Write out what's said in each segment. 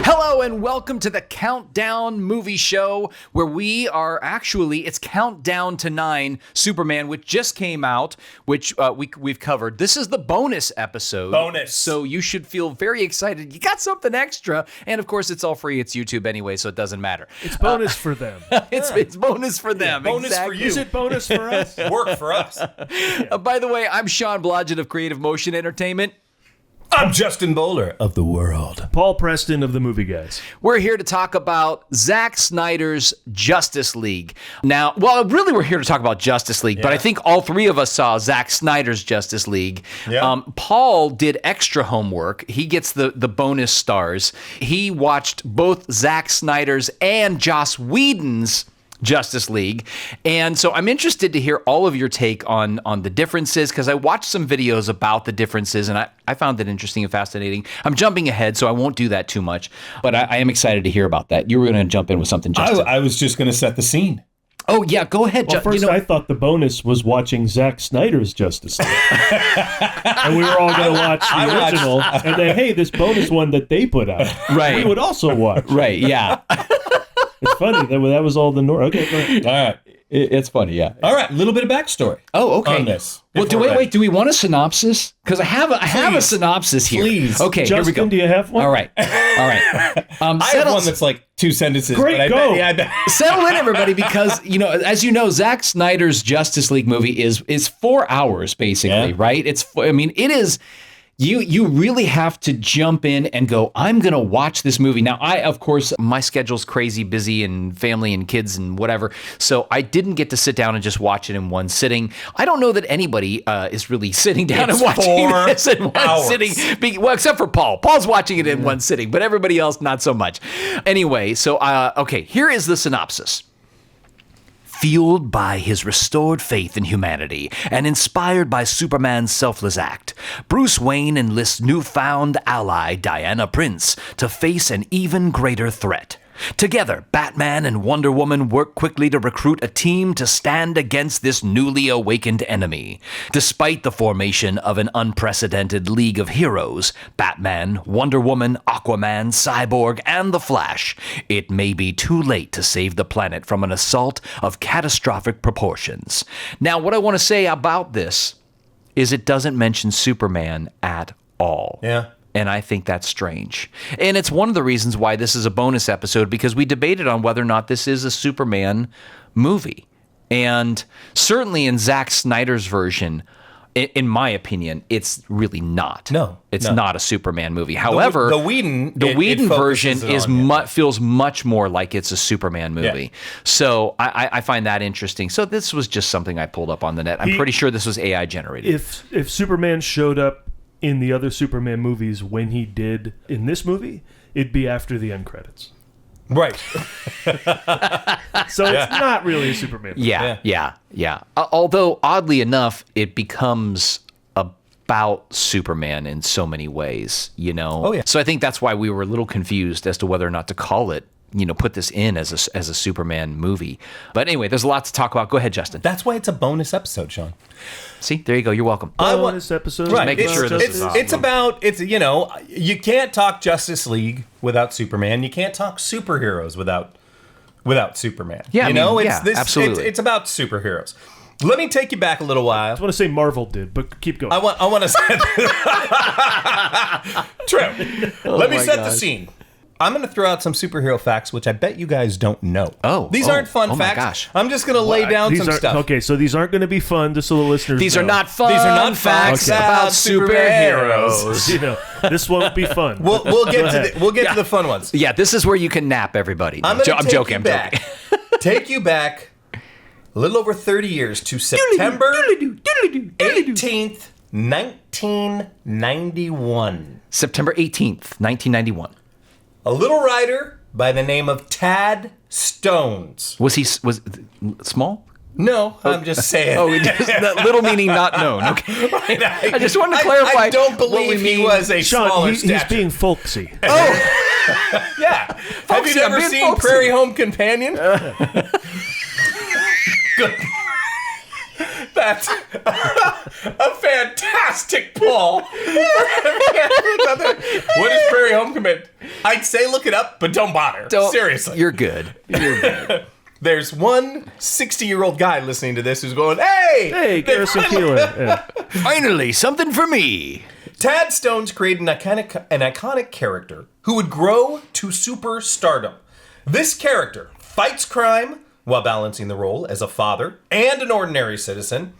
Hello and welcome to the Countdown Movie Show, where it's Countdown to 9 Superman, which just came out, which we've covered. This is the bonus episode. Bonus. So you should feel very excited. You got something extra. And of course, it's all free. It's YouTube anyway, so it doesn't matter. It's bonus for them. It's bonus for them. Bonus exactly. for you. Is it bonus for us? Work for us. By the way, I'm Sean Blodgett of Creative Motion Entertainment. I'm Justin Bowler of The World. Paul Preston of the Movie Guys. We're here to talk about Zack Snyder's Justice League. Now, really we're here to talk about Justice League, but I think all three of us saw Zack Snyder's Justice League. Yeah. Paul did extra homework. He gets the bonus stars. He watched both Zack Snyder's and Joss Whedon's Justice League. And so I'm interested to hear all of your take on the differences, because I watched some videos about the differences and I found it interesting and fascinating. I'm jumping ahead, so I won't do that too much, but I am excited to hear about that. You were going to jump in with something, Justin. I was just going to set the scene. Oh, yeah, go ahead. Well, first, I thought the bonus was watching Zack Snyder's Justice League. And we were all going to watch the original. And then, hey, this bonus one that they put out, Right. we would also watch. Right, yeah. It's funny. That was all the Okay, go ahead. All right. It's funny, yeah. All right. A little bit of backstory. Oh, okay. On this. Well, do we want a synopsis? Because I have a synopsis here. Please. Okay, Justin, here we go. Do you have one? All right. I have one that's like 2 sentences. Great, but go. I bet. Settle in, everybody, because, as you know, Zack Snyder's Justice League movie is 4 hours, basically, right? It is. You really have to jump in and go, I'm going to watch this movie. Now, of course, my schedule's crazy busy and family and kids and whatever, so I didn't get to sit down and just watch it in one sitting. I don't know that anybody is really sitting down and watching this in one sitting. Well, except for Paul. Paul's watching it in one sitting, but everybody else, not so much. Anyway, so, okay, here is the synopsis. Fueled by his restored faith in humanity and inspired by Superman's selfless act, Bruce Wayne enlists newfound ally Diana Prince to face an even greater threat. Together, Batman and Wonder Woman work quickly to recruit a team to stand against this newly awakened enemy. Despite the formation of an unprecedented League of Heroes, Batman, Wonder Woman, Aquaman, Cyborg, and The Flash, it may be too late to save the planet from an assault of catastrophic proportions. Now, what I want to say about this is it doesn't mention Superman at all. Yeah. And I think that's strange. And it's one of the reasons why this is a bonus episode, because we debated on whether or not this is a Superman movie. And certainly in Zack Snyder's version, in my opinion, it's really not. No. It's not a Superman movie. However, the Whedon version feels much more like it's a Superman movie. Yeah. So I find that interesting. So this was just something I pulled up on the net. I'm pretty sure this was AI generated. If Superman showed up in the other Superman movies when he did in this movie, it'd be after the end credits. Right. So it's not really a Superman movie. Yeah. Although, oddly enough, it becomes about Superman in so many ways, Oh, yeah. So I think that's why we were a little confused as to whether or not to call it, put this in as a Superman movie. But anyway, there's a lot to talk about. Go ahead, Justin. That's why it's a bonus episode, Sean. See, there you go. You're welcome. Bonus episode. Right. Making sure this is awesome. It's about, you can't talk Justice League without Superman. You can't talk superheroes without Superman. Yeah, absolutely. It's about superheroes. Let me take you back a little while. I want to say Marvel did, but keep going. I want to say True. Let me set the scene. I'm going to throw out some superhero facts, which I bet you guys don't know. These aren't fun facts. Gosh. I'm just going to lay down some stuff. Okay, so these aren't going to be fun, just so the listeners These know. are not fun facts about superheroes. This won't be fun. We'll get to the fun ones. Yeah, this is where you can nap everybody. I'm joking. Take you back a little over 30 years to September 18th, 1991. September 18th, 1991. A little writer by the name of Tad Stones. Was small? No, I'm just saying. That little meaning not known. Okay. I just wanted to clarify. I don't believe he was a Sean, smaller he's stature. being folksy. Yeah. Have you never seen folksy. Prairie Home Companion? Good. That's A fantastic pull. What is Prairie Homecoming? I'd say look it up, but don't bother. Seriously. You're good. You're good. There's one 60-year-old guy listening to this who's going, hey, Garrison Keillor. Yeah. Finally, something for me. Tad Stones created an iconic character who would grow to superstardom. This character fights crime while balancing the role as a father and an ordinary citizen,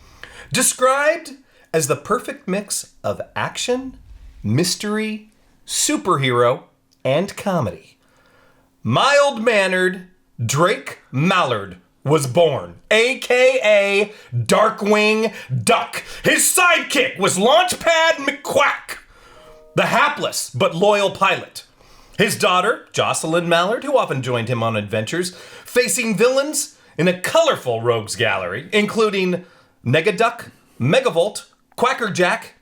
described as the perfect mix of action, mystery, superhero, and comedy. Mild-mannered Drake Mallard was born, a.k.a. Darkwing Duck. His sidekick was Launchpad McQuack, the hapless but loyal pilot. His daughter, Jocelyn Mallard, who often joined him on adventures, facing villains in a colorful rogues gallery, including Negaduck, Megavolt, Quackerjack,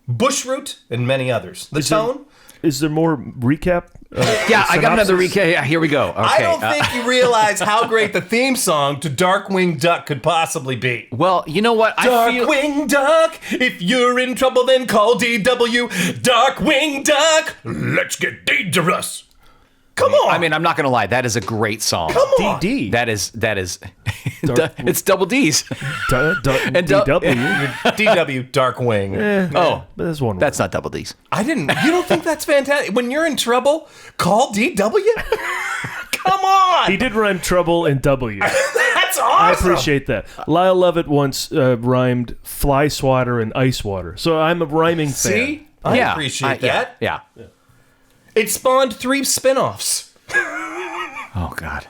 Bushroot, and many others. The tone? Is there more recap? Yeah, I got another recap. Yeah, here we go. Okay. I don't think you realize how great the theme song to Darkwing Duck could possibly be. Well, you know what? Darkwing Duck, if you're in trouble, then call DW. Darkwing Duck, let's get dangerous. Come on. I mean, I'm not going to lie. That is a great song. Come on. DD. That is. It's double D's. DW. DW, Darkwing. Oh, But that's one. that's not double D's. You don't think that's fantastic? When you're in trouble, call DW? Come on. He did rhyme trouble and W. That's awesome. I appreciate that. Lyle Lovett once rhymed fly swatter and ice water. So I'm a rhyming fan. See? I appreciate that. Yeah. It spawned 3 spin-offs. Oh, God.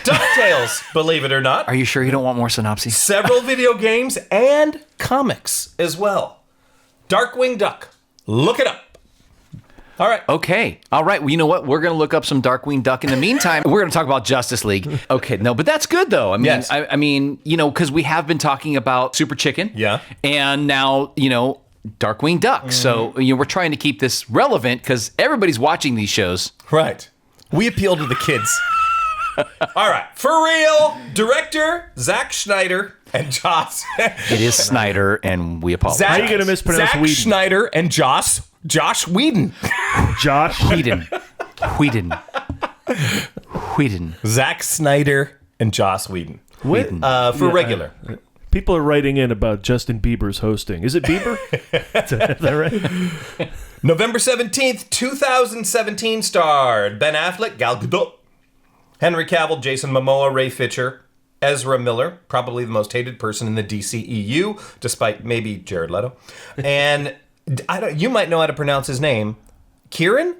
DuckTales, believe it or not. Are you sure you don't want more synopses? Several video games and comics as well. Darkwing Duck. Look it up. All right. Okay. All right. Well, you know what? We're going to look up some Darkwing Duck. In the meantime, we're going to talk about Justice League. Okay. No, but that's good, though. I mean, Yes. I mean, you know, because we have been talking about Super Chicken. Yeah. And now, you know, Darkwing Duck. So, you know, we're trying to keep this relevant because everybody's watching these shows. Right. We appeal to the kids. All right. For real, director Zack Snyder and Joss. It is Snyder, and we apologize. How are you going to mispronounce Zack Whedon? Snyder and Josh Whedon. Josh? Whedon. Zack Snyder and Joss Whedon. Whedon. For regular. People are writing in about Justin Bieber's hosting. Is it Bieber? Is that right? November 17th, 2017 starred Ben Affleck, Gal Gadot, Henry Cavill, Jason Momoa, Ray Fisher, Ezra Miller, probably the most hated person in the DCEU, despite maybe Jared Leto. And you might know how to pronounce his name. Kieran?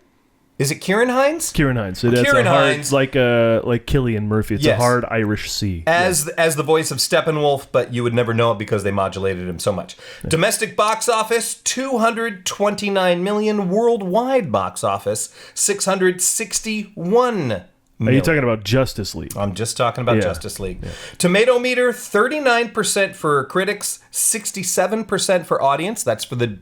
Is it Kieran Hines? Kieran Hines. It's Kieran a hard, Hines. like Cillian Murphy. It's Yes. a hard Irish C. As the voice of Steppenwolf, but you would never know it because they modulated him so much. Domestic box office, 229 million. Worldwide box office, 661 million. Are you talking about Justice League? I'm just talking about Yeah. Justice League. Yeah. Tomato meter, 39% for critics, 67% for audience. That's for the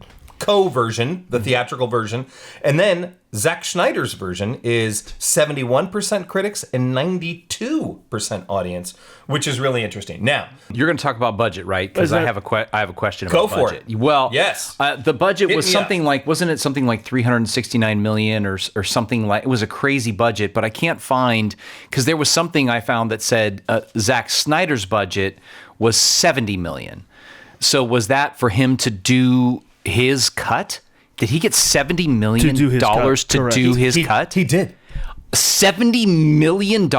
version, the theatrical version. And then Zack Snyder's version is 71% critics and 92% audience, which is really interesting. Now, You're going to talk about budget, right? Because I have a question about Go for budget. it. Well, Yes. The budget was me up. something like, wasn't it something like 369 million or something like? It was a crazy budget, but I can't find, because there was something I found that said Zack Snyder's budget was 70 million. So was that for him to do his cut? Did he get $70 million To do his cut, to correct. do his cut? He did. $70 million to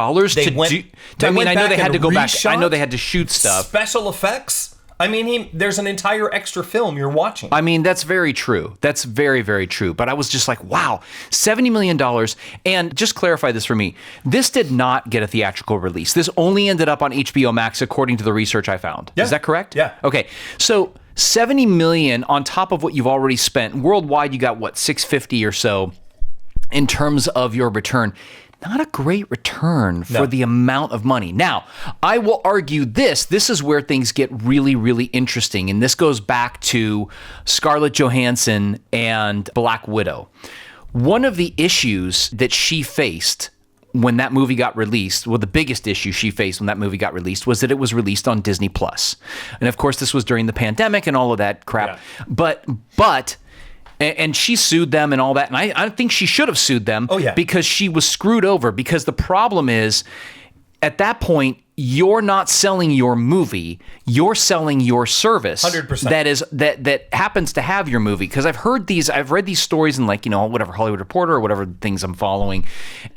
went- do. they I mean, went I know back they had and to go back. I reshot know they had to shoot stuff. Special effects. I mean, there's an entire extra film you're watching. I mean, that's very true. That's very, very true. But I was just like, wow, $70 million. And just clarify this for me. This did not get a theatrical release. This only ended up on HBO Max, according to the research I found. Yeah. Is that correct? Yeah. Okay. So 70 million on top of what you've already spent. Worldwide, you got what, 650 or so in terms of your return. Not a great return for the amount of money. Now, I will argue this. This is where things get really, really interesting. And this goes back to Scarlett Johansson and Black Widow. One of the issues that she faced when that movie got released, well, the biggest issue she faced when that movie got released was that it was released on Disney Plus. And of course, this was during the pandemic and all of that crap. Yeah. But and she sued them and all that. And I think she should have sued them because she was screwed over. Because the problem is, at that point, you're not selling your movie, you're selling your service. 100%. That happens to have your movie. Because I've read these stories in whatever Hollywood Reporter or whatever things I'm following,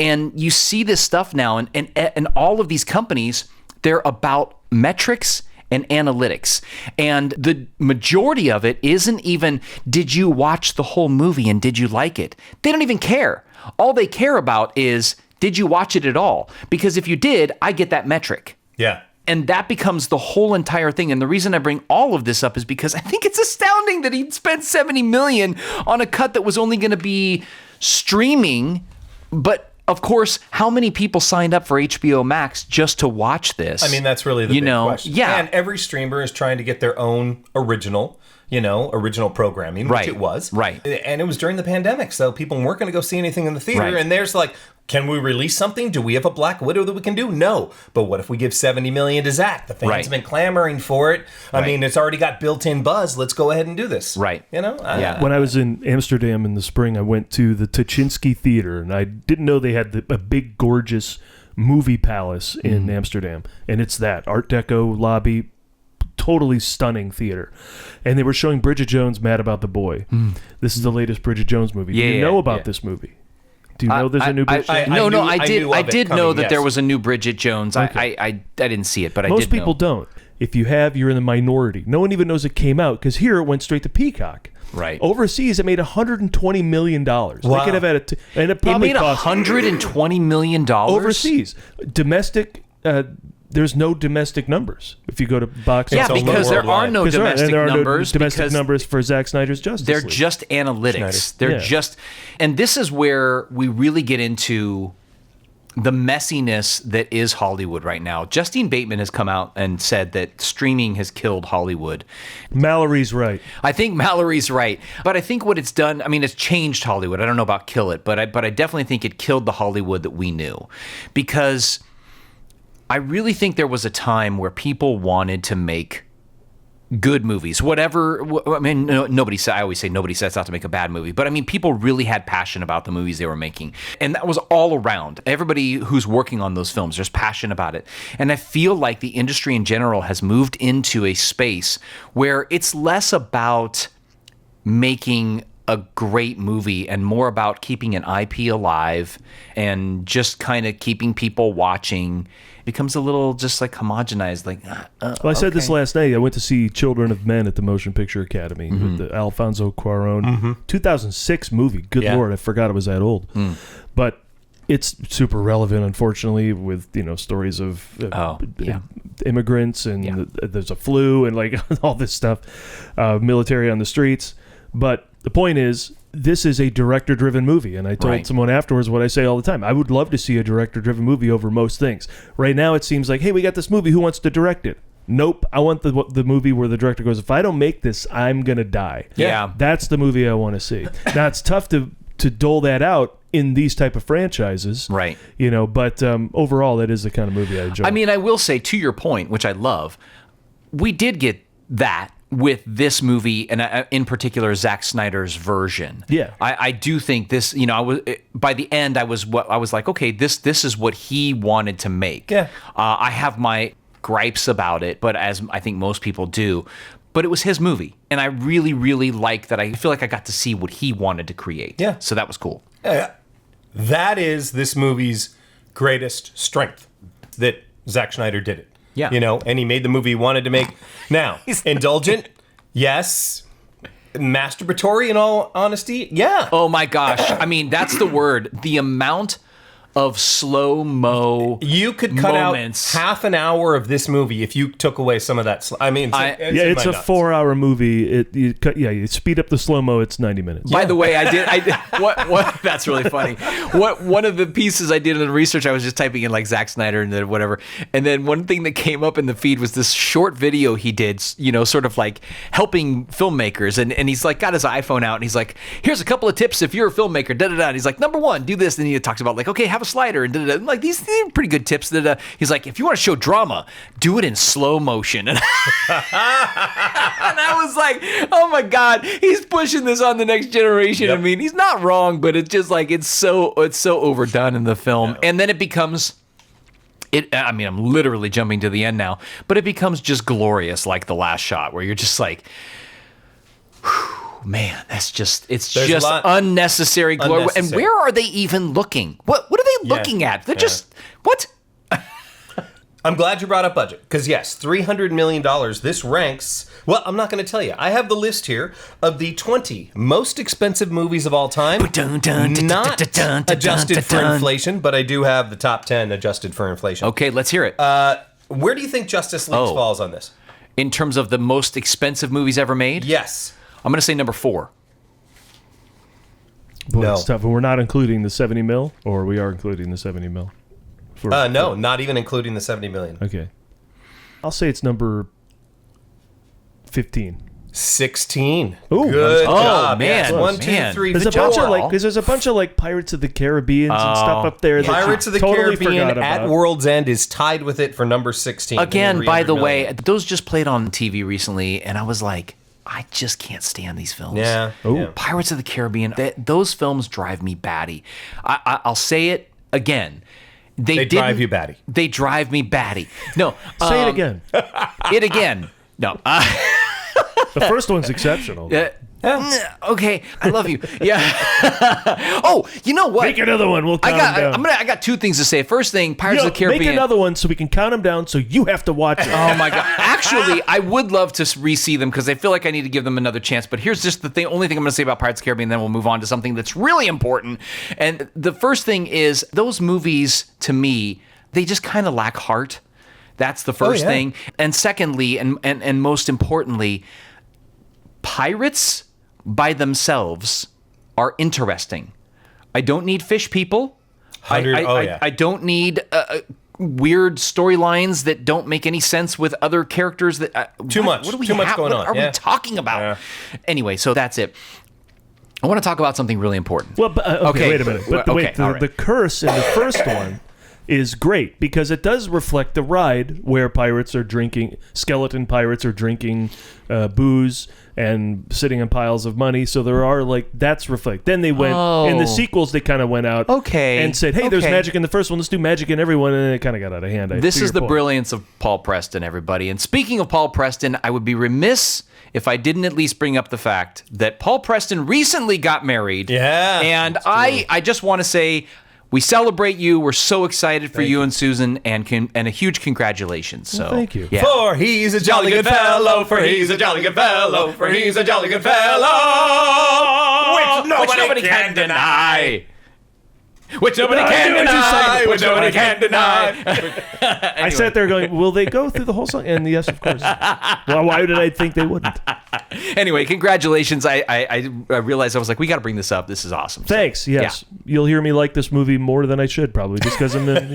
and you see this stuff now, and all of these companies, they're about metrics and analytics. And the majority of it isn't even, did you watch the whole movie and did you like it? They don't even care. All they care about is, did you watch it at all? Because if you did, I get that metric. Yeah. And that becomes the whole entire thing. And the reason I bring all of this up is because I think it's astounding that he spent $70 million on a cut that was only going to be streaming. But of course, how many people signed up for HBO Max just to watch this? I mean, that's really the big question. Yeah. And every streamer is trying to get their own original programming, which it was. Right. And it was during the pandemic, so people weren't going to go see anything in the theater. Right. And there's like, can we release something? Do we have a Black Widow that we can do? No. But what if we give $70 million to Zack? The fans have been clamoring for it. I mean, it's already got built-in buzz. Let's go ahead and do this. Right. You know? When I was in Amsterdam in the spring, I went to the Tuchinski Theater, and I didn't know they had a big, gorgeous movie palace in Amsterdam. And it's that Art Deco lobby, totally stunning theater. And they were showing Bridget Jones' Mad About the Boy. This is the latest Bridget Jones movie. Do you know about this movie? Do you know there's a new Bridget Jones? I did know that there was a new Bridget Jones. Okay. I didn't see it, but most people don't. If you have, you're in the minority. No one even knows it came out because here it went straight to Peacock. Right. Overseas, it made $120 million. Wow. They could have had and it probably made $120 million overseas. Domestic. There's no domestic numbers if you go to box office. Yeah, because there are no domestic numbers. Domestic numbers for Zack Snyder's Justice League. They're just analytics. They're just, and this is where we really get into the messiness that is Hollywood right now. Justine Bateman has come out and said that streaming has killed Hollywood. Mallory's right. I think Mallory's right. But I think what it's done, I mean, it's changed Hollywood. I don't know about kill it, but I definitely think it killed the Hollywood that we knew. Because I really think there was a time where people wanted to make good movies. Whatever, I mean, I always say nobody sets out to make a bad movie, but I mean, people really had passion about the movies they were making. And that was all around. Everybody who's working on those films, there's passion about it. And I feel like the industry in general has moved into a space where it's less about making a great movie and more about keeping an IP alive and just kind of keeping people watching. It becomes a little just like homogenized. Like, well, I said this last night. I went to see Children of Men at the Motion Picture Academy with the Alfonso Cuarón 2006 movie. Good Lord, I forgot it was that old. But it's super relevant, unfortunately, with stories of immigrants and there's a flu and like all this stuff, military on the streets. But the point is, this is a director-driven movie, and I told someone afterwards what I say all the time. I would love to see a director-driven movie over most things. Right now, it seems like, hey, we got this movie. Who wants to direct it? Nope. I want the movie where the director goes, if I don't make this, I'm going to die. Yeah. That's the movie I want to see. Now, it's tough to dole that out in these type of franchises. Right. But overall, that is the kind of movie I enjoy. I mean, I will say, to your point, which I love, we did get that with this movie, and in particular Zack Snyder's version. Yeah, I do think this. By the end, I was like, okay, this is what he wanted to make. Yeah, I have my gripes about it, but as I think most people do. But it was his movie, and I really, really like that. I feel like I got to see what he wanted to create. Yeah, so that was cool. That is this movie's greatest strength, that Zack Snyder did it. Yeah. And he made the movie he wanted to make. Now, indulgent, yes. Masturbatory, in all honesty, yeah. Oh my gosh. I mean, that's the word. The amount of slow-mo you could cut moments. Out half an hour of this movie if you took away some of that. It's a 4-hour movie. You speed up the slow-mo, it's 90 minutes. By the way, I did what that's really funny. One of the pieces I did in the research, I was just typing in like Zack Snyder and then whatever. And then one thing that came up in the feed was this short video he did, sort of like helping filmmakers. And he's like got his iPhone out and he's like, here's a couple of tips if you're a filmmaker, da-da-da. And he's like, number one, do this. And he talks about like, okay, have have a slider. And like these are pretty good tips. That he's like, if you want to show drama, do it in slow motion. And I was like, oh my God, he's pushing this on the next generation. Yep. I mean, he's not wrong, but it's just like it's so overdone in the film, and then it becomes. I mean, I'm literally jumping to the end now, but it becomes just glorious, like the last shot, where you're just like, man, it's just unnecessary glory. And where are they even looking? What are they looking at? They're just what? I'm glad you brought up budget, because yes, $300 million. This ranks. Well, I'm not going to tell you. I have the list here of the 20 most expensive movies of all time, not adjusted for inflation, but I do have the top 10 adjusted for inflation. Okay, let's hear it. Where do you think Justice League falls on this? In terms of the most expensive movies ever made? Yes. I'm going to say number 4. Boy, No. it's tough. And we're not including the 70 mil, or we are including the 70 mil? No, not even including the 70 million. Okay. I'll say it's number 15. 16. Ooh, Good oh, job. man. Yes. 1, 2, Man. 3, There's a bunch of because there's a bunch of like Pirates of the Caribbean and stuff up there. That Pirates you of the totally Caribbean forgot at about. World's End is tied with it for number 16. Again, by the 300 way, million. those just played on TV recently, and I was like, I just can't stand these films. Yeah. Ooh. Yeah. Pirates of the Caribbean, those films drive me batty. I'll say it again. They drive you batty. They drive me batty. No. Say it again. It again. No. The first one's exceptional. Okay, I love you. Yeah. Oh, you know what? Make another one. We'll count them down. I got 2 things to say. First thing, Pirates of the Caribbean. Make another one so we can count them down. So you have to watch it. Oh my God! Actually, I would love to re-see them because I feel like I need to give them another chance. But here's just the only thing I'm going to say about Pirates of the Caribbean. Then we'll move on to something that's really important. And the first thing is those movies to me, they just kind of lack heart. That's the first thing. And secondly, and most importantly, pirates by themselves are interesting. I don't need fish people. I don't need weird storylines that don't make any sense with other characters. That Too much going on. What are we talking about? Yeah. Anyway, so that's it. I want to talk about something really important. Well, but, okay, wait a minute. But the curse in the first one is great because it does reflect the ride where skeleton pirates are drinking booze and sitting on piles of money. So there are that's reflect. Then they went in the sequels. They kind of went out and said, "Hey, there's magic in the first one. Let's do magic in everyone." And it kind of got out of hand. This is the brilliance of Paul Preston, everybody. And speaking of Paul Preston, I would be remiss if I didn't at least bring up the fact that Paul Preston recently got married. Yeah, and I just want to say, we celebrate you. We're so excited for you and Susan, and a huge congratulations. So thank you. Yeah. For he's a jolly good fellow, for he's a jolly good fellow, for he's a jolly good fellow, which nobody can deny. Which nobody can deny. Which nobody can deny. I sat there going, will they go through the whole song? And yes, of course. Well, why did I think they wouldn't? Anyway, congratulations. I realized I was like, we got to bring this up. This is awesome. Thanks. Yes. Yeah. You'll hear me like this movie more than I should probably just because I'm in,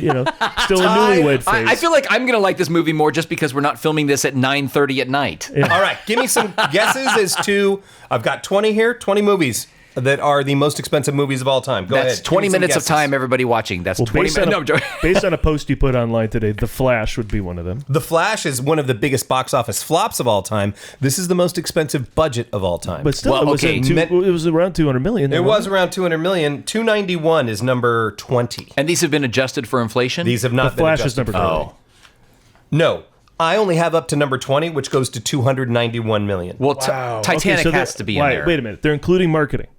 still in newlywed phase. I feel like I'm going to like this movie more just because we're not filming this at 9:30 at night. Yeah. All right. Give me some guesses as to, I've got 20 here, 20 movies that are the most expensive movies of all time. Go ahead. That's 20 minutes of time, everybody watching. That's 20 minutes. Based on a post you put online today, The Flash would be one of them. The Flash is one of the biggest box office flops of all time. This is the most expensive budget of all time. But still, it was around 200 million. It was around 200 million. 291 is number 20. And these have been adjusted for inflation? These have not been adjusted. The Flash is number 20. Oh. No. I only have up to number 20, which goes to 291 million. Well, Titanic has to be in there. Wait a minute. They're including marketing.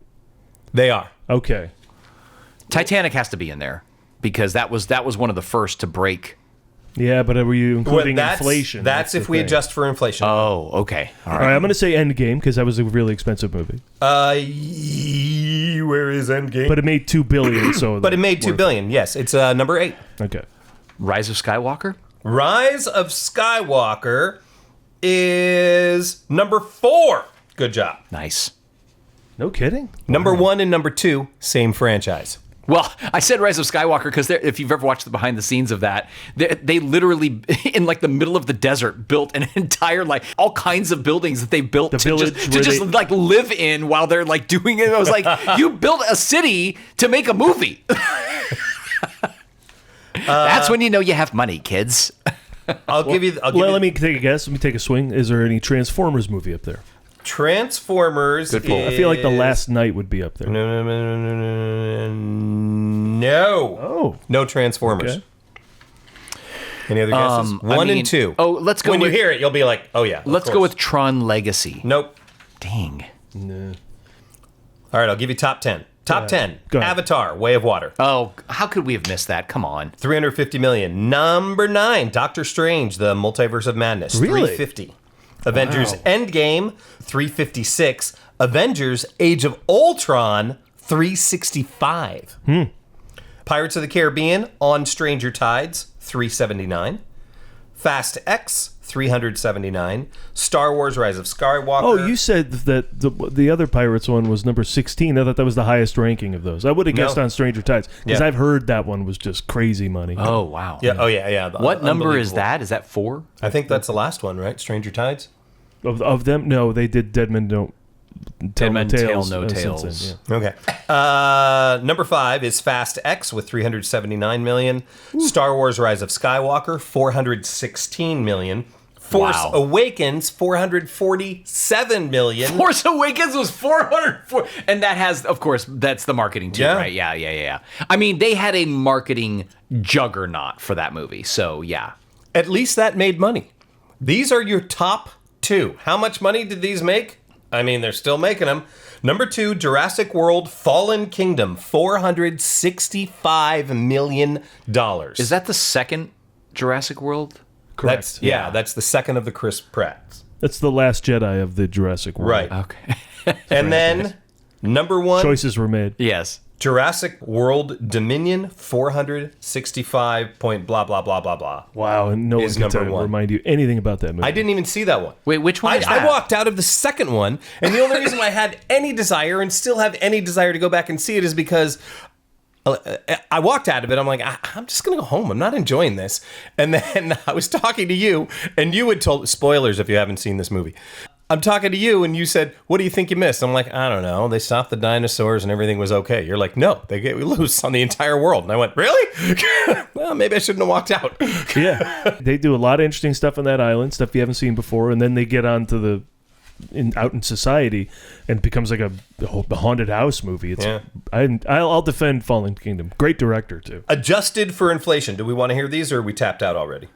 They are. Okay. Titanic has to be in there because that was one of the first to break. Yeah, but were you including inflation? That's if we adjust for inflation. Oh, okay. All right, I'm going to say Endgame because that was a really expensive movie. Where is Endgame? But it made $2 billion, so. But it made $2 billion. Yes, it's number 8. Okay. Rise of Skywalker? Rise of Skywalker is number 4. Good job. Nice. No kidding. Number 1 and number 2, same franchise. Well, I said Rise of Skywalker because if you've ever watched the behind the scenes of that, they literally, in like the middle of the desert, built an entire, all kinds of buildings that they built to just live in while they're doing it. I was like, you built a city to make a movie. That's when you know you have money, kids. Let me take a guess. Let me take a swing. Is there any Transformers movie up there? Transformers. Good pull. I feel like The Last Night would be up there. No. Oh. No Transformers. Okay. Any other guesses? One and two. Oh, let's go When with, you hear it, you'll be like, oh, yeah. let's go with Tron Legacy. Nope. Dang. Nah. All right, I'll give you top 10. Top 10. Go ahead. Avatar, Way of Water. Oh, how could we have missed that? Come on. 350 million. Number 9, Doctor Strange, The Multiverse of Madness. Really? 350. Avengers Wow. Endgame, 356. Avengers Age of Ultron, 365. Pirates of the Caribbean, On Stranger Tides, 379. Fast X, 379. Star Wars Rise of Skywalker. Oh, you said that the other Pirates one was number 16. I thought that was the highest ranking of those. I would have guessed No. on Stranger Tides because Yeah. I've heard that one was just crazy money. Oh, wow. Yeah, oh yeah. What number is Unbelievable. that? Is that 4? I think that's the last one, right? Stranger Tides? Of them, no, they did Dead Men Don't Tell No Men Tell Tales. No since Tales. then, yeah. Okay. Number 5 is Fast X with 379 million. Star Wars Rise of Skywalker, 416 million. Force Wow. Awakens, 447 million. Force Awakens was 404. And that has, of course, that's the marketing too, Yeah. right? Yeah. I mean, they had a marketing juggernaut for that movie. So, yeah. At least that made money. These are your top 2. How much money did these make? I mean, they're still making them. Number 2, Jurassic World Fallen Kingdom, $465 million. Is that the second Jurassic World? Correct. That's the second of the Chris Pratts. That's the Last Jedi of the Jurassic World. Right. Okay. And then number 1, Choices were made. Yes. Jurassic World Dominion, 465 point blah, blah, blah, blah, blah. Wow, and no one Is can number 1. remind you anything about that movie. I didn't even see that one. Wait, which one is I that? walked out of the second one, and the only reason I had any desire and still have any desire to go back and see it is because I walked out of it. I'm like, I'm just going to go home. I'm not enjoying this. And then I was talking to you, and you had told, spoilers if you haven't seen this movie. I'm talking to you, and you said, what do you think you missed? I'm like, I don't know. They stopped the dinosaurs, and everything was okay. You're like, no, they get loose on the entire world. And I went, really? Well, maybe I shouldn't have walked out. Yeah, they do a lot of interesting stuff on that island, stuff you haven't seen before, and then they get on to out in society, and it becomes like a haunted house movie. It's Yeah. I'll defend Fallen Kingdom. Great director too. Adjusted for inflation. Do we want to hear these, or are we tapped out already?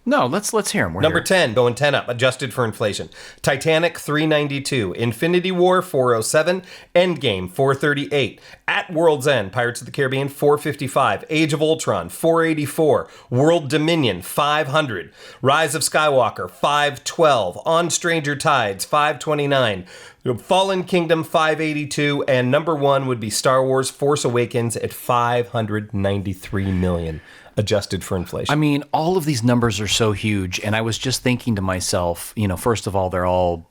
No, let's hear them. Number 10, going 10 up, adjusted for inflation. Titanic, 392. Infinity War, 407. Endgame, 438. At World's End, Pirates of the Caribbean, 455. Age of Ultron, 484. World Dominion, 500. Rise of Skywalker, 512. On Stranger Tides, 529. Fallen Kingdom, 582. And number 1 would be Star Wars Force Awakens at 593 million. Adjusted for inflation. I mean, all of these numbers are so huge. And I was just thinking to myself, first of all, they're all,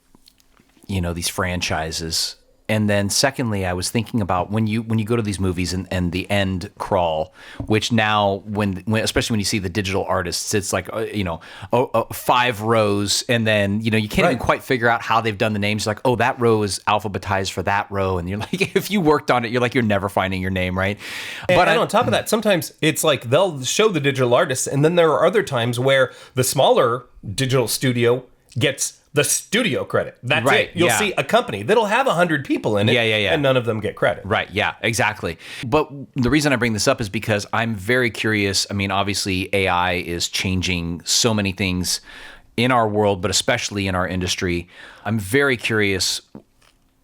these franchises. And then secondly, I was thinking about when you go to these movies and the end crawl, which now when especially when you see the digital artists, it's like 5 rows, and then you can't even quite figure out how they've done the names. Like, oh, that row is alphabetized for that row, and you're like, if you worked on it, you're never finding your name, right? But on top of that, sometimes it's like they'll show the digital artists, and then there are other times where the smaller digital studio gets the studio credit. That's Right, it. You'll yeah. see a company that'll have 100 people in it, Yeah. and none of them get credit. Right. Yeah, exactly. But the reason I bring this up is because I'm very curious. I mean, obviously AI is changing so many things in our world, but especially in our industry. I'm very curious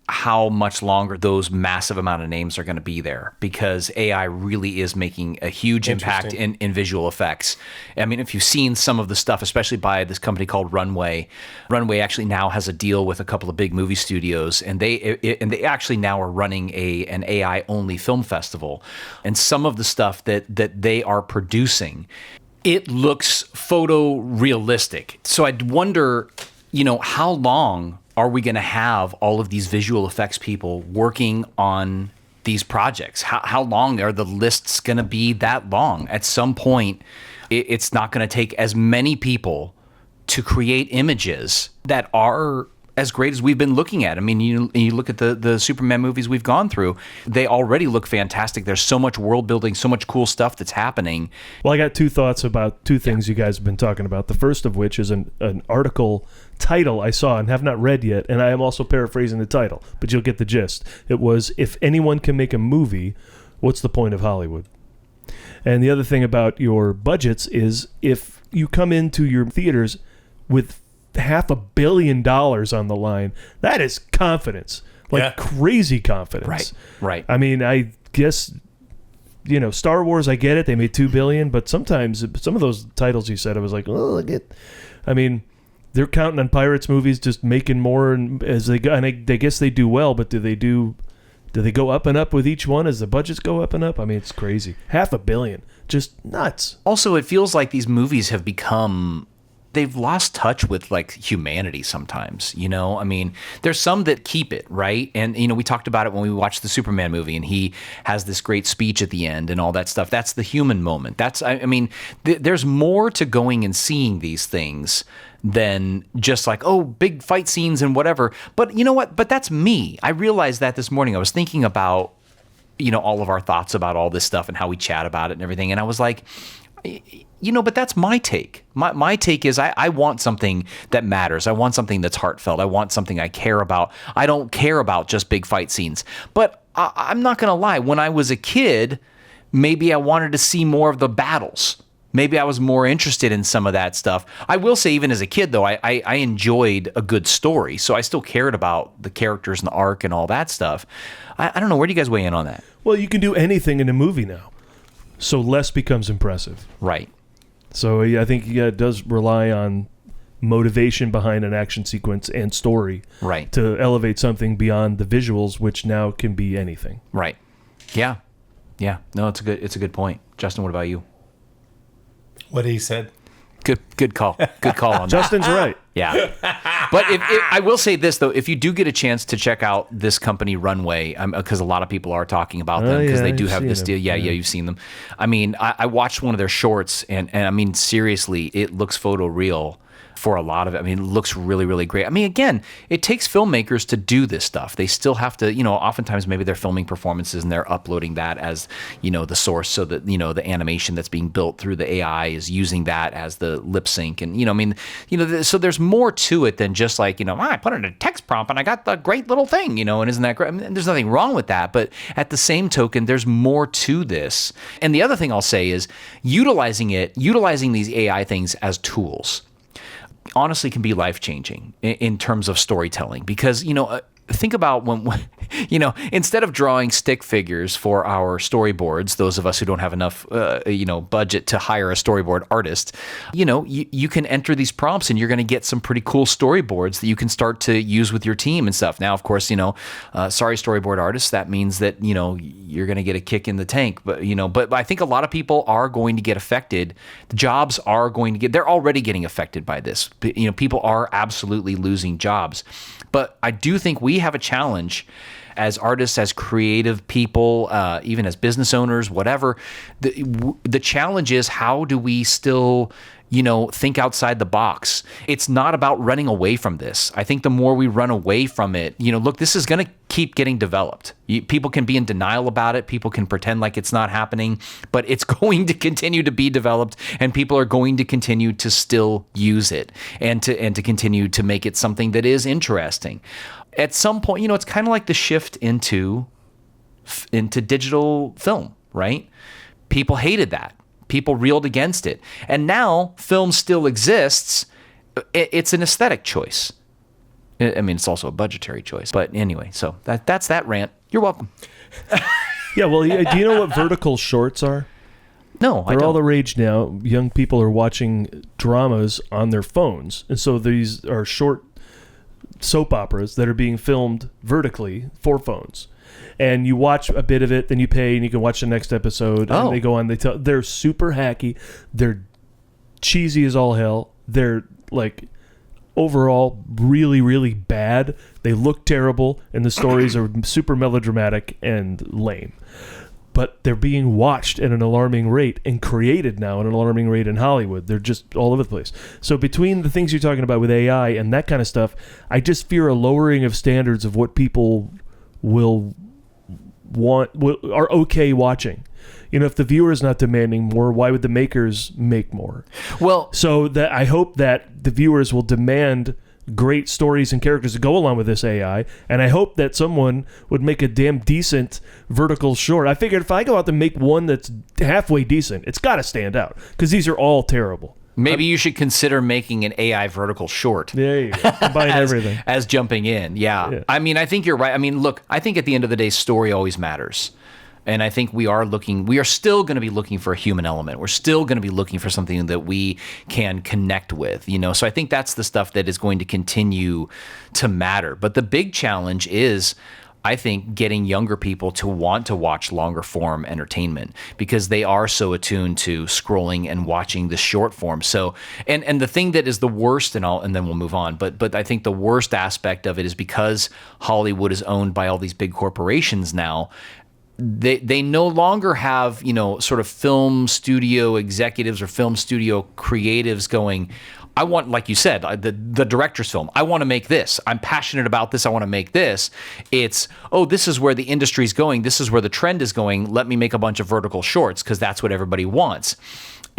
how much longer those massive amount of names are going to be there, because AI really is making a huge impact in visual effects. I mean, if you've seen some of the stuff, especially by this company called Runway actually now has a deal with a couple of big movie studios, and they actually now are running an AI only film festival. And some of the stuff that they are producing, it looks photorealistic. So I'd wonder, how long are we going to have all of these visual effects people working on these projects? How long are the lists going to be that long? At some point, it's not going to take as many people to create images that are as great as we've been looking at. I mean, you look at the Superman movies we've gone through, they already look fantastic. There's so much world building, so much cool stuff that's happening. Well, I got two thoughts about two things you guys have been talking about. The first of which is an article title I saw and have not read yet, and I am also paraphrasing the title, but you'll get the gist. It was, if anyone can make a movie, what's the point of Hollywood? And the other thing about your budgets is, if you come into your theaters with $500 million on the line, that is confidence, crazy confidence. Right. I mean, I guess, Star Wars, I get it, they made $2 billion, but sometimes some of those titles you said, I was like, they're counting on Pirates movies just making more, and as they go, and I guess they do well, but do they go up and up with each one as the budgets go up and up? I mean, it's crazy. $500 million, just nuts. Also, it feels like these movies have become, they've lost touch with like humanity sometimes, I mean, there's some that keep it, right? And, we talked about it when we watched the Superman movie, and he has this great speech at the end and all that stuff. That's the human moment. There's more to going and seeing these things than just like, oh, big fight scenes and whatever. But you know what? But that's me. I realized that this morning. I was thinking about, all of our thoughts about all this stuff and how we chat about it and everything. And I was like, but that's my take. My take is I want something that matters. I want something that's heartfelt. I want something I care about. I don't care about just big fight scenes. But I'm not going to lie. When I was a kid, maybe I wanted to see more of the battles. Maybe I was more interested in some of that stuff. I will say, even as a kid, though, I enjoyed a good story. So I still cared about the characters and the arc and all that stuff. I don't know. Where do you guys weigh in on that? Well, you can do anything in a movie now. So less becomes impressive. Right. So I think it does rely on motivation behind an action sequence and story, right, to elevate something beyond the visuals, which now can be anything. Right. Yeah. No, it's a good point. Justin, what about you? What he said. Good call. Good call on that. Justin's right. Yeah. But I will say this, though, if you do get a chance to check out this company, Runway, because a lot of people are talking about them, because they do have this deal. Yeah, you've seen them. I mean, I watched one of their shorts, and I mean, seriously, it looks photoreal for a lot of it. I mean, it looks really, really great. I mean, again, it takes filmmakers to do this stuff. They still have to, oftentimes maybe they're filming performances and they're uploading that as, the source, so that, the animation that's being built through the AI is using that as the lip sync. And, so there's more to it than just like, I put in a text prompt and I got the great little thing, and isn't that great? I mean, there's nothing wrong with that. But at the same token, there's more to this. And the other thing I'll say is utilizing these AI things as tools honestly can be life-changing in terms of storytelling, because think about when instead of drawing stick figures for our storyboards, those of us who don't have enough budget to hire a storyboard artist, you can enter these prompts and you're going to get some pretty cool storyboards that you can start to use with your team and stuff. Now, of course, sorry, storyboard artists, that means that you're going to get a kick in the tank, but I think a lot of people are going to get affected. The jobs are going to they're already getting affected by this. People are absolutely losing jobs. But I do think we have a challenge as artists, as creative people, even as business owners, whatever. The challenge is, how do we still, think outside the box? It's not about running away from this. I think the more we run away from it, look, this is going to keep getting developed. People can be in denial about it. People can pretend like it's not happening, but it's going to continue to be developed, and people are going to continue to still use it and to continue to make it something that is interesting. At some point, it's kind of like the shift into digital film, right? People hated that. People reeled against it. And now film still exists. It's an aesthetic choice. I mean, it's also a budgetary choice. But anyway, so that's that rant. You're welcome. Yeah, well, do you know what vertical shorts are? No, I don't. They're all the rage now. Young people are watching dramas on their phones. And so these are short soap operas that are being filmed vertically for phones. And you watch a bit of it, then you pay, and you can watch the next episode. Oh. And they go on. They're super hacky. They're cheesy as all hell. They're like overall really, really bad. They look terrible, and the stories are super melodramatic and lame. but they're being watched at an alarming rate and created now at an alarming rate in Hollywood. They're just all over the place. So between the things you're talking about with AI and that kind of stuff, I just fear a lowering of standards of what people will are okay watching. If the viewer is not demanding more, why would the makers make more? Well, so that I hope that the viewers will demand great stories and characters to go along with this AI, and I hope that someone would make a damn decent vertical short. I figured if I go out and make one that's halfway decent, it's got to stand out, because these are all terrible. Maybe you should consider making an AI vertical short. There you go. Combine everything. As jumping in. Yeah. I mean, I think you're right. I mean, look, I think at the end of the day, story always matters. And I think we are still going to be looking for a human element. We're still going to be looking for something that we can connect with, So I think that's the stuff that is going to continue to matter. But the big challenge is, I think, getting younger people to want to watch longer form entertainment, because they are so attuned to scrolling and watching the short form. So, and the thing that is the worst, and then we'll move on, but I think the worst aspect of it is because Hollywood is owned by all these big corporations now. They no longer have, sort of film studio executives or film studio creatives going, I want, like you said, the director's film. I want to make this. I'm passionate about this. I want to make this. It's, this is where the industry's going. This is where the trend is going. Let me make a bunch of vertical shorts, because that's what everybody wants.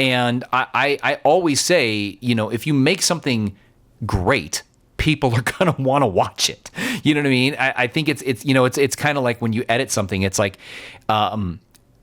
And I always say, if you make something great, people are going to want to watch it. You know what I mean? I think it's kind of like when you edit something, it's like,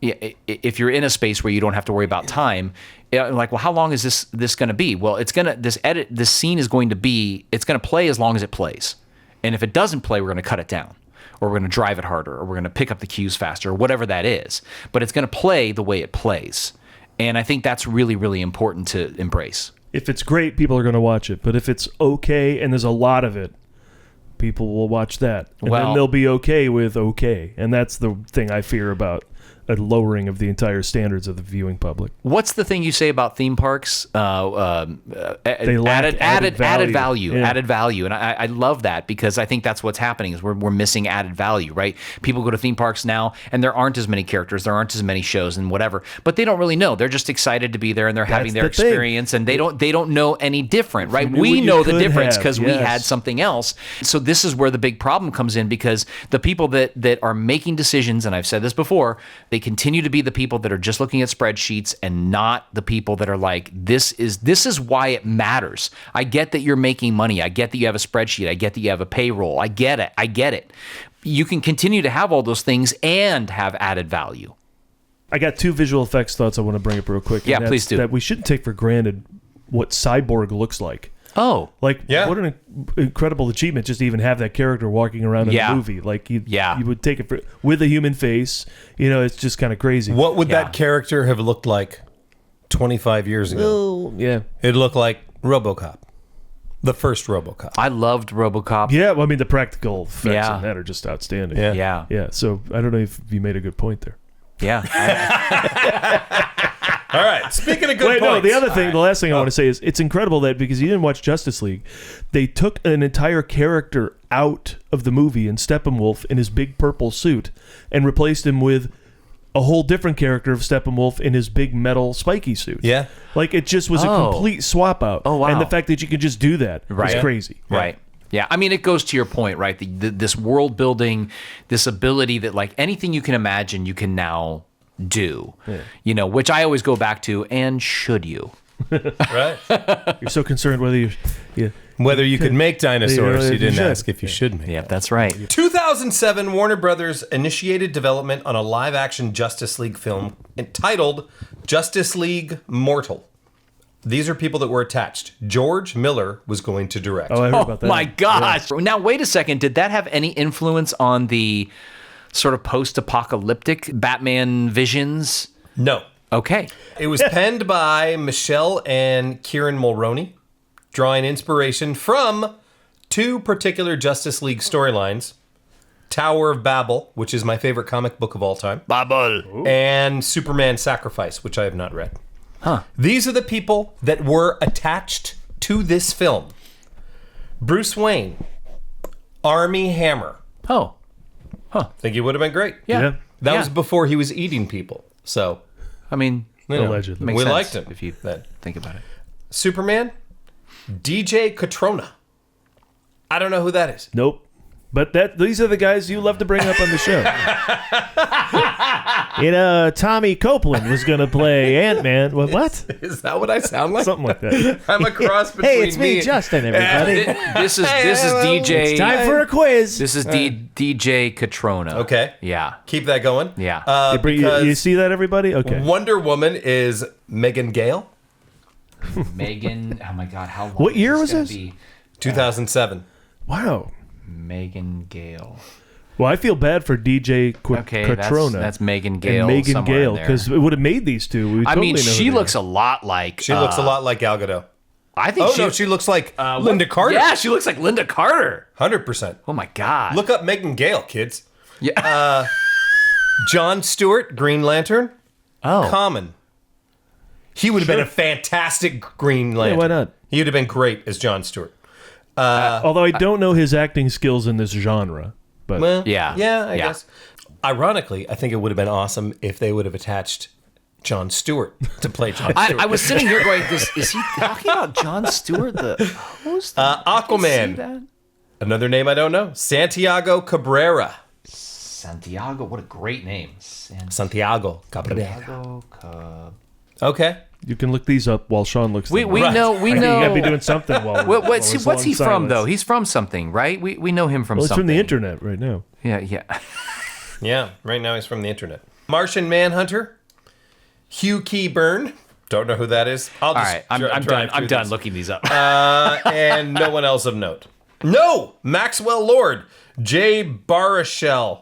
if you're in a space where you don't have to worry about time, like, well, how long is this going to be? Well, this scene is going to be, it's going to play as long as it plays. And if it doesn't play, we're going to cut it down, or we're going to drive it harder, or we're going to pick up the cues faster, or whatever that is. But it's going to play the way it plays. And I think that's really, really important to embrace. If it's great, people are going to watch it. But if it's okay and there's a lot of it, people will watch that. And then they'll be okay with okay. And that's the thing I fear about a lowering of the entire standards of the viewing public. What's the thing you say about theme parks? They lack added value. Yeah. Added value. And I love that, because I think that's what's happening is we're missing added value, right? People go to theme parks now and there aren't as many characters, there aren't as many shows and whatever, but they don't really know. They're just excited to be there and they're having their experience, and they don't know any different, right? We know the difference because we had something else. So this is where the big problem comes in, because the people that are making decisions, and I've said this before, they continue to be the people that are just looking at spreadsheets and not the people that are like, this is why it matters. I get that you're making money. I get that you have a spreadsheet. I get that you have a payroll. I get it. You can continue to have all those things and have added value. I got two visual effects thoughts I want to bring up real quick. Yeah, please do. That we shouldn't take for granted what Cyborg looks like. Oh. What an incredible achievement just to even have that character walking around in a movie. Like, you would take it with a human face. It's just kind of crazy. What would that character have looked like 25 years ago? Yeah. It looked like RoboCop. The first RoboCop. I loved RoboCop. Yeah, well, I mean, the practical effects on that are just outstanding. Yeah. So I don't know if you made a good point there. Yeah. All right. Speaking of good points. No, the other thing, the last thing I want to say is it's incredible that, because you didn't watch Justice League, they took an entire character out of the movie in Steppenwolf in his big purple suit and replaced him with a whole different character of Steppenwolf in his big metal spiky suit. Yeah. Like, it just was a complete swap out. Oh, wow. And the fact that you could just do that is crazy. Right. Yeah, I mean, it goes to your point, right? This world building, this ability that, like, anything you can imagine, you can now do. Yeah. Which I always go back to, and should you? Right. You're so concerned whether you could make dinosaurs, you didn't ask if you should make. Yep, that's right. 2007, Warner Brothers initiated development on a live-action Justice League film entitled Justice League Mortal. These are people that were attached. George Miller was going to direct. Oh, I heard about that. My gosh. Yeah. Now, wait a second. Did that have any influence on the sort of post-apocalyptic Batman visions? No. Okay. It was penned by Michelle and Kieran Mulroney, drawing inspiration from two particular Justice League storylines, Tower of Babel, which is my favorite comic book of all time, Babel, and Superman Sacrifice, which I have not read. Huh. These are the people that were attached to this film. Bruce Wayne, Armie Hammer. Oh. Huh. Think he would have been great. Yeah. That was before he was eating people. So, I mean, Allegedly. makes we sense liked him. if you think about it. Superman, DJ Catrona. I don't know who that is. Nope. But these are the guys you love to bring up on the show. Tommy Copeland was going to play Ant-Man. What? Is that what I sound like? Something like that. I'm a cross between Hey, it's me, Justin, everybody. This is DJ. Time for a quiz. This is DJ Catrona. Okay. Yeah. Keep that going. Yeah. You see that, everybody? Okay. Wonder Woman is Megan Gale. Megan. Oh my God. How long? What year is was gonna this? Be? 2007. Wow. Megan Gale. Well, I feel bad for DJ Okay, Catrona. that's Megan Gale. And Megan somewhere in Gale, there. because it would have made these two. We I totally mean, know who she they looks are. a lot like. She looks a lot like Gal Gadot. I think. Oh, no, she looks like Linda Carter. Yeah, she looks like Linda Carter. 100%. Oh my God. Look up Megan Gale, kids. Yeah. John Stewart, Green Lantern. Oh. Common. He would have been a fantastic Green Lantern. why not? He would have been great as John Stewart. Although I don't know his acting skills in this genre. But Well, Yeah. I guess. Ironically, I think it would have been awesome if they would have attached John Stewart to play John Stewart. I was sitting here going, is he talking about John Stewart, the host? Aquaman. Another name I don't know. Santiago Cabrera. Santiago, what a great name. Santiago Cabrera. Santiago. Okay. you can look these up while Sean looks We them up. know. You gotta be doing something while What's this he long from silence. though? He's from something, right? We know him from Well, it's something. from the internet right now. Yeah. Yeah, right now he's from the internet. Martian Manhunter. Hugh Keyburn. Don't know who that is. I'll All just right, I'm drive done. I'm through done these. looking these up. And no one else of note. No! Maxwell Lord. Jay Baruchel.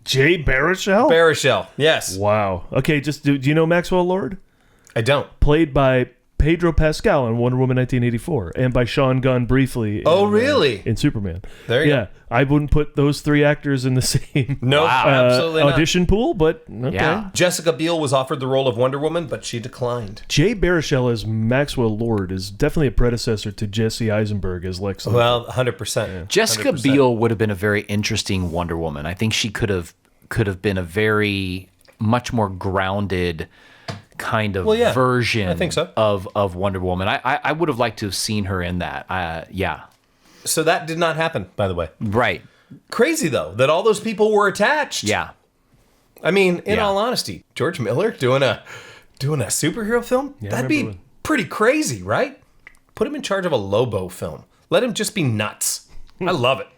Jay Baruchel? Baruchel, yes. Wow. Okay, just do you know Maxwell Lord? I don't. Played by Pedro Pascal in Wonder Woman 1984 and by Sean Gunn briefly in, Oh, really? in Superman. There you yeah, I wouldn't put those three actors in the same No, absolutely not. audition pool, but okay. Yeah. Jessica Biel was offered the role of Wonder Woman, but she declined. Jay Baruchel as Maxwell Lord is definitely a predecessor to Jesse Eisenberg as Lex Luthor. Well, 100%. Jessica 100%. Biel would have been a very interesting Wonder Woman. I think she could have been a very much more grounded kind of version I think so. of Wonder Woman. I would have liked to have seen her in that. Yeah. So that did not happen, by the way. Right. Crazy, though, that all those people were attached. Yeah. I mean, in Yeah. all honesty, George Miller doing a superhero film? Yeah, I That'd remember be when- pretty crazy, right? Put him in charge of a Lobo film. Let him just be nuts. I love it.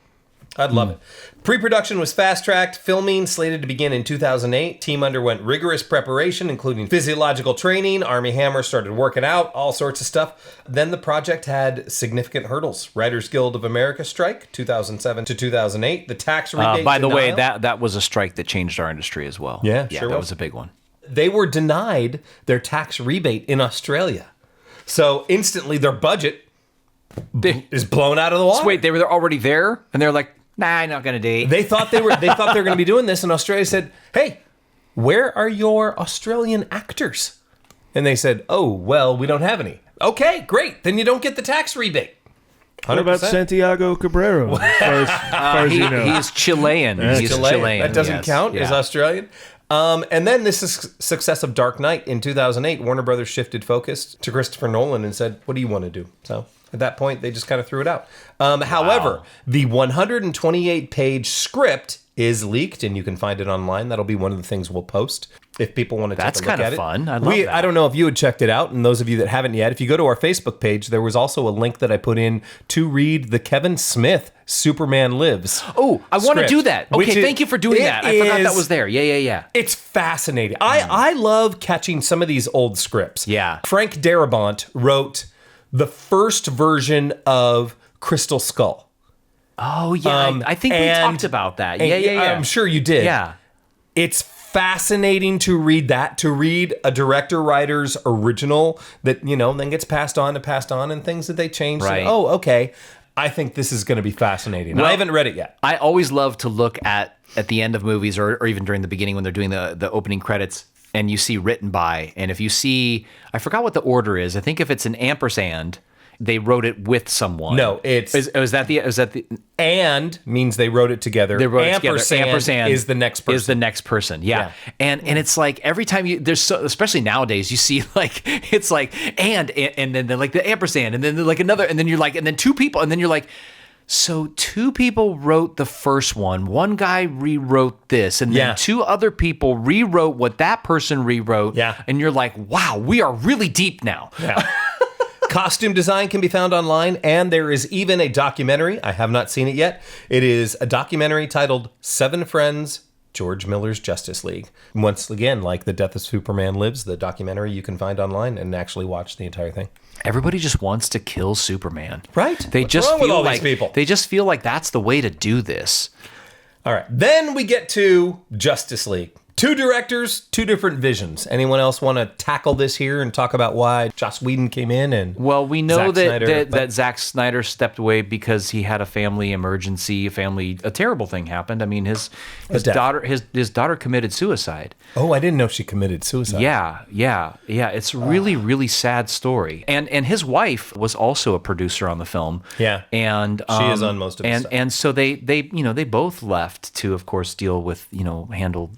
I'd love it. Pre-production was fast-tracked. Filming slated to begin in 2008. Team underwent rigorous preparation, including physiological training. Army Hammer started working out, all sorts of stuff. Then the project had significant hurdles. Writers Guild of America strike, 2007 to 2008. The tax rebate By the way, denial. that was a strike that changed our industry as well. Yeah, yeah, sure that was. was a big one. They were denied their tax rebate in Australia. So instantly their budget is blown out of the water. Wait, they were already there, and they're like, "Nah, I'm not gonna date." They thought they were going to be doing this, and Australia said, "Hey, where are your Australian actors?" And they said, "Oh, well, we don't have any." Okay, great. Then you don't get the tax rebate. What about 100%. Santiago Cabrera? As far as you know. He's Chilean. He's Chilean. That doesn't yes. count Yeah. as Australian. And then this is success of Dark Knight in 2008. Warner Brothers shifted focus to Christopher Nolan and said, "What do you want to do?" So at that point, they just kind of threw it out. However, the 128-page script is leaked, and you can find it online. That'll be one of the things we'll post if people want to take That's a look kinda at it. fun. I love that. I don't know if you had checked it out, and those of you that haven't yet, if you go to our Facebook page, there was also a link that I put in to read the Kevin Smith Superman Lives. Oh, I want to script, do that. which Okay, is- thank you for doing it that. I forgot that is- was there. Yeah. It's fascinating. I love catching some of these old scripts. Yeah. Frank Darabont wrote the first version of Crystal Skull. Oh, yeah. I think we and- talked about that. And Yeah. I'm sure you did. Yeah. It's fascinating to read that, to read a director-writer's original that, then gets passed on and things that they changed. Right. Oh, okay. I think this is going to be fascinating. I haven't read it yet. I always love to look at the end of movies or even during the beginning when they're doing the opening credits and you see written by. And if you see, I forgot what the order is. I think if it's an ampersand they wrote it with someone. No, it's is that the and means they wrote it together. They wrote it together. Ampersand is the next person. Is the next person. Yeah. And it's like every time especially nowadays, you see like it's like and then like the ampersand and then like another and then you're like and then two people and then you're like, so two people wrote the first one. One guy rewrote this, and then two other people rewrote what that person rewrote. Yeah. And you're like, wow, we are really deep now. Yeah. Costume design can be found online, and there is even a documentary. I have not seen it yet. It is a documentary titled Seven Friends, George Miller's Justice League. Once again, like The Death of Superman Lives, the documentary you can find online and actually watch the entire thing. Everybody just wants to kill Superman. Right? What's wrong with all these people? They just feel like that's the way to do this. All right. Then we get to Justice League. Two directors, two different visions. Anyone else want to tackle this here and talk about why Joss Whedon came in? And well, we know that Zack Snyder stepped away because he had a family emergency. A terrible thing happened. I mean, his daughter committed suicide. Oh, I didn't know she committed suicide. Yeah. It's really sad story. And his wife was also a producer on the film. Yeah, and she is on most of it. And so they both left to, of course, deal with handle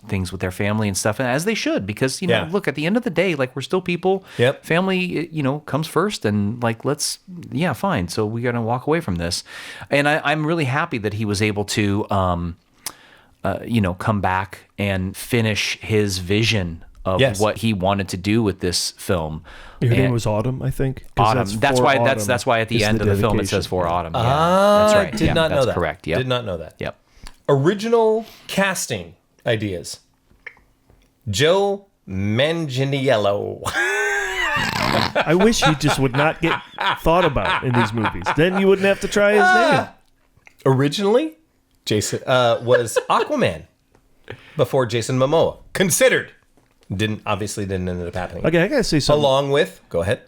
things with their family and stuff, and as they should, because look, at the end of the day, like, we're still people. Yep. Family comes first, and like, fine, so we're gonna walk away from this. And I'm really happy that he was able to come back and finish his vision of what he wanted to do with this film. Your name was Autumn, I think. Autumn. That's why at the end of the film it says For Autumn. That's right. Did not know that. That's correct. Yep. Did not know that. Yep. Original casting ideas. Joe Manganiello. I wish he just would not get thought about in these movies. Then you wouldn't have to try his name. Originally, Jason was Aquaman before Jason Momoa. Considered. Didn't end up happening. Okay, I gotta say something. Along with, go ahead.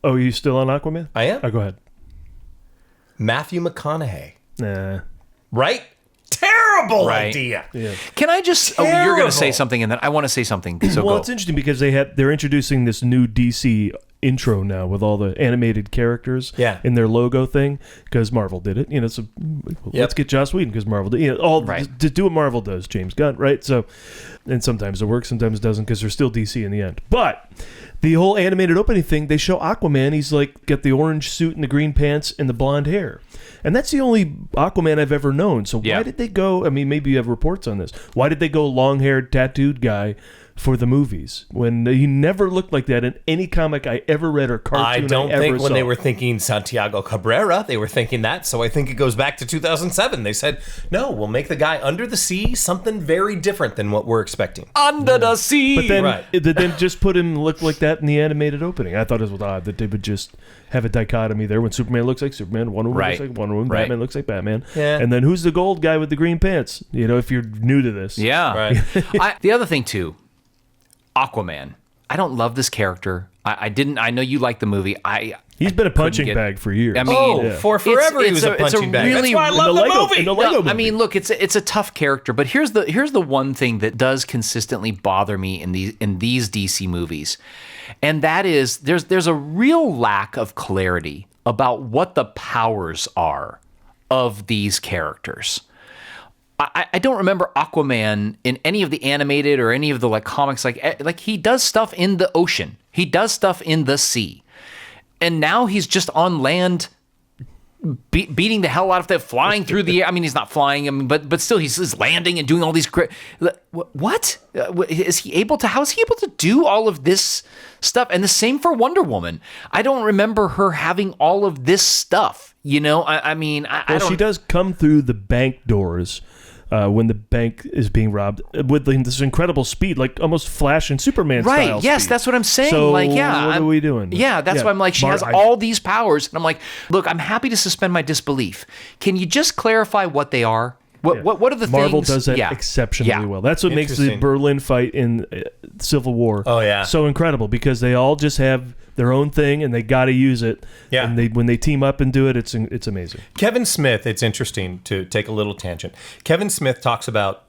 Oh, are you still on Aquaman? I am. Oh, go ahead. Matthew McConaughey. Nah. Right? Terrible idea. Yeah. Can I just? Terrible. Oh, you're going to say something, and then I want to say something. So well, go. It's interesting because they're introducing this new DC intro now with all the animated characters in their logo thing, because Marvel did it. So let's get Joss Whedon because Marvel did to do what Marvel does, James Gunn, right? So, and sometimes it works, sometimes it doesn't, because they're still DC in the end. But the whole animated opening thing, they show Aquaman. He's like got the orange suit and the green pants and the blonde hair. And that's the only Aquaman I've ever known. So why did they go? I mean, maybe you have reports on this. Why did they go long-haired, tattooed guy for the movies when he never looked like that in any comic I ever read or cartoon I don't ever think when saw. they were thinking Santiago Cabrera, they were thinking that. So I think it goes back to 2007. They said, no, we'll make the guy under the sea something very different than what we're expecting. Under the sea. But then, then just put him look like that in the animated opening. I thought it was odd that they would just have a dichotomy there when Superman looks like Superman, Wonder Woman looks like Wonder Woman, Batman looks like Batman. Yeah. And then who's the gold guy with the green pants? If you're new to this. Yeah. Right. The other thing, too, Aquaman. I don't love this character. I know you like the movie. He's been a punching bag for years. I mean, for forever he was a punching bag. Really, that's why I love the movie. In the Lego movie. I mean, look, it's a tough character, but here's the one thing that does consistently bother me in these DC movies, and that is there's a real lack of clarity about what the powers are of these characters. I don't remember Aquaman in any of the animated or any of the comics. Like he does stuff in the ocean. He does stuff in the sea. And now he's just on land beating the hell out of that, flying through the air. I mean, he's not flying, but still he's landing and doing all these what? How is he able to do all of this stuff? And the same for Wonder Woman. I don't remember her having all of this stuff. I don't. She does come through the bank doors when the bank is being robbed with this incredible speed, like almost Flash and Superman style. Right, yes, speed. that's what I'm saying. So what are we doing? Yeah, that's why I'm like, she has all these powers. And I'm like, look, I'm happy to suspend my disbelief. Can you just clarify what they are? What are the Marvel things? does that exceptionally well. That's what makes the Berlin fight in Civil War so incredible, because they all just have their own thing and they got to use it. Yeah. And when they team up and do it, it's amazing. Kevin Smith, it's interesting to take a little tangent. Kevin Smith talks about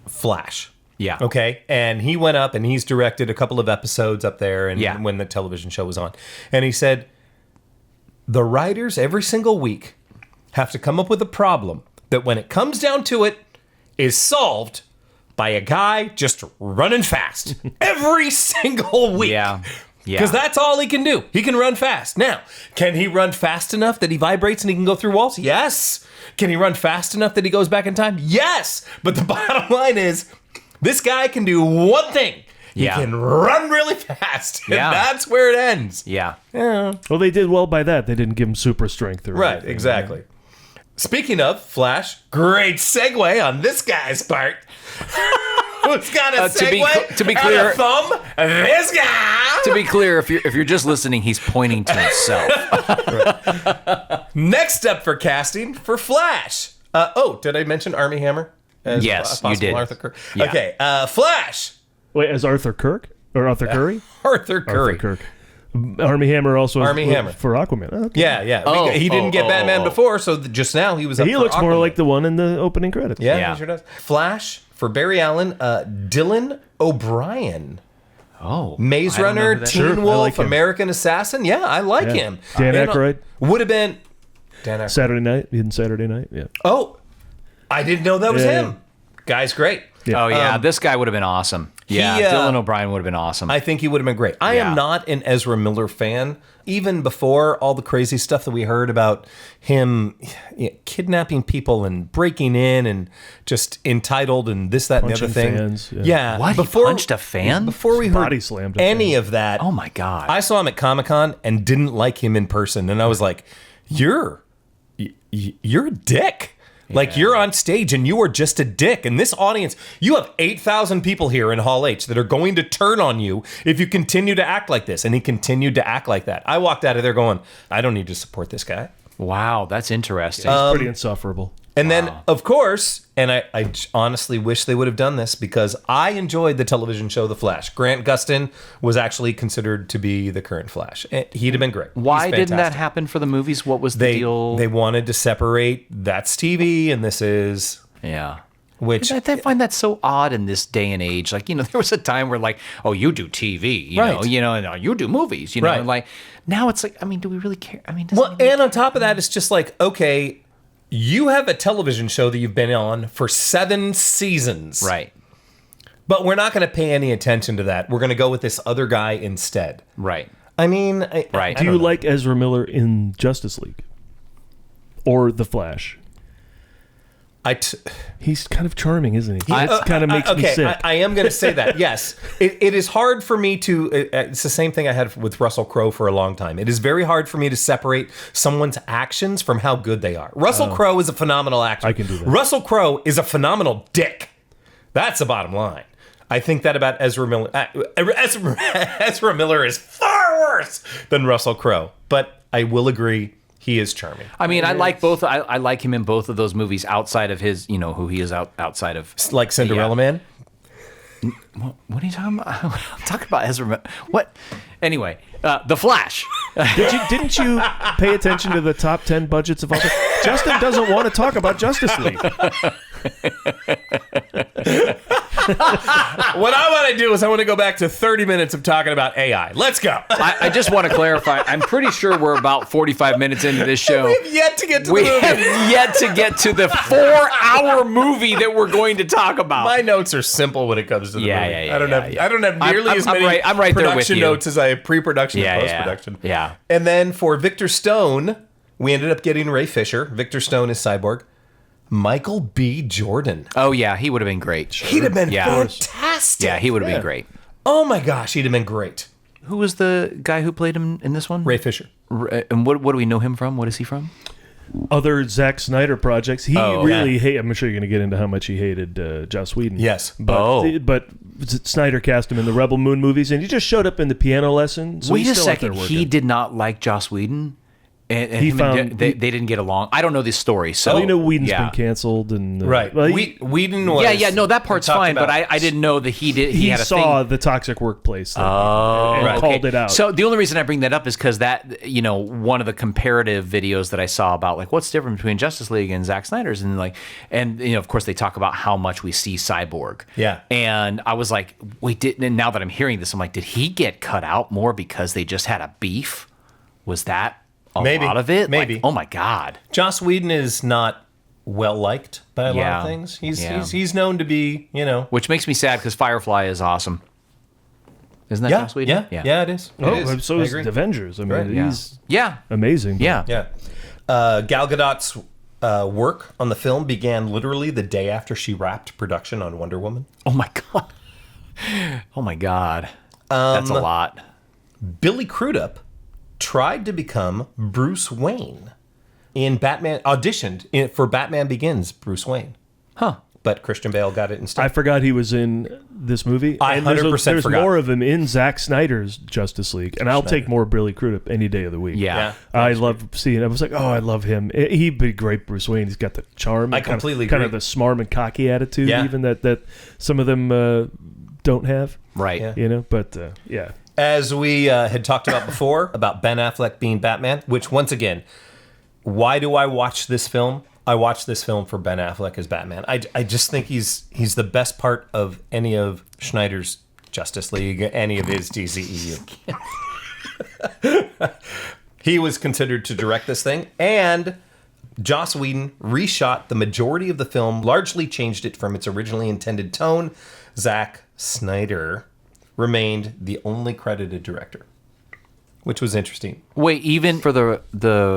Flash Yeah. Okay. And he went up and he's directed a couple of episodes up there and when the television show was on. And he said, the writers every single week have to come up with a problem that when it comes down to it is solved by a guy just running fast every single week. Yeah. Because that's all he can do. He can run fast. Now, can he run fast enough that he vibrates and he can go through walls? Yes. Can he run fast enough that he goes back in time? Yes. But the bottom line is, this guy can do one thing. He can run really fast. And that's where it ends. Yeah. Well, they did well by that. They didn't give him super strength. Or Right, anything. exactly. Speaking of Flash, great segue on this guy's part. Who's got a segue? To be and clear, a thumb? This guy. To be clear, if you're just listening, he's pointing to himself. Next up for casting for Flash. Did I mention Armie Hammer? As Yes, possible you did. Arthur Curry. Yeah. Okay, Flash. Wait, as Arthur Kirk or Arthur Curry? Arthur Curry. Arthur Kirk. Armie Hammer also Armie Hammer. for Aquaman. Oh, okay. Yeah. He didn't get Batman before, so just now he was up He for looks more Aquaman. like the one in the opening credits. Yeah, he sure does. Flash for Barry Allen, Dylan O'Brien. Oh. Maze I don't know Runner, who that is. Teen Sure, I Wolf, like him. American Assassin. Yeah, I like Yeah. him. Dan And, Aykroyd. would have been Dan Aykroyd. Saturday Night. He did Saturday Night. Yeah. Oh, I didn't know that was Yeah. him. Guy's great. Yeah. Oh, yeah. This guy would have been awesome. Yeah. Dylan O'Brien would have been awesome. I think he would have been great. I am not an Ezra Miller fan. Even before all the crazy stuff that we heard about him kidnapping people and breaking in and just entitled and this, that, and the other Punching thing. fans, yeah. Yeah. What? He punched a fan? Before we heard Body slammed a any fan. of that. Oh, my God. I saw him at Comic-Con and didn't like him in person. And I was like, you're a dick. Like, you're on stage and you are just a dick. And this audience, you have 8,000 people here in Hall H that are going to turn on you if you continue to act like this. And he continued to act like that. I walked out of there going, I don't need to support this guy. Wow, that's interesting. He's pretty insufferable. And then, of course, and I honestly wish they would have done this because I enjoyed the television show The Flash. Grant Gustin was actually considered to be the current Flash. He'd have been great. Why He's didn't that fantastic. happen for the movies? What was the deal? They wanted to separate that's TV and this is, Yeah. which I find that so odd in this day and age. Like, there was a time where like, oh, you do TV, Right. and you do movies, Right. and like now it's like, I mean, do we really care? I mean, well, and on top of that, it's just like, okay, you have a television show that you've been on for 7 seasons. right. But we're not going to pay any attention to that. We're going to go with this other guy instead. Right. I mean, Right. Do you like Ezra Miller in Justice League or The Flash? He's kind of charming, isn't he? That kind of makes me sick. I am going to say that. Yes, it is hard for me to. It's the same thing I had with Russell Crowe for a long time. It is very hard for me to separate someone's actions from how good they are. Russell Crowe is a phenomenal actor. I can do that. Russell Crowe is a phenomenal dick. That's the bottom line. I think that about Ezra Miller. Ezra Miller is far worse than Russell Crowe, but I will agree. He is charming. I mean, I like both. I like him in both of those movies outside of his, who he is outside of. Like Cinderella Man? What are you talking about? I'm talking about Ezra. What? Anyway, The Flash. Didn't you pay attention to the top 10 budgets of all time? Justin doesn't want to talk about Justice League. What I want to do is I want to go back to 30 minutes of talking about AI. Let's go. I just want to clarify. I'm pretty sure we're about 45 minutes into this show. We've yet to get to We the movie. have yet to get to the 4-hour movie that we're going to talk about. My notes are simple when it comes to the movie. I don't have nearly as many I'm right there with production you. notes as I have pre-production and post-production. Yeah. And then for Victor Stone, we ended up getting Ray Fisher. Victor Stone is Cyborg. Michael B. Jordan. Oh, yeah. He would have been great. He'd have been fantastic. Yeah, he would have been great. Oh my gosh, he'd have been great. Who was the guy who played him in this one? Ray Fisher. And what do we know him from? What is he from? Other Zack Snyder projects. He really hated. I'm sure you're going to get into how much he hated Joss Whedon. Yes. But Snyder cast him in the Rebel Moon movies, and he just showed up in the piano lesson. So Wait he's a still out there second. working. He did not like Joss Whedon? And He they didn't get along. I don't know this story, so Whedon's been canceled, and Right. well, Whedon was. no, that part's fine. But I didn't know that he did. he had a saw thing. the toxic workplace thing and called it out. So the only reason I bring that up is because that, one of the comparative videos that I saw about like what's different between Justice League and Zack Snyder's, and of course they talk about how much we see Cyborg. Yeah. And I was like, wait, and now that I'm hearing this, I'm like, did he get cut out more because they just had a beef? Was that a lot of it? Maybe. Like, oh my God. Joss Whedon is not well liked by a lot of things. He's known to be, Which makes me sad because Firefly is awesome. Isn't that Joss Whedon? Yeah, it is. So is the Avengers. I mean, he's amazing. Yeah. Gal Gadot's work on the film began literally the day after she wrapped production on Wonder Woman. Oh my God. Oh my God. That's a lot. Billy Crudup tried to become Bruce Wayne in Batman, auditioned for Batman Begins Bruce Wayne. Huh. But Christian Bale got it instead. I forgot he was in this movie. I And 100% there's forgot. more of him in Zack Snyder's Justice League, and I'll take more Billy Crudup any day of the week. Yeah. I love seeing. I was like, I love him. He'd be great, Bruce Wayne. He's got the charm. I completely kind agree. of the smart and cocky attitude, Yeah. even that some of them don't have. Right. Yeah. But yeah. As we had talked about before, about Ben Affleck being Batman, which once again, why do I watch this film? I watch this film for Ben Affleck as Batman. I just think he's the best part of any of Schneider's Justice League, any of his DCEU. He was considered to direct this thing, and Joss Whedon reshot the majority of the film, largely changed it from its originally intended tone. Zack Snyder remained the only credited director, which was interesting. Wait, even for the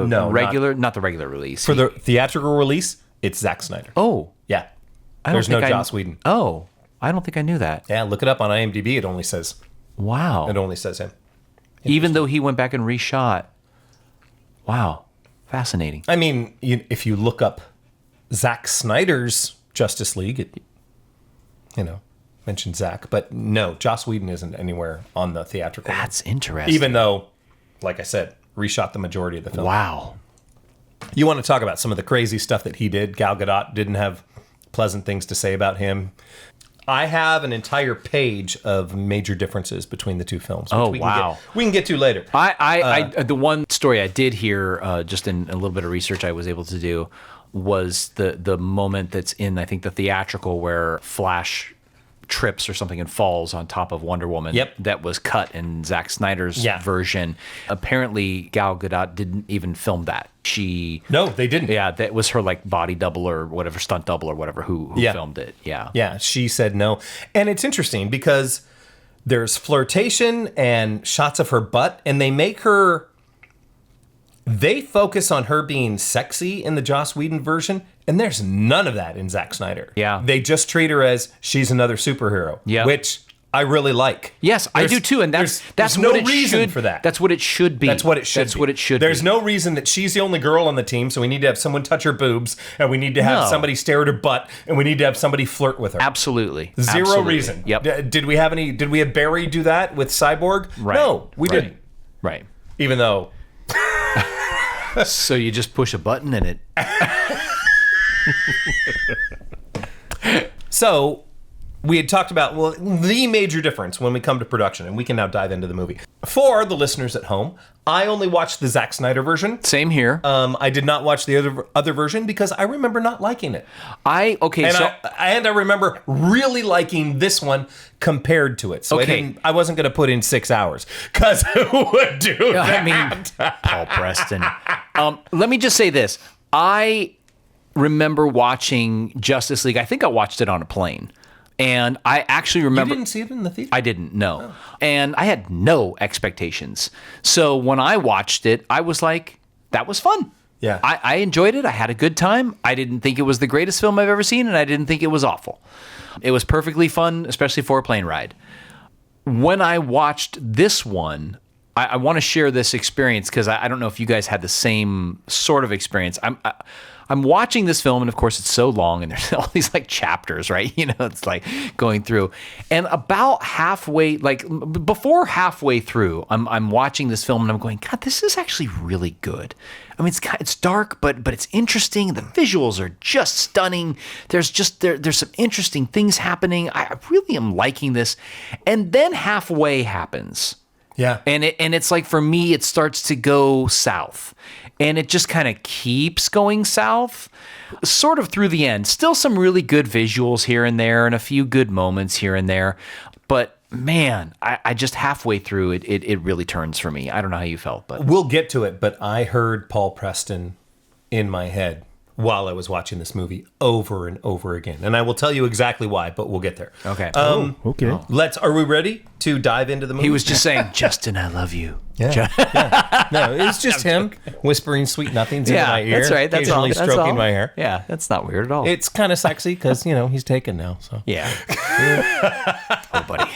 No, regular, not the regular release. For the theatrical release, it's Zack Snyder. Oh. Yeah. I don't There's no think Joss Whedon. Oh. I don't think I knew that. Yeah, look it up on IMDb. It only says Wow. him. Even though he went back and reshot. Wow. Fascinating. I mean, if you look up Zack Snyder's Justice League, it, mentioned Zack, but no, Joss Whedon isn't anywhere on the theatrical. That's interesting. Even though, like I said, reshot the majority of the film. Wow. You want to talk about some of the crazy stuff that he did? Gal Gadot didn't have pleasant things to say about him. I have an entire page of major differences between the two films. Which we can get to later. The one story I did hear, just in a little bit of research I was able to do, was the moment that's in, I think, the theatrical where Flash trips or something and falls on top of Wonder Woman. Yep. That was cut in Zack Snyder's version. Apparently, Gal Gadot didn't even film that. No, they didn't. Yeah, that was her like body double or whatever, stunt double or whatever who filmed it. Yeah. Yeah, she said no. And it's interesting because there's flirtation and shots of her butt, and they focus on her being sexy in the Joss Whedon version, and there's none of that in Zack Snyder. Yeah. They just treat her as she's another superhero, which I really like. Yes, I do too, and that's no what it reason should, for that. That's what it should be. That's what it should be. There's no reason that she's the only girl on the team, so we need to have someone touch her boobs, and we need to have somebody stare at her butt, and we need to have somebody flirt with her. Absolutely. Zero reason. Yep. Did we have Barry do that with Cyborg? Right. No, we didn't. Right. Even though. So you just push a button and it. So we had talked about the major difference when we come to production, and we can now dive into the movie. For the listeners at home, I only watched the Zack Snyder version. Same here. I did not watch the other version because I remember not liking it. I remember really liking this one compared to it. So I wasn't going to put in 6 hours because who would do that? I mean, Paul Preston. Let me just say this. I remember watching Justice League. I think I watched it on a plane. And I actually remember... You didn't see it in the theater? I didn't, no. Oh. And I had no expectations. So when I watched it, I was like, that was fun. Yeah. I enjoyed it. I had a good time. I didn't think it was the greatest film I've ever seen, and I didn't think it was awful. It was perfectly fun, especially for a plane ride. When I watched this one, I want to share this experience because I don't know if you guys had the same sort of experience. I'm watching this film, and of course it's so long, and there's all these like chapters, right? It's like going through, and about halfway, like before halfway through, I'm watching this film, and I'm going, God, this is actually really good. I mean, it's dark, but it's interesting. The visuals are just stunning. There's some interesting things happening. I really am liking this, and then halfway happens. Yeah. And it's like, for me, it starts to go south, and it just kind of keeps going south sort of through the end. Still some really good visuals here and there and a few good moments here and there. But man, I just halfway through it really turns for me. I don't know how you felt, but We'll get to it, but I heard Paul Preston in my head while I was watching this movie over and over again. And I will tell you exactly why, but we'll get there. okay. Okay. Are we ready to dive into the movie? He was just saying, Justin, I love you. Yeah. No, it was just him whispering sweet nothings into my ear. That's right. That's all. Occasionally That's stroking all. my hair. Yeah, that's not weird at all. It's kind of sexy because, he's taken now. So yeah. Oh, buddy.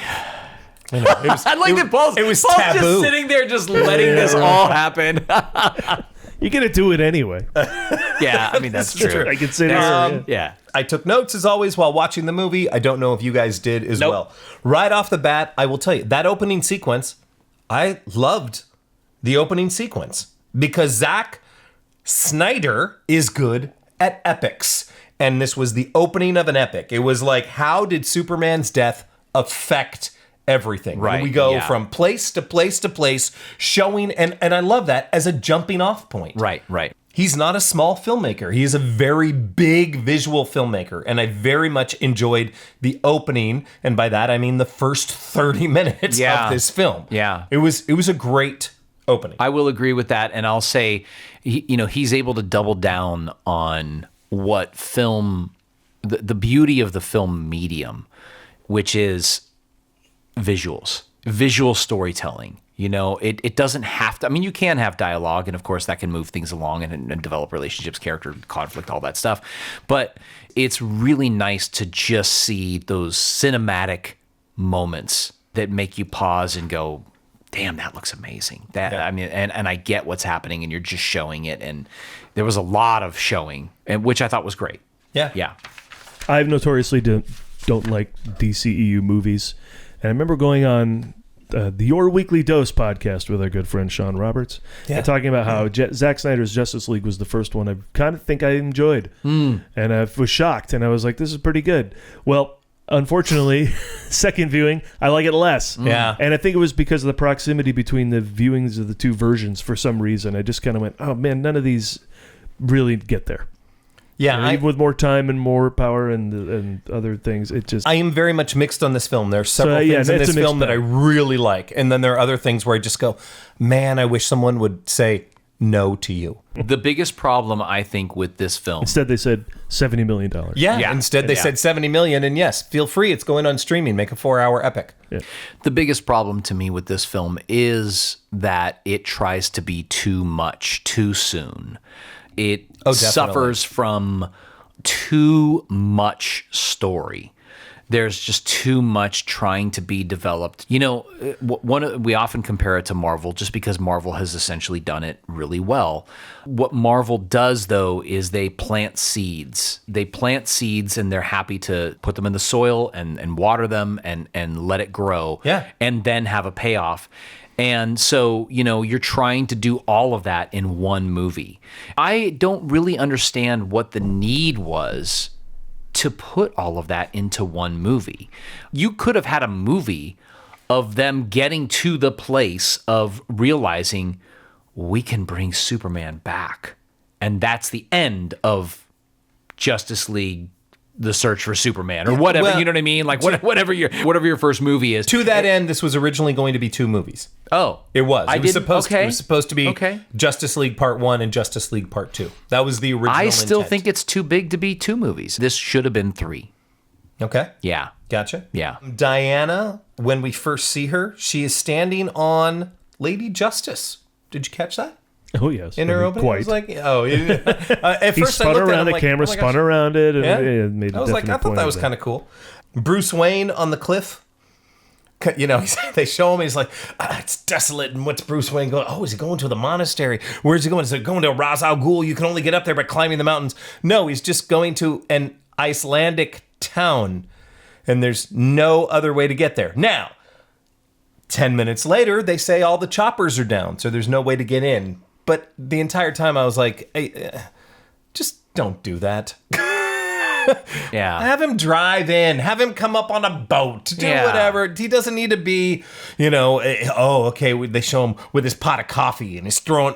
I like that Paul's taboo. just sitting there just letting this all happen. You're going to do it anyway. Yeah, I mean, that's true. I can sit here. Yeah. I took notes as always while watching the movie. I don't know if you guys did as well. Right off the bat, I will tell you, that opening sequence, I loved the opening sequence because Zack Snyder is good at epics. And this was the opening of an epic. It was like, how did Superman's death affect everything? Right, And we go yeah. from place to place to place, showing, and I love that as a jumping off point. Right. He's not a small filmmaker. He is a very big visual filmmaker. And I very much enjoyed the opening. And by that, I mean the first 30 minutes of this film. Yeah. It was a great opening. I will agree with that. And I'll say, he's able to double down on what film, the beauty of the film medium, which is visuals, visual storytelling. It doesn't have to, I mean, you can have dialogue, and of course that can move things along and develop relationships, character conflict, all that stuff. But it's really nice to just see those cinematic moments that make you pause and go, damn, that looks amazing. I mean, and I get what's happening, and you're just showing it. And there was a lot of showing, and which I thought was great. Yeah. I notoriously don't like DCEU movies. And I remember going on the Your Weekly Dose podcast with our good friend Sean Roberts, and talking about how Zack Snyder's Justice League was the first one I kind of think I enjoyed. And I was shocked, and I was like, this is pretty good. Well, unfortunately, second viewing, I like it less. Yeah. And I think it was because of the proximity between the viewings of the two versions for some reason. I just kind of went, oh man, none of these really get there. Yeah, Even with more time and more power and other things, it just... I am very much mixed on this film. There are several things in this film that I really like. And then there are other things where I just go, man, I wish someone would say no to you. The biggest problem, I think, with this film... Instead, they said $70 million. Yeah. Instead, they said $70 million. And yes, feel free. It's going on streaming. Make a 4-hour epic. Yeah. The biggest problem to me with this film is that it tries to be too much too soon. It suffers from too much story. There's just too much trying to be developed. We often compare it to Marvel just because Marvel has essentially done it really well. What Marvel does, though, is they plant seeds. They plant seeds, and they're happy to put them in the soil and water them and let it grow. Yeah. And then have a payoff. And so, you're trying to do all of that in one movie. I don't really understand what the need was to put all of that into one movie. You could have had a movie of them getting to the place of realizing we can bring Superman back. And that's the end of Justice League, The Search for Superman, or whatever. Well, you know what I mean? Like whatever your first movie is. To that end, this was originally going to be 2 movies. Oh, it was. It was supposed to be okay. Justice League Part 1 and Justice League Part 2. That was the original I still intent. think it's too big to be 2 movies. This should have been 3. Okay. Yeah. Gotcha. Yeah. Diana, when we first see her, she is standing on Lady Justice. Did you catch that? Oh, yes. In her opening? Quite. I was like, at he first spun I looked around at him the like, camera, spun around it, and it made a I was like, I definite thought point that of was kind of cool. Bruce Wayne on the cliff, they show him, he's like, it's desolate. And what's Bruce Wayne going? Oh, is he going to the monastery? Where's he going? Is he going to Ra's al Ghul? You can only get up there by climbing the mountains. No, he's just going to an Icelandic town. And there's no other way to get there. Now, 10 minutes later, they say all the choppers are down, so there's no way to get in. But the entire time I was like, hey, just don't do that. Yeah. Have him drive in. Have him come up on a boat. Do whatever. He doesn't need to be, they show him with his pot of coffee and he's throwing,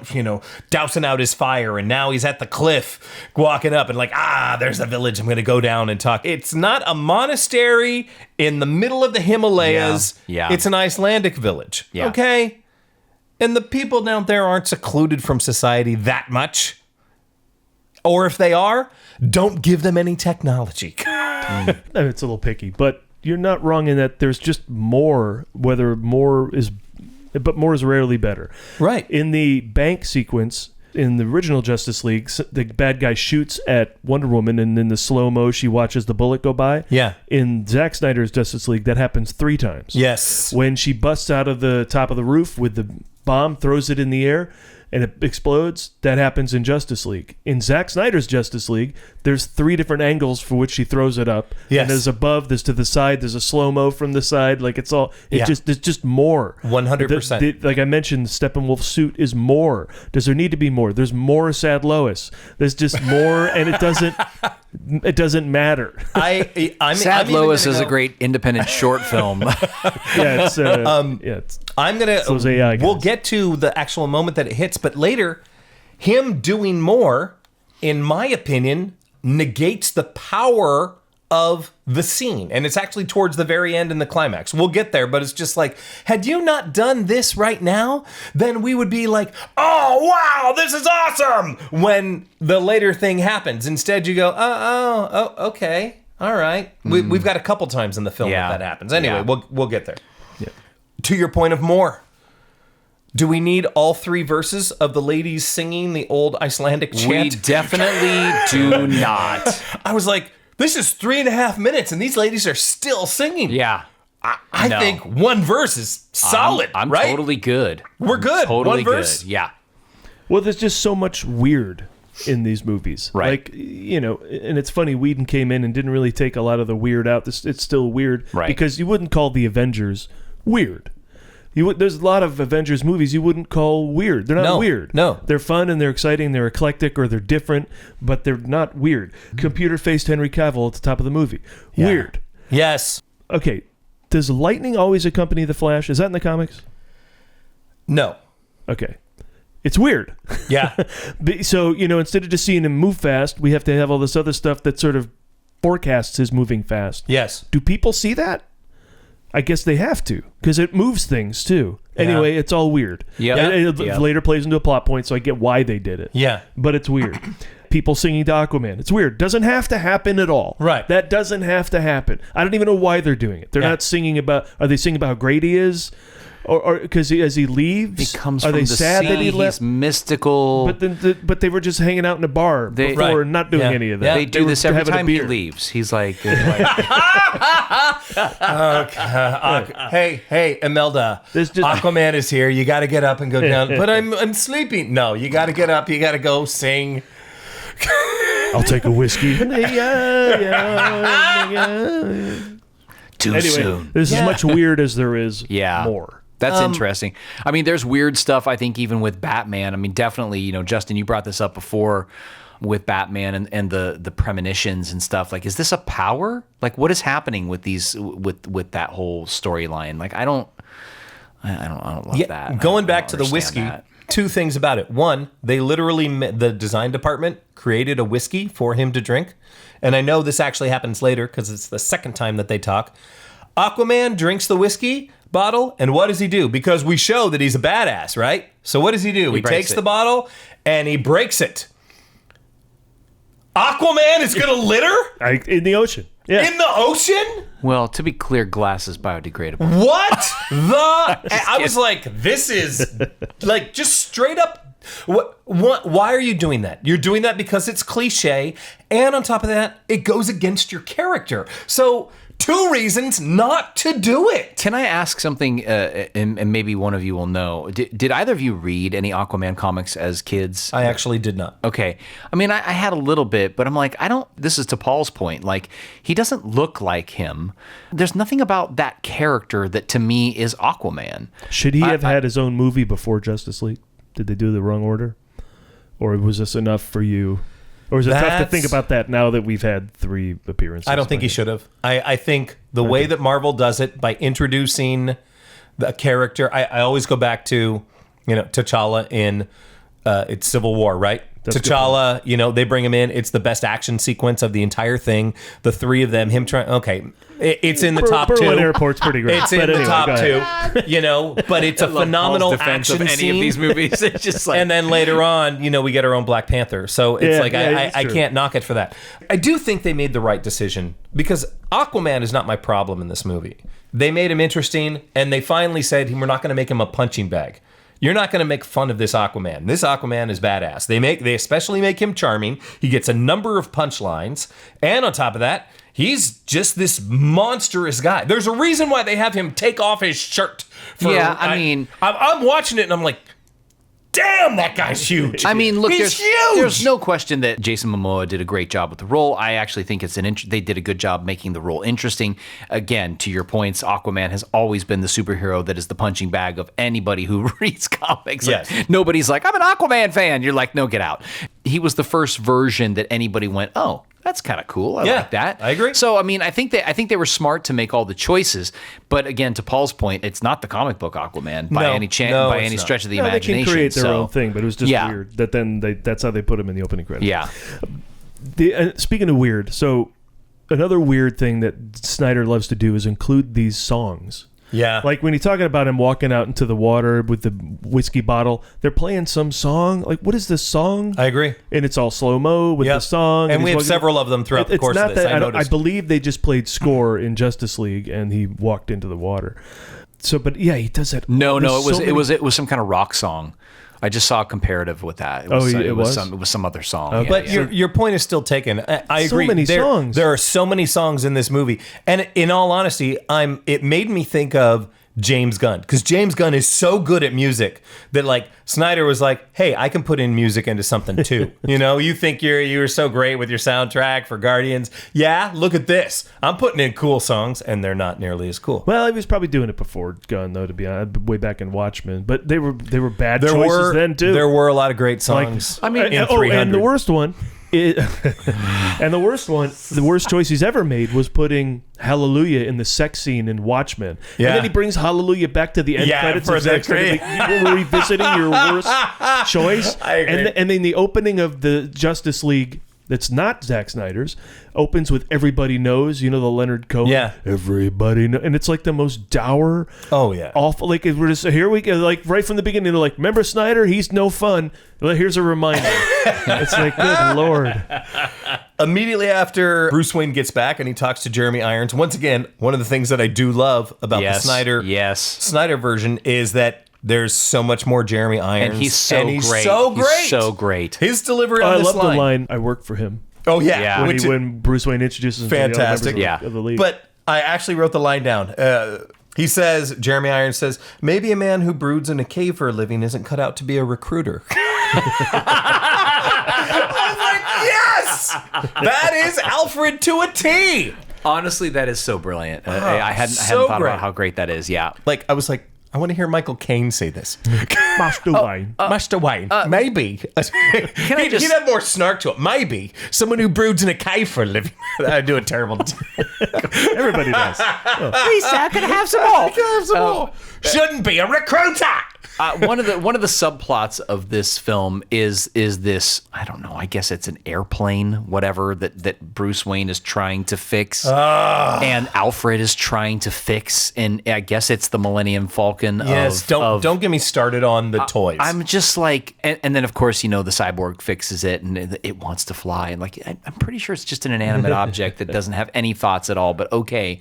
dousing out his fire. And now he's at the cliff walking up and like, there's the village. I'm going to go down and talk. It's not a monastery in the middle of the Himalayas. Yeah. It's an Icelandic village. Yeah. Okay. And the people down there aren't secluded from society that much. Or if they are, don't give them any technology. It's a little picky, but you're not wrong in that there's just more, but more is rarely better. Right. In the bank sequence, in the original Justice League, the bad guy shoots at Wonder Woman, and in the slow-mo, she watches the bullet go by. Yeah. In Zack Snyder's Justice League, that happens 3 times. Yes. When she busts out of the top of the roof with the bomb, throws it in the air, and it explodes, that happens in Justice League. In Zack Snyder's Justice League, there's 3 different angles for which she throws it up. Yes. And there's above, there's to the side, there's a slow-mo from the side. Like, it's just more. 100%. Like I mentioned, Steppenwolf's suit is more. Does there need to be more? There's more Sad Lois. There's just more, and it doesn't matter. Sad Lois is a great independent short film. Yeah, it's those AI guys. We'll get to the actual moment that it hits, but later, him doing more, in my opinion, negates the power of the scene. And it's actually towards the very end in the climax. We'll get there, but it's just like, had you not done this right now, then we would be like, oh, wow, this is awesome, when the later thing happens. Instead, you go, okay, all right. We've got a couple times in the film that happens. Anyway, we'll get there. Yeah. To your point of more. Do we need all 3 verses of the ladies singing the old Icelandic chant? We definitely do not. I was like, this is 3.5 minutes, and these ladies are still singing. Yeah. I think 1 verse is solid, I'm right? totally good. We're good. Totally 1 verse? good. Yeah. Well, there's just so much weird in these movies. Right. Like, and it's funny, Whedon came in and didn't really take a lot of the weird out. It's still weird. Right. Because you wouldn't call the Avengers weird. There's a lot of Avengers movies you wouldn't call weird. They're not weird. No. They're fun and they're exciting, they're eclectic, or they're different, but they're not weird. Computer-faced Henry Cavill at the top of the movie. Yeah. Weird. Yes. Okay. Does lightning always accompany the Flash? Is that in the comics? No. Okay. It's weird. Yeah. So, instead of just seeing him move fast, we have to have all this other stuff that sort of forecasts his moving fast. Yes. Do people see that? I guess they have to, because it moves things too. Anyway, it's all weird. Yeah. It later plays into a plot point, so I get why they did it. Yeah. But it's weird. People singing to Aquaman. It's weird. Doesn't have to happen at all. Right. That doesn't have to happen. I don't even know why they're doing it. They're not singing about... Are they singing about how great he is? Or because as he leaves, He comes are from they the sad sea. that he left? He's mystical. But they were just hanging out in a bar before and not doing any of that. They do this every having a time he beer. leaves. He's like, Hey, Imelda. Aquaman is here. You got to get up and go down. But I'm sleeping. No, you got to get up. You got to go sing. I'll take a whiskey. too soon. This is as much weird as there is more. That's interesting. I mean, there's weird stuff, I think, even with Batman. I mean, definitely, Justin, you brought this up before with Batman and the premonitions and stuff. Like, is this a power? Like, what is happening with these with that whole storyline? Like, I don't love that. Going back to the whiskey, that. 2 things about it. One, they literally, the design department created a whiskey for him to drink. And I know this actually happens later because it's the second time that they talk. Aquaman drinks the whiskey bottle, and what does he do? Because we show that he's a badass, right? So what does he do? He takes the bottle and he breaks it. Aquaman is gonna litter In the ocean. Yeah. in the ocean? Well, to be clear, glass is biodegradable. What I was like, this is like just straight up. Why are you doing that? You're doing that because it's cliche, and on top of that, it goes against your character. So 2 reasons not to do it. Can I ask something, and maybe one of you will know? Did either of you read any Aquaman comics as kids? I actually did not. Okay. I mean, I had a little bit, but I'm like, this is to Paul's point. Like, he doesn't look like him. There's nothing about that character that to me is Aquaman. Should he have had his own movie before Justice League? Did they do the wrong order? Or was this enough for you? Or is it tough to think about that now that we've had 3 appearances? I don't think he should have. I think the way that Marvel does it, by introducing the character, I always go back to, T'Challa in it's Civil War, right? T'Challa, they bring him in. It's the best action sequence of the entire thing. The 3 of them, him trying. Okay, it's in the top 2. Berlin Airport's pretty great. It's in the top 2. But it's a phenomenal action of any scene. of these movies. It's just like, and then later on, we get our own Black Panther. So it's I can't knock it for that. I do think they made the right decision because Aquaman is not my problem in this movie. They made him interesting, and they finally said we're not going to make him a punching bag. You're not going to make fun of this Aquaman. This Aquaman is badass. They especially make him charming. He gets a number of punchlines, and on top of that, he's just this monstrous guy. There's a reason why they have him take off his shirt. I'm watching it and I'm like, damn, that guy's huge. I mean, look, he's huge. There's no question that Jason Momoa did a great job with the role. I actually think they did a good job making the role interesting. Again, to your points, Aquaman has always been the superhero that is the punching bag of anybody who reads comics. Yes. Like, nobody's like, I'm an Aquaman fan. You're like, no, get out. He was the first version that anybody went, oh, that's kind of cool. I like that. I agree. So, I mean, I think they were smart to make all the choices. But again, to Paul's point, it's not the comic book Aquaman by any stretch of the imagination. They can create their own thing, but it was just weird that that's how they put him in the opening credits. Yeah. Speaking of weird, so another weird thing that Snyder loves to do is include these songs. Yeah. Like when you're talking about him walking out into the water with the whiskey bottle, they're playing some song. Like, what is this song? I agree. And it's all slow-mo with the song. And we have several of them throughout the course of this. I believe they just played Score in Justice League and he walked into the water. So, but yeah, he does that. No, it was some kind of rock song. I just saw a comparative with that. It was some other song. Okay. But your point is still taken. I agree. So many songs. There are so many songs in this movie, and in all honesty, it made me think of James Gunn, because James Gunn is so good at music that like Snyder was like, hey, I can put in music into something too. You think you were so great with your soundtrack for Guardians. Yeah, look at this. I'm putting in cool songs, and they're not nearly as cool. Well, he was probably doing it before Gunn, though, to be honest, way back in Watchmen. But they were bad choices then too. There were a lot of great songs. In 300. And the worst one. The worst choice he's ever made was putting Hallelujah in the sex scene in Watchmen. Yeah. And then he brings Hallelujah back to the end credits of Zack Snyder. You were revisiting your worst choice. I agree. And then the opening of the Justice League that's not Zack Snyder's opens with Everybody Knows, the Leonard Cohen. Yeah. Everybody knows. And it's like the most dour, awful. Like, we're just, here we go, like right from the beginning, they're like, remember Snyder? He's no fun. Well, here's a reminder. It's like, good Lord. Immediately after Bruce Wayne gets back and he talks to Jeremy Irons, once again, one of the things that I do love about the Snyder version is that there's so much more Jeremy Irons. And he's so great. He's so great. His delivery on this line. I love the line, I work for him. Oh, yeah. When Bruce Wayne introduces him fantastic. to the other members of the league. But I actually wrote the line down. Jeremy Irons says, maybe a man who broods in a cave for a living isn't cut out to be a recruiter. I was like, yes! That is Alfred to a T. Honestly, that is so brilliant. I hadn't thought about how great that is. Yeah. Like, I was like, I want to hear Michael Caine say this. Master Wayne. Master Wayne. Maybe. He'd have more snark to it. Maybe. Someone who broods in a cave for a living. I do a terrible. Everybody does. Please, sir, can I have some more? Shouldn't be a recruiter. One of the subplots of this film is this, I don't know, I guess it's an airplane, whatever, that Bruce Wayne is trying to fix and Alfred is trying to fix, and I guess it's the Millennium Falcon. Yes, don't get me started on the toys. I'm just like, and then of course, the cyborg fixes it and it wants to fly, and like I'm pretty sure it's just an inanimate object that doesn't have any thoughts at all, but okay.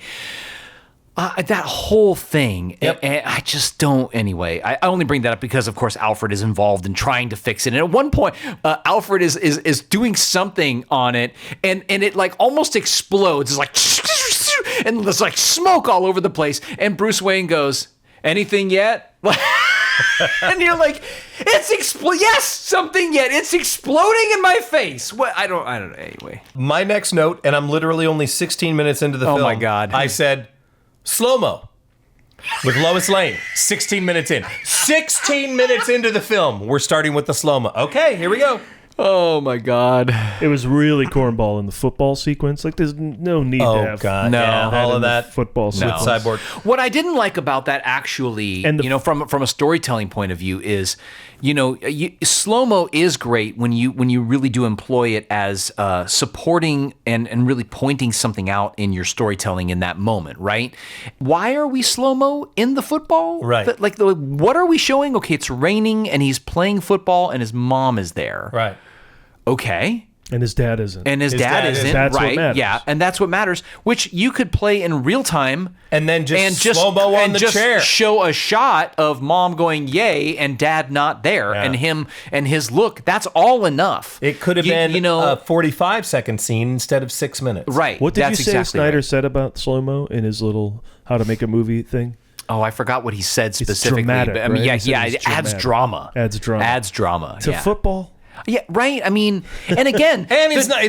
That whole thing, and I just don't. Anyway, I only bring that up because, of course, Alfred is involved in trying to fix it. And at one point, Alfred is doing something on it, and it like almost explodes. It's like, and there's like smoke all over the place. And Bruce Wayne goes, anything yet? And you're like, yes, something yet. It's exploding in my face. What? I don't know. Anyway. My next note, and I'm literally only 16 minutes into the film. Oh my God. I said, slow-mo with Lois Lane. 16 minutes in. 16 minutes into the film, we're starting with the slow-mo. Okay, here we go. Oh my God. It was really cornball in the football sequence. Like, there's no need to have God. No. Yeah, all in of the that football with sequence. Cyborg. What I didn't like about that actually, And from a storytelling point of view is, slow-mo is great when you really do employ it as supporting and really pointing something out in your storytelling in that moment, right? Why are we slow-mo in the football? Right. What are we showing? Okay, it's raining and he's playing football and his mom is there. Right. Okay. And his dad isn't. And his dad isn't, That's what right? matters. Yeah, and that's what matters. Which you could play in real time, And then just slow-mo on the chair. Show a shot of mom going yay and dad not there, Yeah. and him and his look. That's all enough. It could have been a 45-second scene instead of 6 minutes. right. What did that's you say exactly Snyder right. said about slow-mo in his little how to make a movie thing? Oh, I forgot what he said specifically. dramatic, but, I mean, right? He said yeah, it's it adds dramatic. drama. Adds drama. To yeah. football? Yeah, right. I mean, and again, And he's not.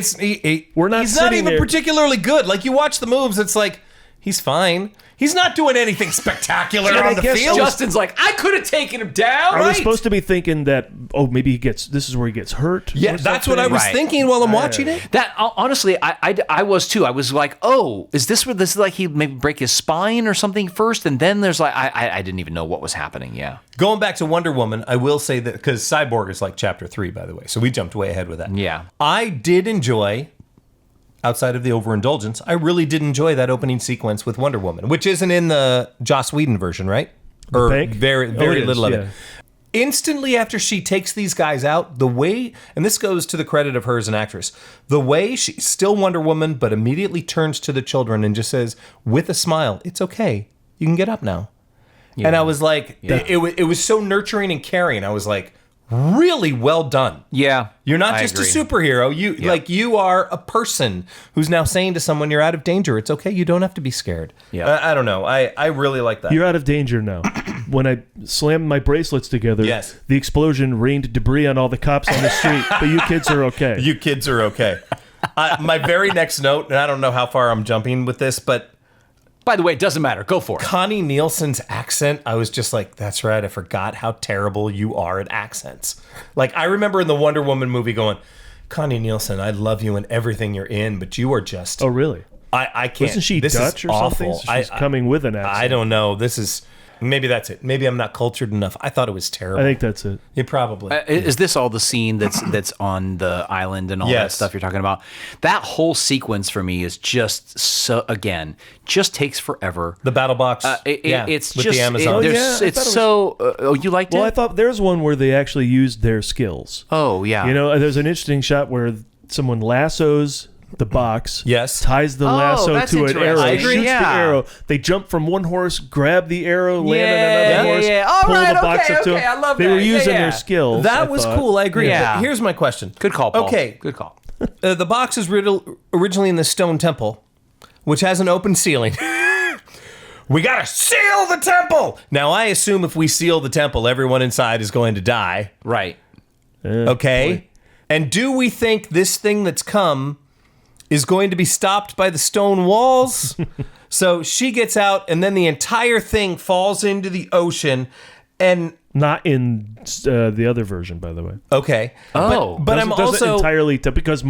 We're not. He's not sitting even there- particularly good. Like you watch the moves, it's like he's fine. He's not doing anything spectacular Yeah, on I the guess field. Justin's like, I could have taken him down. I was Right. supposed to be thinking that, maybe this is where he gets hurt. Yeah, or that's what I something. was Right. thinking while I'm watching it. That honestly, I was too. I was like, oh, is this where this is like he maybe break his spine or something first, and then there's like I didn't even know what was happening. Yeah. Going back to Wonder Woman, I will say that because Cyborg is like chapter 3, by the way, so we jumped way ahead with that. Yeah. I did enjoy. Outside of the overindulgence, I really did enjoy that opening sequence with Wonder Woman, which isn't in the Joss Whedon version, right? Or bank? very Oh, it is, little of yeah. it. Instantly after she takes these guys out, the way, and this goes to the credit of her as an actress, the way she's still Wonder Woman, but immediately turns to the children and just says, with a smile, "It's okay, you can get up now." Yeah. And I was like, it was so nurturing and caring. I was like, really well done. Yeah. You're not I just agree. a superhero. You are a person who's now saying to someone, "You're out of danger. It's okay. You don't have to be scared." Yeah. I don't know. I really like that. You're out of danger now. When I slammed my bracelets together, Yes. the explosion rained debris on all the cops on the street, but you kids are okay. You kids are okay. My very next note, and I don't know how far I'm jumping with this, but By the way, it doesn't matter. Go for it. Connie Nielsen's accent, I was just like, that's right. I forgot how terrible you are at accents. Like, I remember in the Wonder Woman movie going, Connie Nielsen, I love you in everything you're in, but you are just... Oh, really? I can't. Wasn't she this Dutch is or awful. something? She's coming with an accent. I don't know. This is... Maybe that's it. Maybe I'm not cultured enough. I thought it was terrible. I think that's it. Yeah, probably. Is this all the scene that's on the island and all that Yes. stuff you're talking about? That whole sequence for me is just so, again, just takes forever. The battle box. It's with just the Amazon. Oh, there's- yeah, I thought it it's was- so. Oh, you liked Well, it? I thought there's one where they actually used their skills. Oh yeah. You know, there's an interesting shot where someone lassos the box, Yes. ties the lasso that's to an interesting. arrow, I agree, shoots yeah. the arrow. They jump from one horse, grab the arrow, land on another horse, yeah. All pull right, the box okay, up to okay, him. I love they that. were Yeah, using yeah. their skills. That I was thought. cool. I agree. Yeah. But here's my question. Good call, Paul. Okay. Good call. The box is originally in the stone temple, which has an open ceiling. We gotta seal the temple! Now, I assume if we seal the temple, everyone inside is going to die. Right. Okay? And do we think this thing that's come is going to be stopped by the stone walls? So she gets out, and then the entire thing falls into the ocean, and... Not in the other version, by the way. Okay. Oh. But I'm Doesn't also... entirely because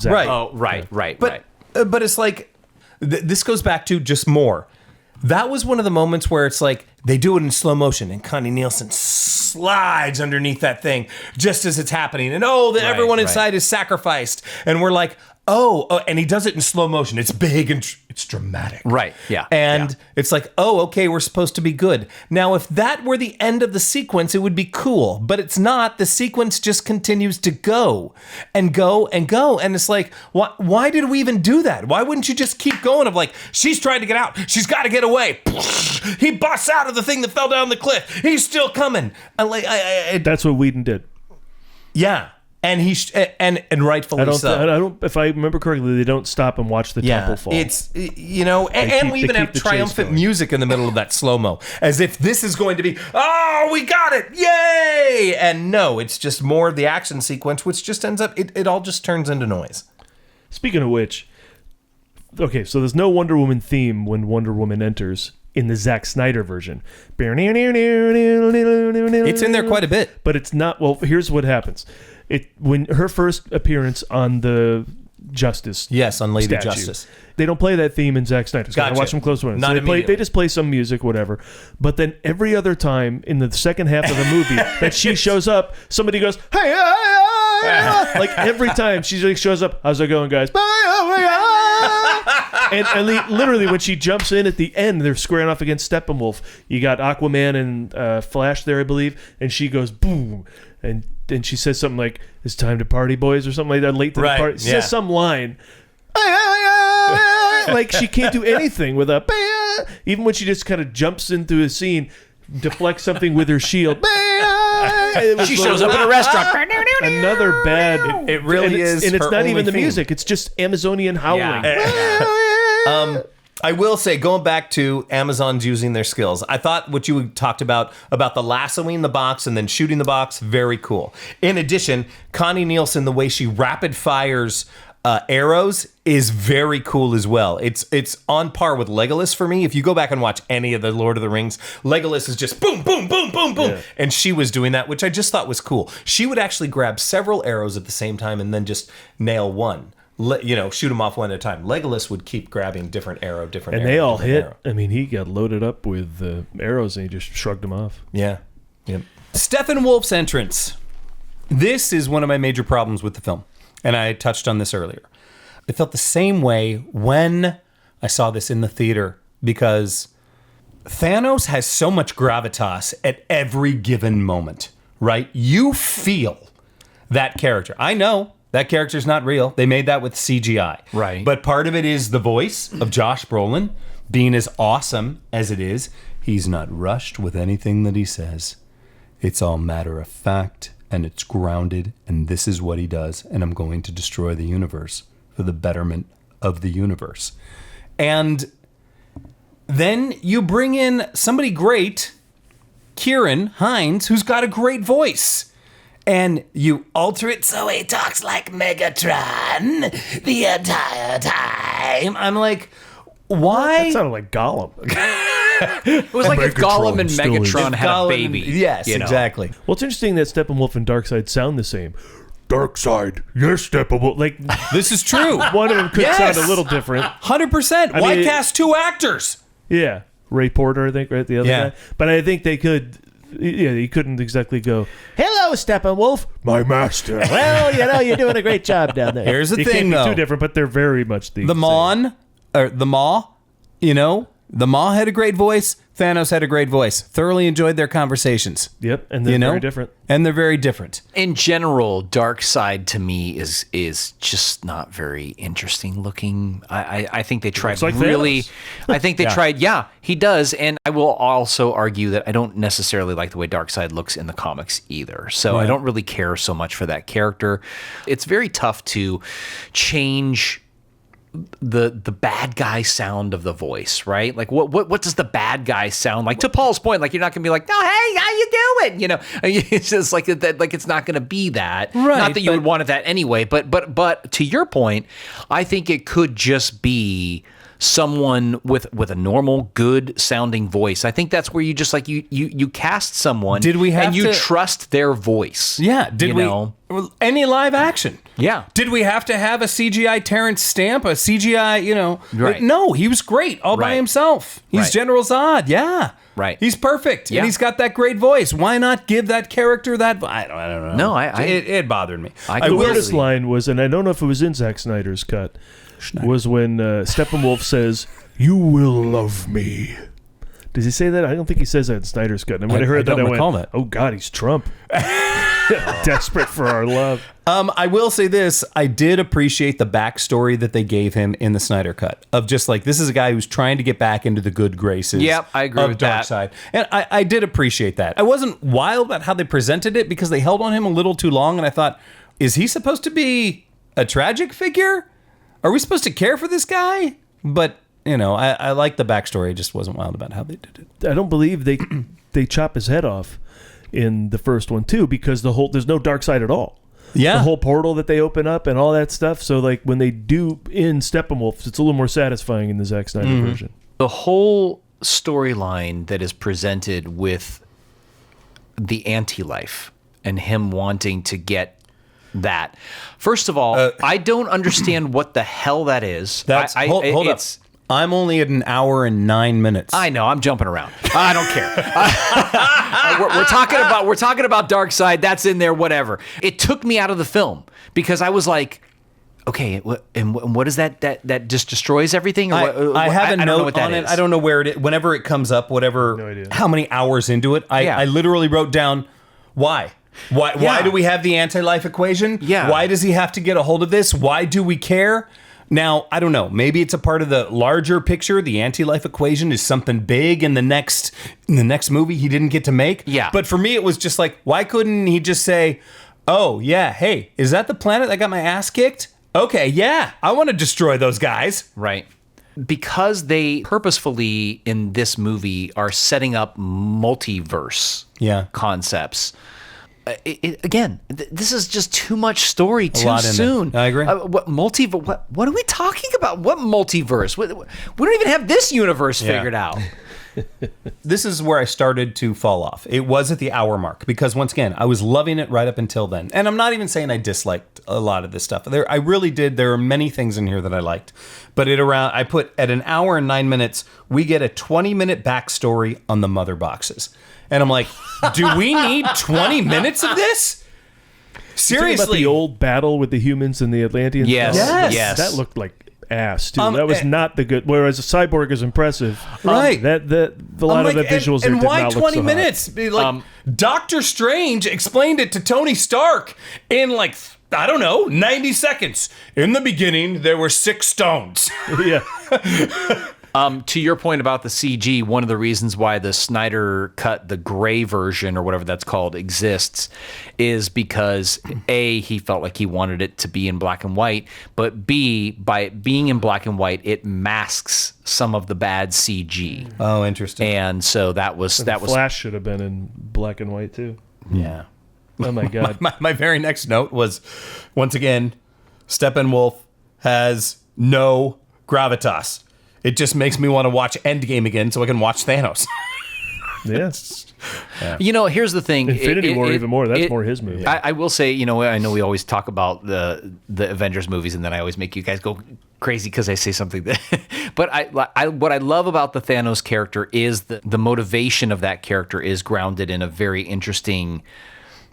Zack, Right. Oh, right. But it's like this goes back to just more. That was one of the moments where it's like they do it in slow motion, and Connie Nielsen slides underneath that thing just as it's happening, and everyone inside is sacrificed, and we're like, and he does it in slow motion. It's big and it's dramatic. Right, yeah, And it's like, okay, we're supposed to be good. Now, if that were the end of the sequence, it would be cool, but it's not. The sequence just continues to go and go and go. And it's like, why did we even do that? Why wouldn't you just keep going of like, she's trying to get out. She's got to get away. He busts out of the thing that fell down the cliff. He's still coming. And like, That's what Whedon did. yeah. And and rightfully so. I don't. If I remember correctly, they don't stop and watch the temple fall. It's, and we even have triumphant music in the middle of that slow-mo, as if this is going to be, oh, we got it, yay! And no, it's just more of the action sequence, which just ends up, it all just turns into noise. Speaking of which, okay, so there's no Wonder Woman theme when Wonder Woman enters in the Zack Snyder version. It's in there quite a bit. But it's not, well, here's what happens. When her first appearance on the Justice. Yes, on Lady statue, Justice. They don't play that theme in Zack Snyder's. Gotcha. I watch them close ones. Not So they just play some music, whatever. But then every other time in the second half of the movie that she shows up, somebody goes, hey, like every time she like shows up, how's it going, guys? And literally when she jumps in at the end, they're squaring off against Steppenwolf. You got Aquaman and Flash there, I believe, and she goes boom, and then she says something like, "It's time to party, boys," or something like that. Late to the party. She says some line. Like she can't do anything with a even when she just kind of jumps into a scene, deflects something with her shield. She shows up in a restaurant. Another bad. It really is, and it's her not only even the theme. music. It's just Amazonian howling. I will say, going back to Amazon's using their skills, I thought what you talked about the lassoing the box and then shooting the box, very cool. In addition, Connie Nielsen, the way she rapid fires arrows is very cool as well. It's on par with Legolas for me. If you go back and watch any of the Lord of the Rings, Legolas is just boom, boom, boom, boom, boom. Yeah. And she was doing that, which I just thought was cool. She would actually grab several arrows at the same time and then just nail one. Shoot them off one at a time. Legolas would keep grabbing different arrow. And they all hit. Arrow. I mean, he got loaded up with arrows and he just shrugged them off. Yeah. Yep. Steppenwolf's entrance. This is one of my major problems with the film. And I touched on this earlier. I felt the same way when I saw this in the theater because Thanos has so much gravitas at every given moment, right? You feel that character. I know that character's not real. They made that with CGI. Right. But part of it is the voice of Josh Brolin being as awesome as it is. He's not rushed with anything that he says. It's all matter of fact. And it's grounded, and this is what he does, and I'm going to destroy the universe for the betterment of the universe. And then you bring in somebody great, Kieran Hines, who's got a great voice. And you alter it so he talks like Megatron the entire time. I'm like, why? That sounded like Gollum. It was like if Gollum and Megatron had a baby. Yes, exactly. Well, it's interesting that Steppenwolf and Darkseid sound the same. Darkseid, yes, Steppenwolf. Like this is true. One of them could sound a little different. 100%. Why cast two actors? Yeah, Ray Porter, I think, right? The other guy. But I think they could. Yeah, he couldn't exactly go, hello, Steppenwolf, my master. Well, you're doing a great job down there. Here's the thing, can't be though. too different, but they're very much the Maw, the Maw had a great voice. Thanos had a great voice. Thoroughly enjoyed their conversations. Yep, and they're very different. And they're very different. In general, Darkseid to me is just not very interesting looking. I think they tried like really. Thanos. I think they tried. Yeah, he does, and I will also argue that I don't necessarily like the way Darkseid looks in the comics either. So I don't really care so much for that character. It's very tough to change the bad guy sound of the voice, right? Like what does the bad guy sound like? To Paul's point, like you're not gonna be like, "Oh, hey, how you doing?" It's just like that. Like it's not gonna be that. Right, not that you would want it that anyway. But to your point, I think it could just be someone with a normal, good sounding voice. I think that's where you just like you cast someone. Did we have and you to trust their voice? Yeah. Did we? Any live action? Yeah. Did we have to have a CGI Terrence Stamp? A CGI, Right. No, he was great all by himself. He's General Zod. Yeah. Right. He's perfect. Yeah. And he's got that great voice. Why not give that character that? I don't know. No, it bothered me. The weirdest line was, and I don't know if it was in Zack Snyder's cut, was when Steppenwolf says, "You will love me." Does he say that? I don't think he says that in Snyder's cut. And when I heard that, I went, "Oh God, he's Trump." Desperate for our love. I will say this. I did appreciate the backstory that they gave him in the Snyder cut of just like, this is a guy who's trying to get back into the good graces I agree with that. Darkseid. And I did appreciate that. I wasn't wild about how they presented it because they held on him a little too long. And I thought, is he supposed to be a tragic figure? Are we supposed to care for this guy? But, I like the backstory. I just wasn't wild about how they did it. I don't believe they chop his head off in the first one too, because there's no dark side at all. Yeah. The whole portal that they open up and all that stuff. So like when they do in Steppenwolf, it's a little more satisfying in the Zack Snyder version. The whole storyline that is presented with the anti-life and him wanting to get that. First of all, I don't understand what the hell that is. Hold up. I'm only at an hour and 9 minutes. I know, I'm jumping around. I don't care. We're talking about Darkseid. That's in there. Whatever. It took me out of the film because I was like, okay, what is that? That just destroys everything? Or I have a don't know note what that on it. is. I don't know where it is. Whenever it comes up, whatever, No idea. how many hours into it, I literally wrote down why. Why do we have the anti-life equation? Yeah. Why does he have to get a hold of this? Why do we care? Now, I don't know. Maybe it's a part of the larger picture. The anti-life equation is something big in the next movie he didn't get to make. Yeah. But for me, it was just like, why couldn't he just say, oh, yeah, hey, is that the planet that got my ass kicked? Okay, yeah, I want to destroy those guys. Right. Because they purposefully in this movie are setting up multiverse concepts. This is just too much story too soon. I agree. What are we talking about? What multiverse? We don't even have this universe figured out. This is where I started to fall off. It was at the hour mark because once again, I was loving it right up until then. And I'm not even saying I disliked a lot of this stuff. I really did. There are many things in here that I liked. But I put at an hour and 9 minutes, we get a 20-minute backstory on the mother boxes. And I'm like, do we need 20 minutes of this? Seriously. About the old battle with the humans and the Atlanteans? Yes. That looked like ass too. That was not the good. Whereas a cyborg is impressive, right? The lot of the visuals and there did why not 20 look so minutes? hot. Be like Doctor Strange explained it to Tony Stark in like I don't know 90 seconds. In the beginning, there were 6 stones. Yeah. To your point about the CG, one of the reasons why the Snyder cut, the gray version or whatever that's called, exists is because A, he felt like he wanted it to be in black and white, but B, by it being in black and white, it masks some of the bad CG. Oh, interesting. And so that was Flash should have been in black and white too. Yeah. Oh my god. My very next note was, once again, Steppenwolf has no gravitas. It just makes me want to watch Endgame again so I can watch Thanos. Yes. Yeah. Here's the thing. Infinity War even more. That's more his movie. I will say, I know we always talk about the Avengers movies, and then I always make you guys go crazy because I say something that. But what I love about the Thanos character is the motivation of that character is grounded in a very interesting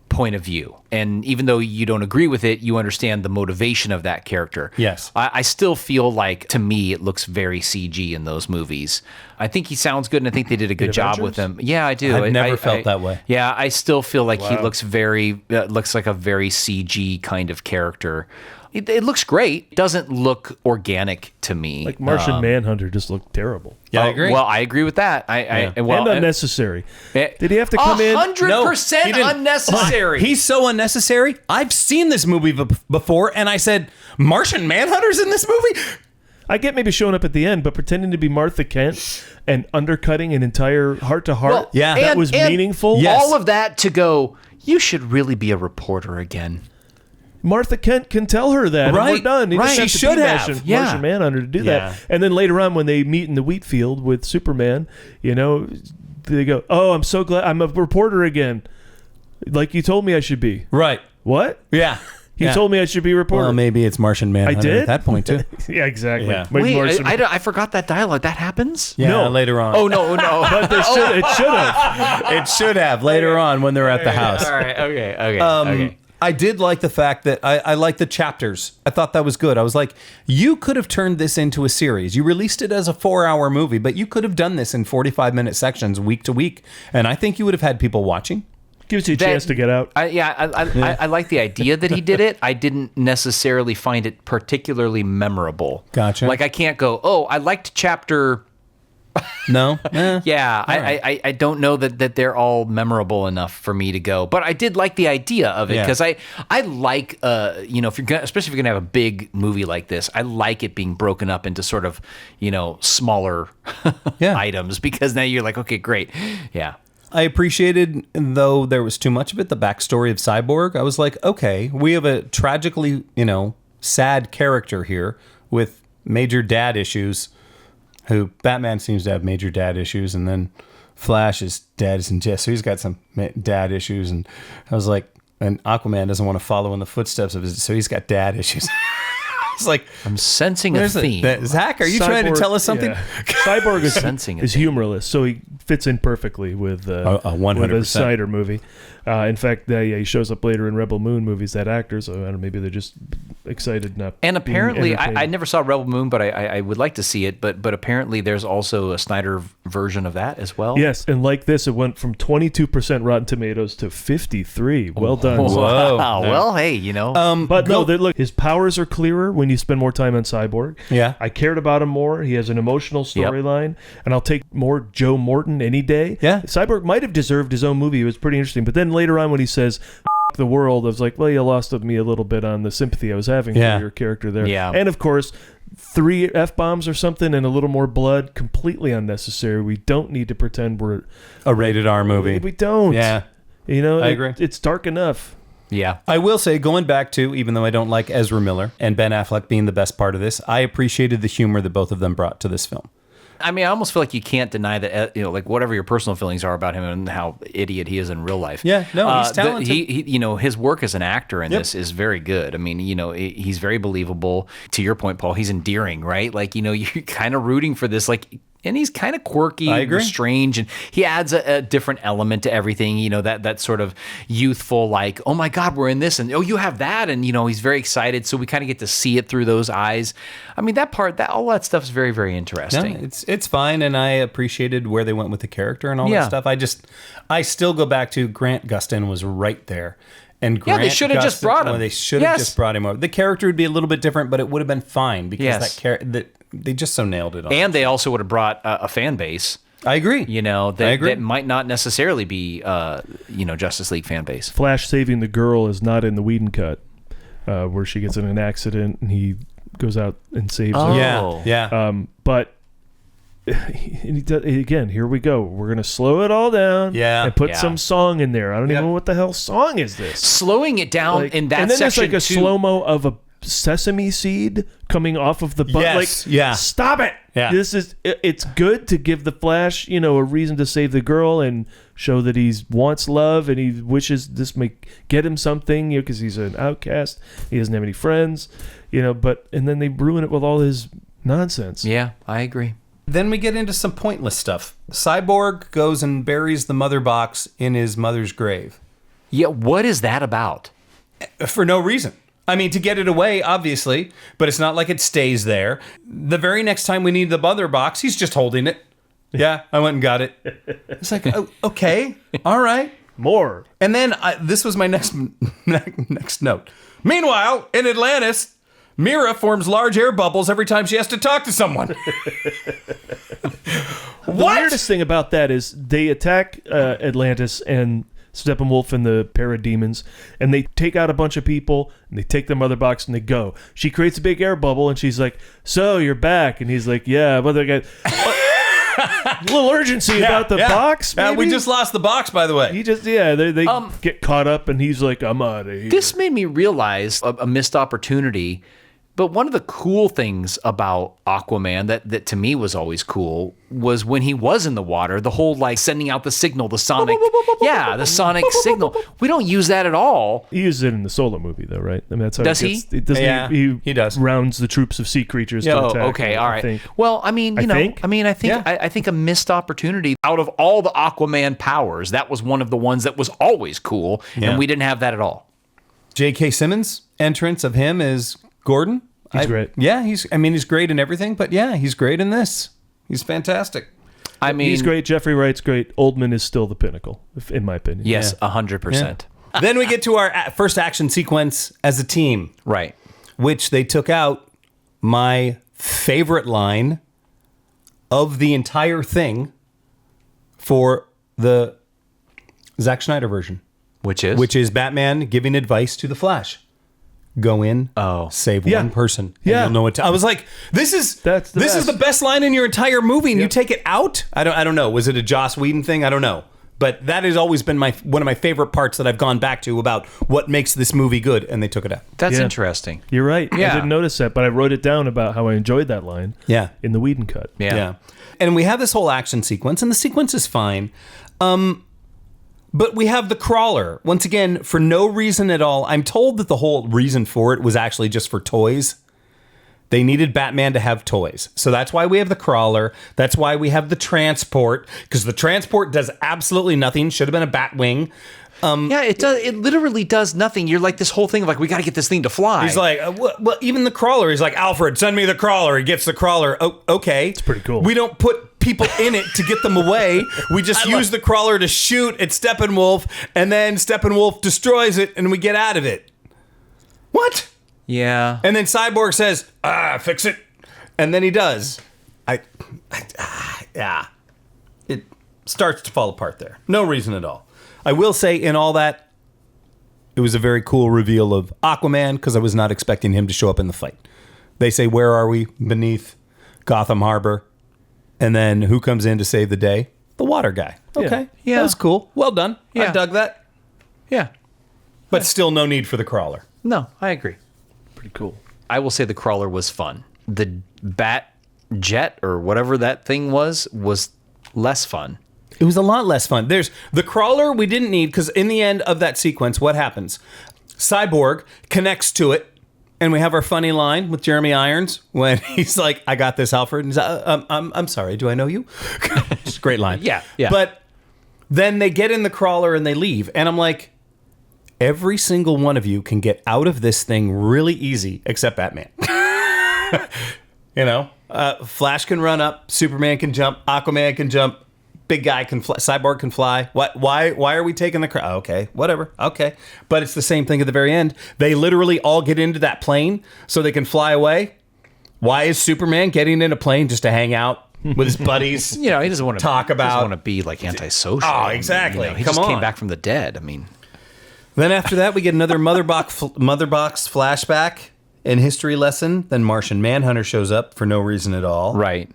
point of view. And even though you don't agree with it, you understand the motivation of that character. Yes. I still feel like, to me, it looks very CG in those movies. I think he sounds good, and I think they did a good job with him. Yeah, I do. I've never felt that way. Yeah, I still feel like he looks looks like a very CG kind of character. It looks great. It doesn't look organic to me. Like Martian Manhunter just looked terrible. Yeah, I agree. Well, I agree with that. And unnecessary. Did he have to come in? 100% unnecessary. He's so unnecessary. I've seen this movie before, and I said, Martian Manhunter's in this movie? I get maybe showing up at the end, but pretending to be Martha Kent and undercutting an entire heart-to-heart, that was meaningful. Yes. All of that to go, you should really be a reporter again. Martha Kent can tell her that. Right. And we're done. Right. She should have. Martian Manhunter to do that. And then later on, when they meet in the wheat field with Superman, they go, "Oh, I'm so glad I'm a reporter again, like you told me I should be." Right. What? Yeah. You told me I should be a reporter. Well, maybe it's Martian Manhunter I did? at that point, too. Yeah, exactly. Yeah. Wait, I forgot that dialogue. That happens? Yeah, No. later on. Oh, no. But it should have. It should have later on when they're at the house. All right. Okay. I did like the fact that I like the chapters. I thought that was good. I was like, you could have turned this into a series. You released it as a 4-hour movie, but you could have done this in 45-minute sections week to week. And I think you would have had people watching. Gives you a chance to get out. I like the idea that he did it. I didn't necessarily find it particularly memorable. Gotcha. Like, I can't go, I liked chapter No? Yeah, I don't know that they're all memorable enough for me to go, but I did like the idea of it because I like if you're gonna, especially if you're gonna have a big movie like this, I like it being broken up into sort of smaller items because now you're like, okay, great, yeah. I appreciated, though there was too much of it, the backstory of Cyborg. I was like, okay, we have a tragically, sad character here with major dad issues, who Batman seems to have major dad issues, and then Flash's dad is in jail, so he's got some dad issues, and I was like, and Aquaman doesn't want to follow in the footsteps of his, so he's got dad issues. It's like I'm sensing a theme. Zach, are you trying to tell us something? Yeah. Cyborg is humorless, so he fits in perfectly with a 100% Snyder movie. In fact, he shows up later in Rebel Moon movies. That actor, so I don't know, maybe they're just excited enough. And apparently, I never saw Rebel Moon, but I would like to see it. But apparently, there's also a Snyder version of that as well. Yes, and like this, it went from 22% Rotten Tomatoes to 53. Well done. Wow. Well, hey, but look, his powers are clearer when you spend more time on Cyborg. Yeah. I cared about him more. He has an emotional storyline, and I'll take more Joe Morton any day. Yeah. Cyborg might have deserved his own movie. It was pretty interesting. But then later on when he says, F the world, I was like, well, you lost me a little bit on the sympathy I was having for your character there. Yeah. And of course, 3 F-bombs or something and a little more blood, completely unnecessary. We don't need to pretend we're a rated R movie. We don't. Yeah. I agree. It's dark enough. Yeah. I will say, going back to, even though I don't like Ezra Miller and Ben Affleck being the best part of this, I appreciated the humor that both of them brought to this film. I mean, I almost feel like you can't deny that, like whatever your personal feelings are about him and how idiot he is in real life. Yeah, no, he's talented. He his work as an actor in this is very good. I mean, he's very believable. To your point, Paul, he's endearing, right? Like, you're kind of rooting for this, like, and he's kind of quirky and strange, and he adds a different element to everything, that sort of youthful, like, oh my God, we're in this, and oh, you have that, and he's very excited, so we kind of get to see it through those eyes. I mean, all that stuff is very, very interesting. Yeah, it's fine, and I appreciated where they went with the character and all that stuff. I still go back to Grant Gustin was right there. And Grant they should have just brought him. They should have just brought him over. The character would be a little bit different, but it would have been fine because they just so nailed it. And they also would have brought a fan base. I agree. That might not necessarily be, Justice League fan base. Flash saving the girl is not in the Whedon cut, where she gets in an accident and he goes out and saves her. Yeah. But again, here we go. We're gonna slow it all down. And put some song in there. I don't even know what the hell song is this. Slowing it down in that and then section. There's like a slow mo of a sesame seed coming off of the butt. Stop it. Yeah. It's good to give the Flash, a reason to save the girl and show that he wants love and he wishes this may get him something, because he's an outcast. He doesn't have any friends, and then they ruin it with all his nonsense. Yeah, I agree. Then we get into some pointless stuff. Cyborg goes and buries the mother box in his mother's grave. Yeah, what is that about? For no reason. I mean, to get it away, obviously, but it's not like it stays there. The very next time we need the mother box, he's just holding it. Yeah, I went and got it. It's like, oh, okay, all right. More. And then this was my next note. Meanwhile, in Atlantis, Mira forms large air bubbles every time she has to talk to someone. The weirdest thing about that is they attack Atlantis and Steppenwolf and the parademons, and they take out a bunch of people, and they take their mother box, and they go. She creates a big air bubble, and she's like, so, you're back. And he's like, yeah, but they got a little urgency about the box, maybe? We just lost the box, by the way. He just, they get caught up, and he's like, I'm out of here. This made me realize a missed opportunity. But one of the cool things about Aquaman that to me was always cool was when he was in the water, the whole like sending out the signal, the sonic, the sonic signal. We don't use that at all. He uses it in the Solo movie, though, right? I mean, that's how does he? He does. Rounds the troops of sea creatures to attack. Okay, all right. Think. Well, I mean, I think a missed opportunity. Out of all the Aquaman powers, that was one of the ones that was always cool, and we didn't have that at all. J.K. Simmons' entrance of him as Gordon. He's great. Yeah, he's great in everything, but yeah, he's great in this. He's fantastic. I mean, he's great. Jeffrey Wright's great. Oldman is still the pinnacle, in my opinion. Yes, 100%. Then we get to our first action sequence as a team. Right. Which they took out my favorite line of the entire thing for the Zack Snyder version, Which is? which is Batman giving advice to the Flash. Go in, save one person. And you'll know what I was like, this is the best line in your entire movie, and you take it out? I don't know. Was it a Joss Whedon thing? I don't know. But that has always been one of my favorite parts that I've gone back to about what makes this movie good, and they took it out. That's interesting. You're right. Yeah. I didn't notice that, but I wrote it down about how I enjoyed that line. Yeah. In the Whedon cut. Yeah. And we have this whole action sequence, and the sequence is fine. But we have the crawler. Once again, for no reason at all. I'm told that the whole reason for it was actually just for toys. They needed Batman to have toys. So that's why we have the crawler. That's why we have the transport, because the transport does absolutely nothing. Should have been a Batwing. Yeah, it does. It literally does nothing. You're like this whole thing of like, we got to get this thing to fly. He's like, well, even the crawler. He's like, Alfred, send me the crawler. He gets the crawler. Oh, okay. It's pretty cool. We don't put people in it to get them away. We just use the crawler to shoot at Steppenwolf, and then Steppenwolf destroys it, and we get out of it. What? Yeah. And then Cyborg says, fix it. And then he does. Yeah. It starts to fall apart there. No reason at all. I will say in all that, it was a very cool reveal of Aquaman, because I was not expecting him to show up in the fight. They say, where are we? Beneath Gotham Harbor. And then who comes in to save the day? The water guy. Okay. Yeah. That was cool. Well done. Yeah. I dug that. Yeah. But still no need for the crawler. No, I agree. Pretty cool. I will say the crawler was fun. The bat jet or whatever that thing was less fun. It was a lot less fun. There's the crawler we didn't need, because in the end of that sequence, what happens? Cyborg connects to it, and we have our funny line with Jeremy Irons when he's like, I got this, Alfred. And he's like, I'm sorry, do I know you? Just a great line. Yeah. But then they get in the crawler and they leave. And I'm like, every single one of you can get out of this thing really easy, except Batman. Flash can run up, Superman can jump, Aquaman can jump, big guy can fly, Cyborg can fly. Why are we taking the okay, whatever. Okay. But it's the same thing at the very end. They literally all get into that plane so they can fly away. Why is Superman getting in a plane just to hang out with his buddies? He doesn't want to talk about. Doesn't want to be like antisocial. Oh, exactly. He just came back from the dead. I mean, then after that, we get another Mother Box flashback in history lesson. Then Martian Manhunter shows up for no reason at all. Right.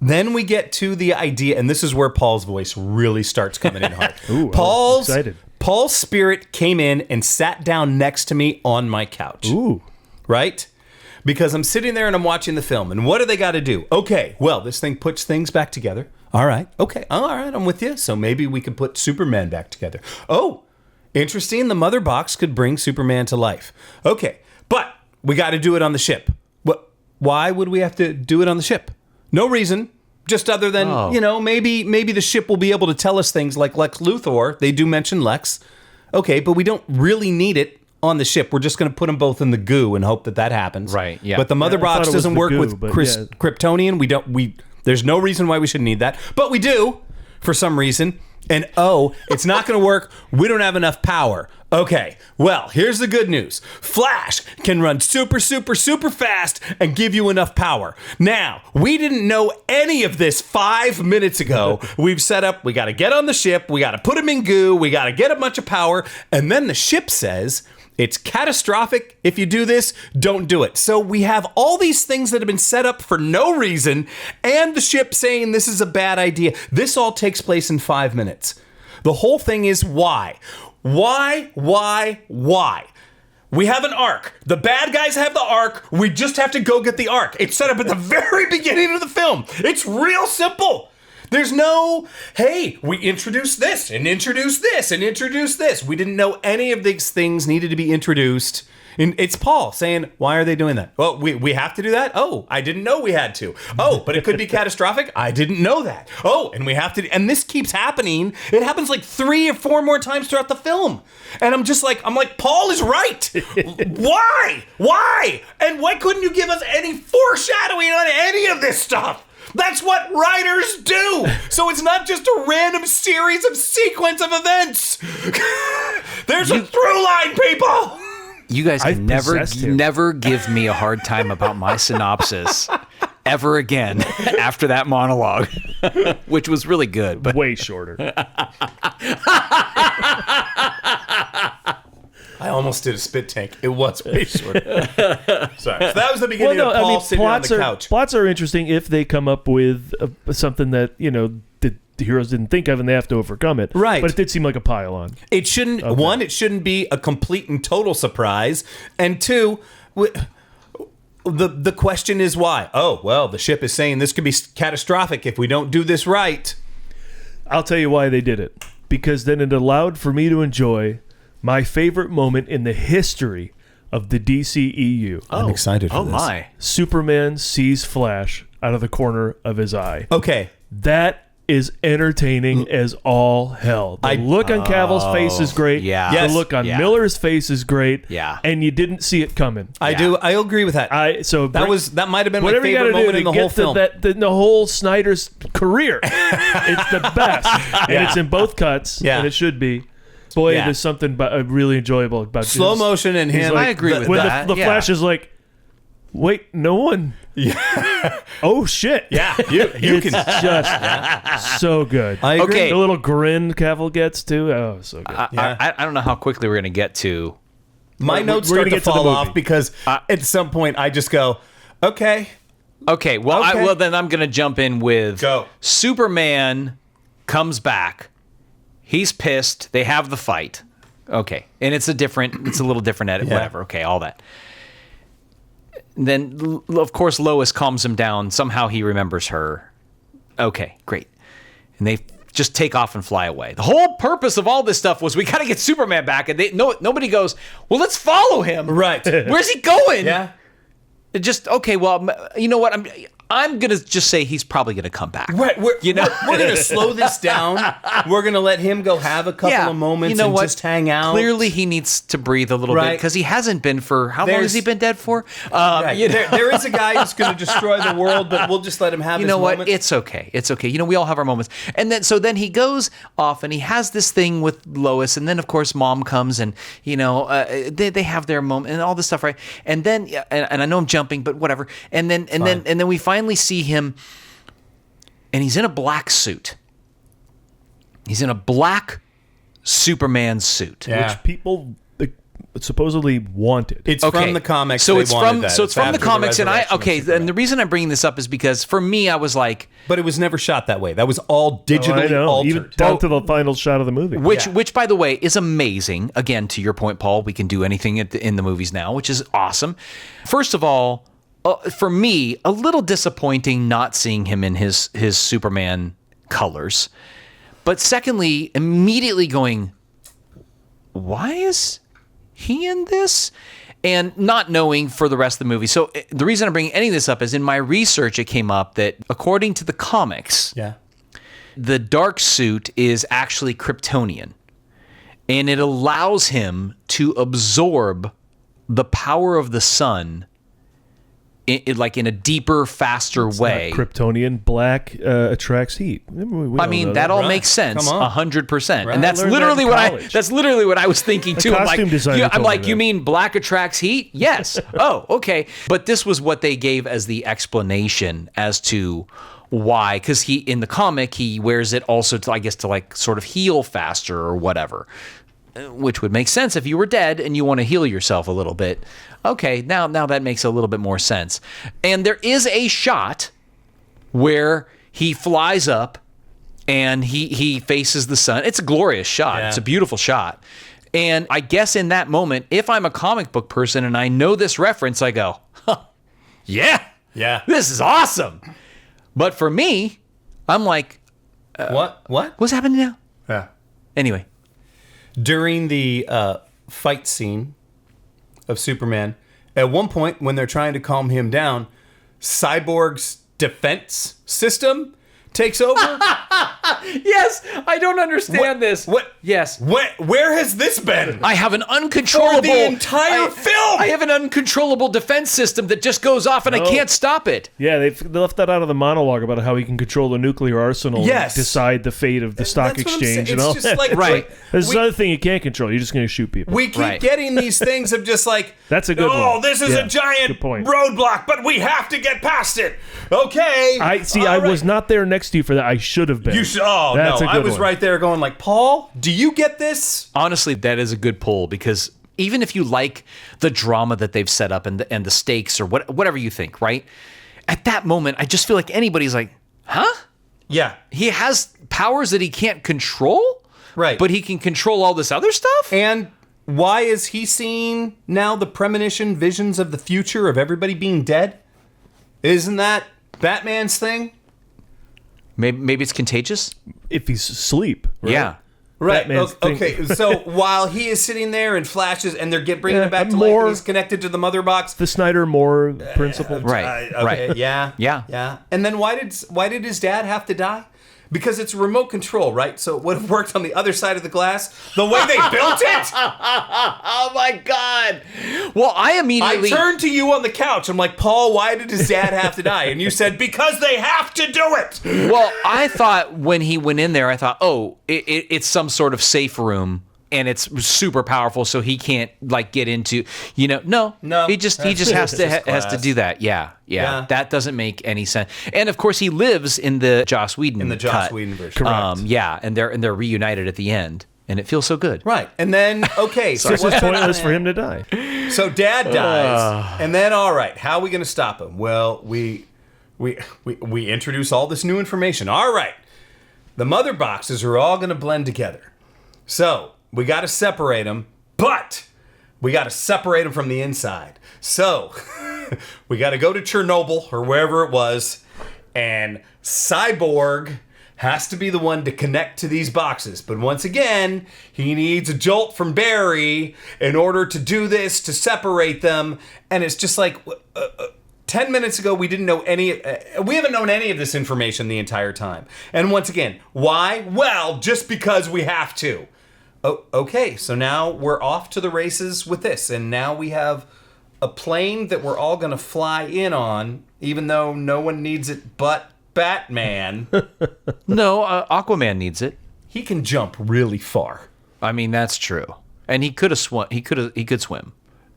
Then we get to the idea, and this is where Paul's voice really starts coming in hard. Ooh, I'm excited. Paul's spirit came in and sat down next to me on my couch. Ooh. Right? Because I'm sitting there and I'm watching the film, and what do they got to do? Okay, well, this thing puts things back together. All right. Okay. All right, I'm with you. So maybe we could put Superman back together. Oh, interesting. The Mother Box could bring Superman to life. Okay, but we got to do it on the ship. Why would we have to do it on the ship? No reason, just other than, maybe the ship will be able to tell us things like Lex Luthor. They do mention Lex. Okay, but we don't really need it on the ship. We're just going to put them both in the goo and hope that happens. Right, yeah. But the Mother Box doesn't work with Kryptonian. There's no reason why we should need that. But we do, for some reason. And it's not going to work. We don't have enough power. Okay, well, here's the good news. Flash can run super, super, super fast and give you enough power. Now, we didn't know any of this 5 minutes ago. We've set up, we got to get on the ship, we got to put him in goo, we got to get a bunch of power, and then the ship says, it's catastrophic. If you do this, don't do it. So we have all these things that have been set up for no reason, and the ship saying this is a bad idea. This all takes place in 5 minutes. The whole thing is why? Why? We have an arc. The bad guys have the arc. We just have to go get the arc. It's set up at the very beginning of the film. It's real simple. There's no, hey, we introduce this and introduce this and introduce this. We didn't know any of these things needed to be introduced. And it's Paul saying, why are they doing that? Well, we have to do that? Oh, I didn't know we had to. Oh, but it could be catastrophic? I didn't know that. Oh, and we have to, and this keeps happening. It happens like 3 or 4 more times throughout the film. And I'm like, Paul is right. Why? And why couldn't you give us any foreshadowing on any of this stuff? That's what writers do. So it's not just a random series of sequence of events. There's a through line, people. You guys can never give me a hard time about my synopsis ever again after that monologue, which was really good. But Way shorter. I almost did a spit take. It was way short. Sorry. So that was the beginning of Paul sitting on the couch. Plots are interesting if they come up with something that, the heroes didn't think of and they have to overcome it. Right. But it did seem like a pile-on. It shouldn't. Okay. One, it shouldn't be a complete and total surprise, and two, the question is why. Oh well, the ship is saying this could be catastrophic if we don't do this right. I'll tell you why they did it. Because then it allowed for me to enjoy my favorite moment in the history of the DCEU. I'm excited for this. my. Superman sees Flash out of the corner of his eye. Okay. That is entertaining as all hell. The look on Cavill's face is great. Yeah. The Yes. look on Yeah. Miller's face is great. Yeah. And you didn't see it coming. I agree with that. That might have been my whatever you favorite gotta do moment to in the get whole to film. the whole Snyder's career. It's the best. And it's in both cuts. Yeah. And it should be. Boy, Yeah. there's something really enjoyable about Slow this. motion and He's him. like- I agree with when that. the yeah. Flash is like, wait, no one. Yeah. Oh shit. Yeah, you It's just so good. I agree. Okay. The little grin Cavill gets too. Oh, so good. I don't know how quickly we're going to get to. My We're notes gonna start to get to the fall movie. off because at some point I just go, okay. Okay, well, Okay. then I'm going to jump in with Go. Superman comes back. He's pissed. They have the fight. Okay, and it's a little different edit. Yeah. Whatever. Okay, all that. Then, of course, Lois calms him down. Somehow he remembers her. Okay, great. And they just take off and fly away. The whole purpose of all this stuff was we got to get Superman back. And nobody goes, well, let's follow him. Right. Where's he going? Yeah. It just, okay, well, you know what? I'm going to just say he's probably going to come back. Right. We're going to slow this down. We're going to let him go have a couple of moments you know and what? just hang out. Clearly, he needs to breathe a little bit Right. because he hasn't been for how long has he been dead for? Right. You know, There is a guy who's going to destroy the world, but we'll just let him have you his know what? moment. It's okay. It's okay. You know, we all have our moments. And then he goes off and he has this thing with Lois, and then of course Mom comes and they have their moment and all this stuff, right? And then and I know I'm jumping, but whatever. And then we finally see him. And he's in a black suit. He's in a black Superman suit. Yeah. Which people supposedly wanted. It's from the comics. So they it's wanted from that. so it's from the after comics, and resurrection of Superman. and the reason I'm bringing this up is because for me, I was like, But it was never shot that way. That was all digitally I know, altered. even down to the final shot of the movie. which by the way is amazing. Again, to your point, Paul, we can do anything in the movies now, which is awesome. First of all, for me, a little disappointing not seeing him in his Superman colors. But secondly, immediately going, why is he in this? And not knowing for the rest of the movie. So the reason I'm bringing any of this up is in my research, it came up that according to the comics, Yeah. the dark suit is actually Kryptonian. And it allows him to absorb the power of the sun like in a deeper, faster way. Kryptonian black attracts heat. I mean, that all Right. makes sense, Come on. 100%, Right. and that's I learned that literally in what college. that's literally what I was thinking too. I'm costume like, designer I'm told like, me you that. mean black attracts heat? Yes. Oh, okay. But this was what they gave as the explanation as to why, because he in the comic he wears it also to, I guess, to like sort of heal faster or whatever. Which would make sense if you were dead and you want to heal yourself a little bit. Okay, now that makes a little bit more sense. And there is a shot where he flies up and he faces the sun. It's a glorious shot. Yeah. It's a beautiful shot. And I guess in that moment, if I'm a comic book person and I know this reference, I go, huh, yeah, this is awesome. But for me, I'm like, What? what's happening now? Yeah. Anyway. During the fight scene of Superman, at one point when they're trying to calm him down, Cyborg's defense system takes over Yes, I don't understand this. What? Yes. Where has this been? I have an uncontrollable... For the entire film! I have an uncontrollable defense system that just goes off and I can't stop it. Yeah, they left that out of the monologue about how he can control the nuclear arsenal Yes. and decide the fate of the stock That's what I'm exchange saying. and all It's just that. like, Right. There's we- another thing you can't control. You're just going to shoot people. We keep Right. getting these things of just like, That's a good oh, one. this is Yeah, a giant good point. roadblock, but we have to get past it. Okay. I was not there next to you for that. I should have been. You should. Oh That's no, a I good was one. right there going like, Paul, do you get this? Honestly, that is a good poll because even if you like the drama that they've set up and the stakes or whatever you think, right? At that moment, I just feel like anybody's like, huh? Yeah. He has powers that he can't control? Right. But he can control all this other stuff? And why is he seeing now the premonition visions of the future of everybody being dead? Isn't that Batman's thing? Maybe it's contagious? If he's asleep. Right? Yeah. Right. Batman's thing. Okay. So while he is sitting there and flashes, and they're bringing him back to life, more- and he's connected to the mother box. The Snyder Moore principle. Right. Okay. Right. Yeah. Yeah. Yeah. And then why did his dad have to die? Because it's remote control, right? So it would have worked on the other side of the glass. The way they built it. Oh my God. Well, I immediately... I turned to you on the couch. I'm like, Paul, why did his dad have to die? And you said, because they have to do it. Well, I thought when he went in there, I thought, oh, it's some sort of safe room. And it's super powerful, so he can't like get into, no. He just has to do that. Yeah. That doesn't make any sense. And of course, he lives in the Joss Whedon version. Correct. Yeah, and they're reunited at the end, and it feels so good. Right. And then okay, so It's just pointless for him to die. So dad dies, and then all right, how are we going to stop him? Well, we introduce all this new information. All right, the mother boxes are all going to blend together. So we got to separate them, but we got to separate them from the inside. So we got to go to Chernobyl or wherever it was, and Cyborg has to be the one to connect to these boxes. But once again, he needs a jolt from Barry in order to do this, to separate them. And it's just like 10 minutes ago, we didn't know we haven't known any of this information the entire time. And once again, why? Well, just because we have to. Oh, okay, so now we're off to the races with this, and now we have a plane that we're all going to fly in on, even though no one needs it but Batman. No, Aquaman needs it. He can jump really far. I mean, that's true. And he could have swum. He could swim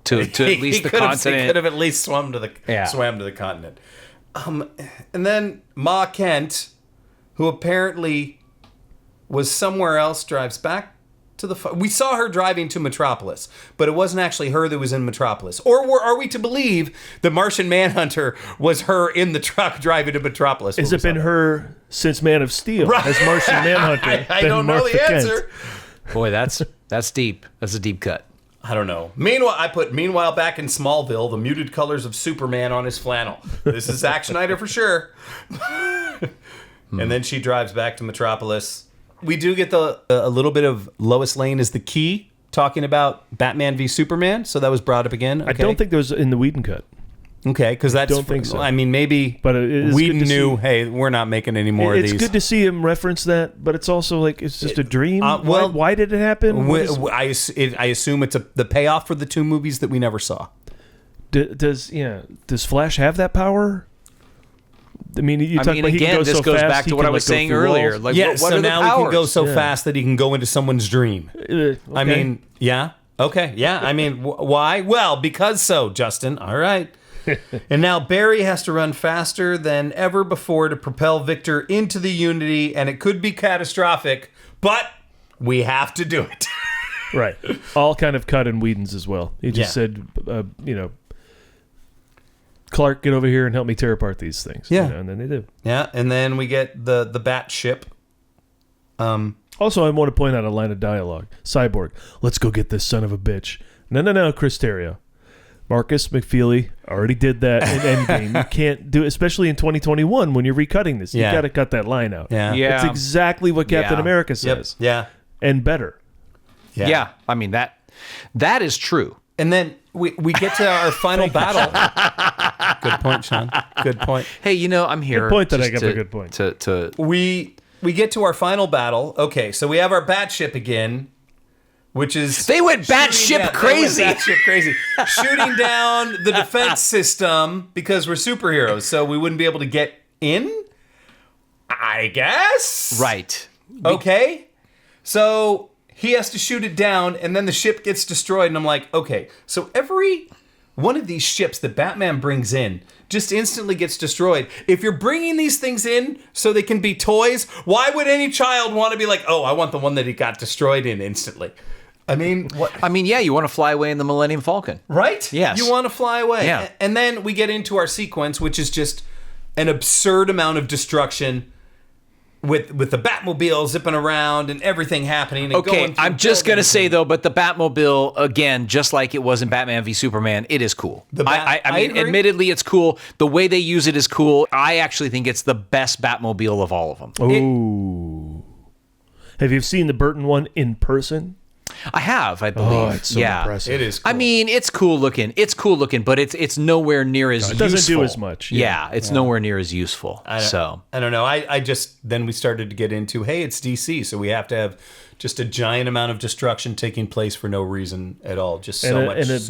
to at least the continent. He could have at least swam to the continent. And then Ma Kent, who apparently was somewhere else, drives back to the... We saw her driving to Metropolis, but it wasn't actually her that was in Metropolis. Or are we to believe the Martian Manhunter was her in the truck driving to Metropolis? Has it been her since Man of Steel as Martian Manhunter? I don't know the answer. Boy, that's deep. That's a deep cut. I don't know. Meanwhile back in Smallville, the muted colors of Superman on his flannel. This is Zack Snyder for sure. And then she drives back to Metropolis. We do get a little bit of Lois Lane as the key talking about Batman v Superman. So that was brought up again. Okay. I don't think that was in the Whedon cut. Okay, because that's... don't think so. I mean, maybe But it is Whedon good to knew, see. hey, we're not making any more of It's these. good to see him reference that, but it's also like it's just a dream. well, why did it happen? I assume it's the payoff for the two movies that we never saw. Does Flash have that power? I mean, he can again, go this so goes fast, back he to what can, I was like, go saying through earlier. walls. Like, Yes, what so are the now he can go powers? so fast that he can go into someone's dream. Okay. I mean, yeah. Okay, yeah. I mean, why? Well, because so, Justin. All right. And now Barry has to run faster than ever before to propel Victor into the Unity, and it could be catastrophic, but we have to do it. Right. All kind of cut in Whedon's as well. He just said, Clark, get over here and help me tear apart these things. Yeah. And then they do. Yeah, and then we get the Bat ship. Also, I want to point out a line of dialogue. Cyborg, let's go get this son of a bitch. No, Chris Terrio. Marcus McFeely already did that in Endgame. You can't do it, especially in 2021 when you're recutting this. You Yeah. got to cut that line out. Yeah. Yeah. It's exactly what Captain Yeah. America Yep. says. Yeah. And better. Yeah. I mean, that is true. And then we get to our final battle. Good point, Sean. Good point. Hey, I'm here. Good point that I just got a good point. To We we get to our final battle. Okay, so we have our Batship again, which is They went batship crazy. Batship crazy, shooting down the defense system because we're superheroes, so we wouldn't be able to get in. I guess. Right. Okay. So he has to shoot it down, and then the ship gets destroyed. And I'm like, okay, so every one of these ships that Batman brings in just instantly gets destroyed. If you're bringing these things in so they can be toys, why would any child want to be like, oh, I want the one that he got destroyed in instantly? I mean, what? I mean, yeah, you want to fly away in the Millennium Falcon. Right? Yes. You want to fly away. Yeah. And then we get into our sequence, which is just an absurd amount of destruction with the Batmobile zipping around and everything happening. And Okay, going through I'm just going to buildings say, and- though, but the Batmobile, again, just like it was in Batman v Superman, it is cool. I mean, agree. admittedly, it's cool. The way they use it is cool. I actually think it's the best Batmobile of all of them. Oh. Have you seen the Burton one in person? I have, I believe. Oh, it's so yeah. impressive. It is cool. I mean, it's cool looking. It's cool looking, but it's nowhere near as it doesn't useful. do as much, Yeah, it's nowhere near as useful. So I don't know. I just, then we started to get into, hey, it's DC, so we have to have just a giant amount of destruction taking place for no reason at all. Just so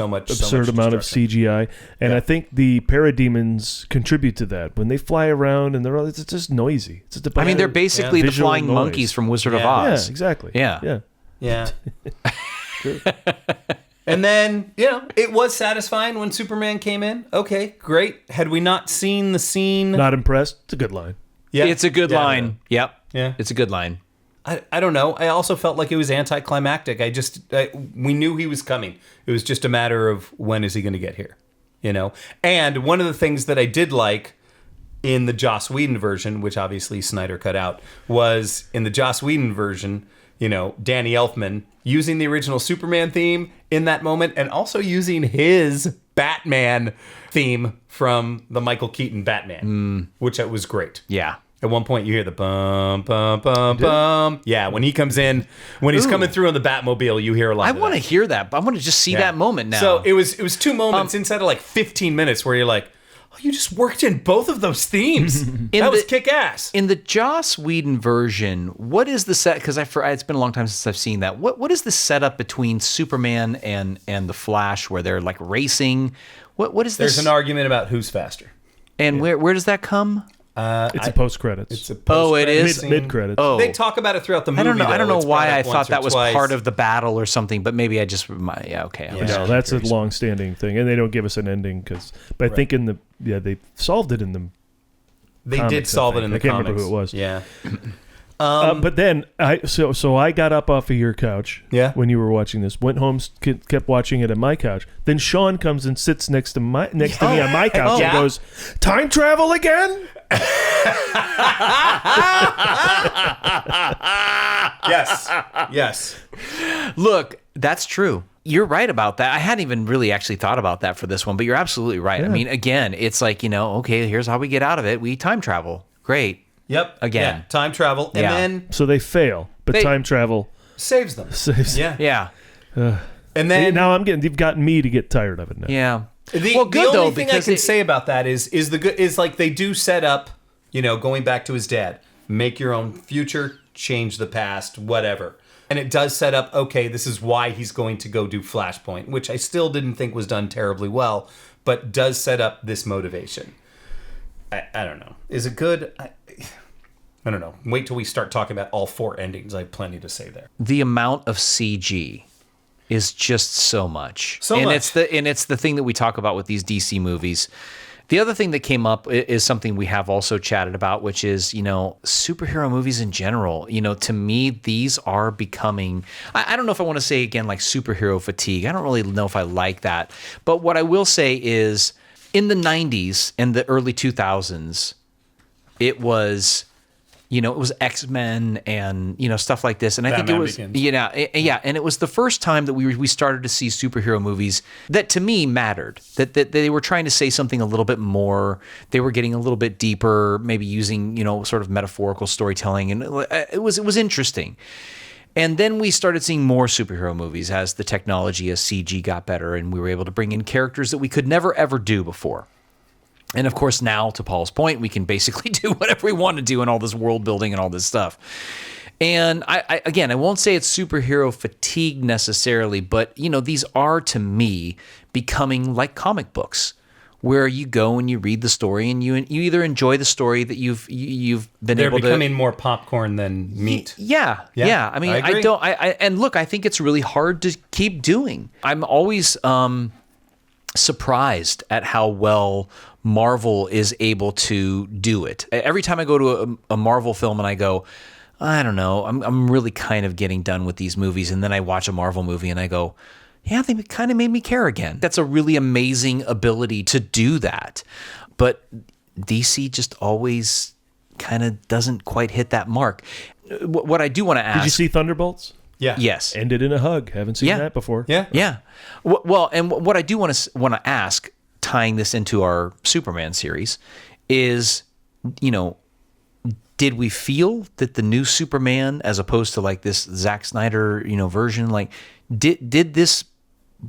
much absurd amount of destruction. CGI. And I think the parademons contribute to that. When they fly around and it's just noisy. It's just a I mean, they're basically the visual flying noise. monkeys from Wizard of Yeah. Yeah, Oz. exactly. Yeah. Yeah. And then, it was satisfying when Superman came in. Okay, great. Had we not seen the scene? Not impressed. It's a good line. Yeah. It's a good Yeah, line. Yep. Yeah. It's a good line. I don't know. I also felt like it was anticlimactic. We knew he was coming. It was just a matter of when is he going to get here, And one of the things that I did like in the Joss Whedon version, which obviously Snyder cut out, was in the Joss Whedon version, Danny Elfman using the original Superman theme in that moment and also using his Batman theme from the Michael Keaton Batman, which was great. Yeah. At one point, you hear the bum, bum, bum, bum. Yeah, when he comes in, when he's coming through on the Batmobile, you hear a lot I of want to that. hear that. I want to just see that moment now. So it was two moments inside of like 15 minutes where you're like, oh, you just worked in both of those themes. That was kick-ass. In the Joss Whedon version, what is the set? Because it's been a long time since I've seen that. What is the setup between Superman and the Flash, where they're like racing? What is this? There's an argument about who's faster. And where does that come? It's a post credits. It's a Oh, it is? mid credits. Oh, They talk about it throughout the movie. I don't know It's why brought I up thought once or that was twice. part of the battle or something, but maybe I just okay. No, that's a long-standing thing, and they don't give us an ending but I think they solved it in the. They comics, did solve I it in think. the I can't comics. remember who it was. Yeah. But then I got up off of your couch. Yeah. When you were watching this, went home, kept watching it at my couch. Then Sean comes and sits next to me on my couch Yeah. and goes, "Time travel again?" Yes. Look, that's true. You're right about that. I hadn't even really actually thought about that for this one, but you're absolutely right. I mean, again, it's like, okay, here's how we get out of it. We time travel. Great. Yep. Again. Yeah. Time travel. And Yeah. then So they fail, but time travel saves them. saves. Yeah. Yeah. And then Now you've gotten me to get tired of it now. Yeah. The Well, good, only though, thing I because can it- say about that is like they do set up, going back to his dad, make your own future, change the past, whatever. And it does set up, okay, this is why he's going to go do Flashpoint, which I still didn't think was done terribly well, but does set up this motivation. I don't know. Is it good? I don't know. Wait till we start talking about all four endings. I have plenty to say there. The amount of CG is just so much. So much. It's the thing that we talk about with these DC movies. The other thing that came up is something we have also chatted about, which is, superhero movies in general. To me, these are becoming, I don't know if I want to say again, like superhero fatigue. I don't really know if I like that. But what I will say is in the 90s and the early 2000s, it was, it was X-Men and, stuff like this. And I think it Batman was, Begins. yeah. And it was the first time that we started to see superhero movies that to me mattered, that they were trying to say something a little bit more. They were getting a little bit deeper, maybe using, sort of metaphorical storytelling. And it was interesting. And then we started seeing more superhero movies as the technology, as CG got better, and we were able to bring in characters that we could never, ever do before. And of course, now to Paul's point, we can basically do whatever we want to do in all this world building and all this stuff. And I won't say it's superhero fatigue necessarily, but these are to me becoming like comic books, where you go and you read the story and you either enjoy the story that you've been They're able to. They're becoming more popcorn than meat. Yeah. I mean, I agree. and look, I think it's really hard to keep doing. I'm always surprised at how well Marvel is able to do it. Every time I go to a Marvel film and I go, I don't know, I'm really kind of getting done with these movies, and then I watch a Marvel movie and I go, yeah, they kind of made me care again. That's a really amazing ability to do that. But DC just always kind of doesn't quite hit that mark. What I do want to ask... Did you see Thunderbolts? Yeah. Yes. Ended in a hug. Haven't seen that before. Yeah. Yeah. Well, and what I do want to ask, tying this into our Superman series, is, did we feel that the new Superman, as opposed to like this Zack Snyder, version, like did this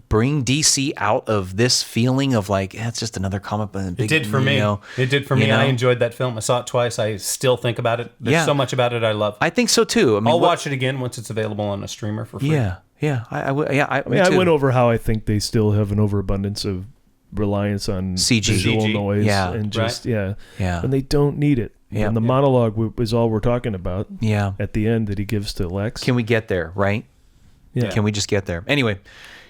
bring DC out of this feeling of like, it's just another comic book? It did for me. It did for me. I enjoyed that film. I saw it twice. I still think about it. There's so much about it I love. I think so too. I mean, I'll watch it again once it's available on a streamer for free. Yeah. I went over how I think they still have an overabundance of reliance on CG. visual noise, Yeah. and just Yeah. and they don't need it. Yeah. And the monologue was all we're talking about. Yeah. At the end that he gives to Lex. Can we get there? Right? Yeah. Can we just get there? Anyway.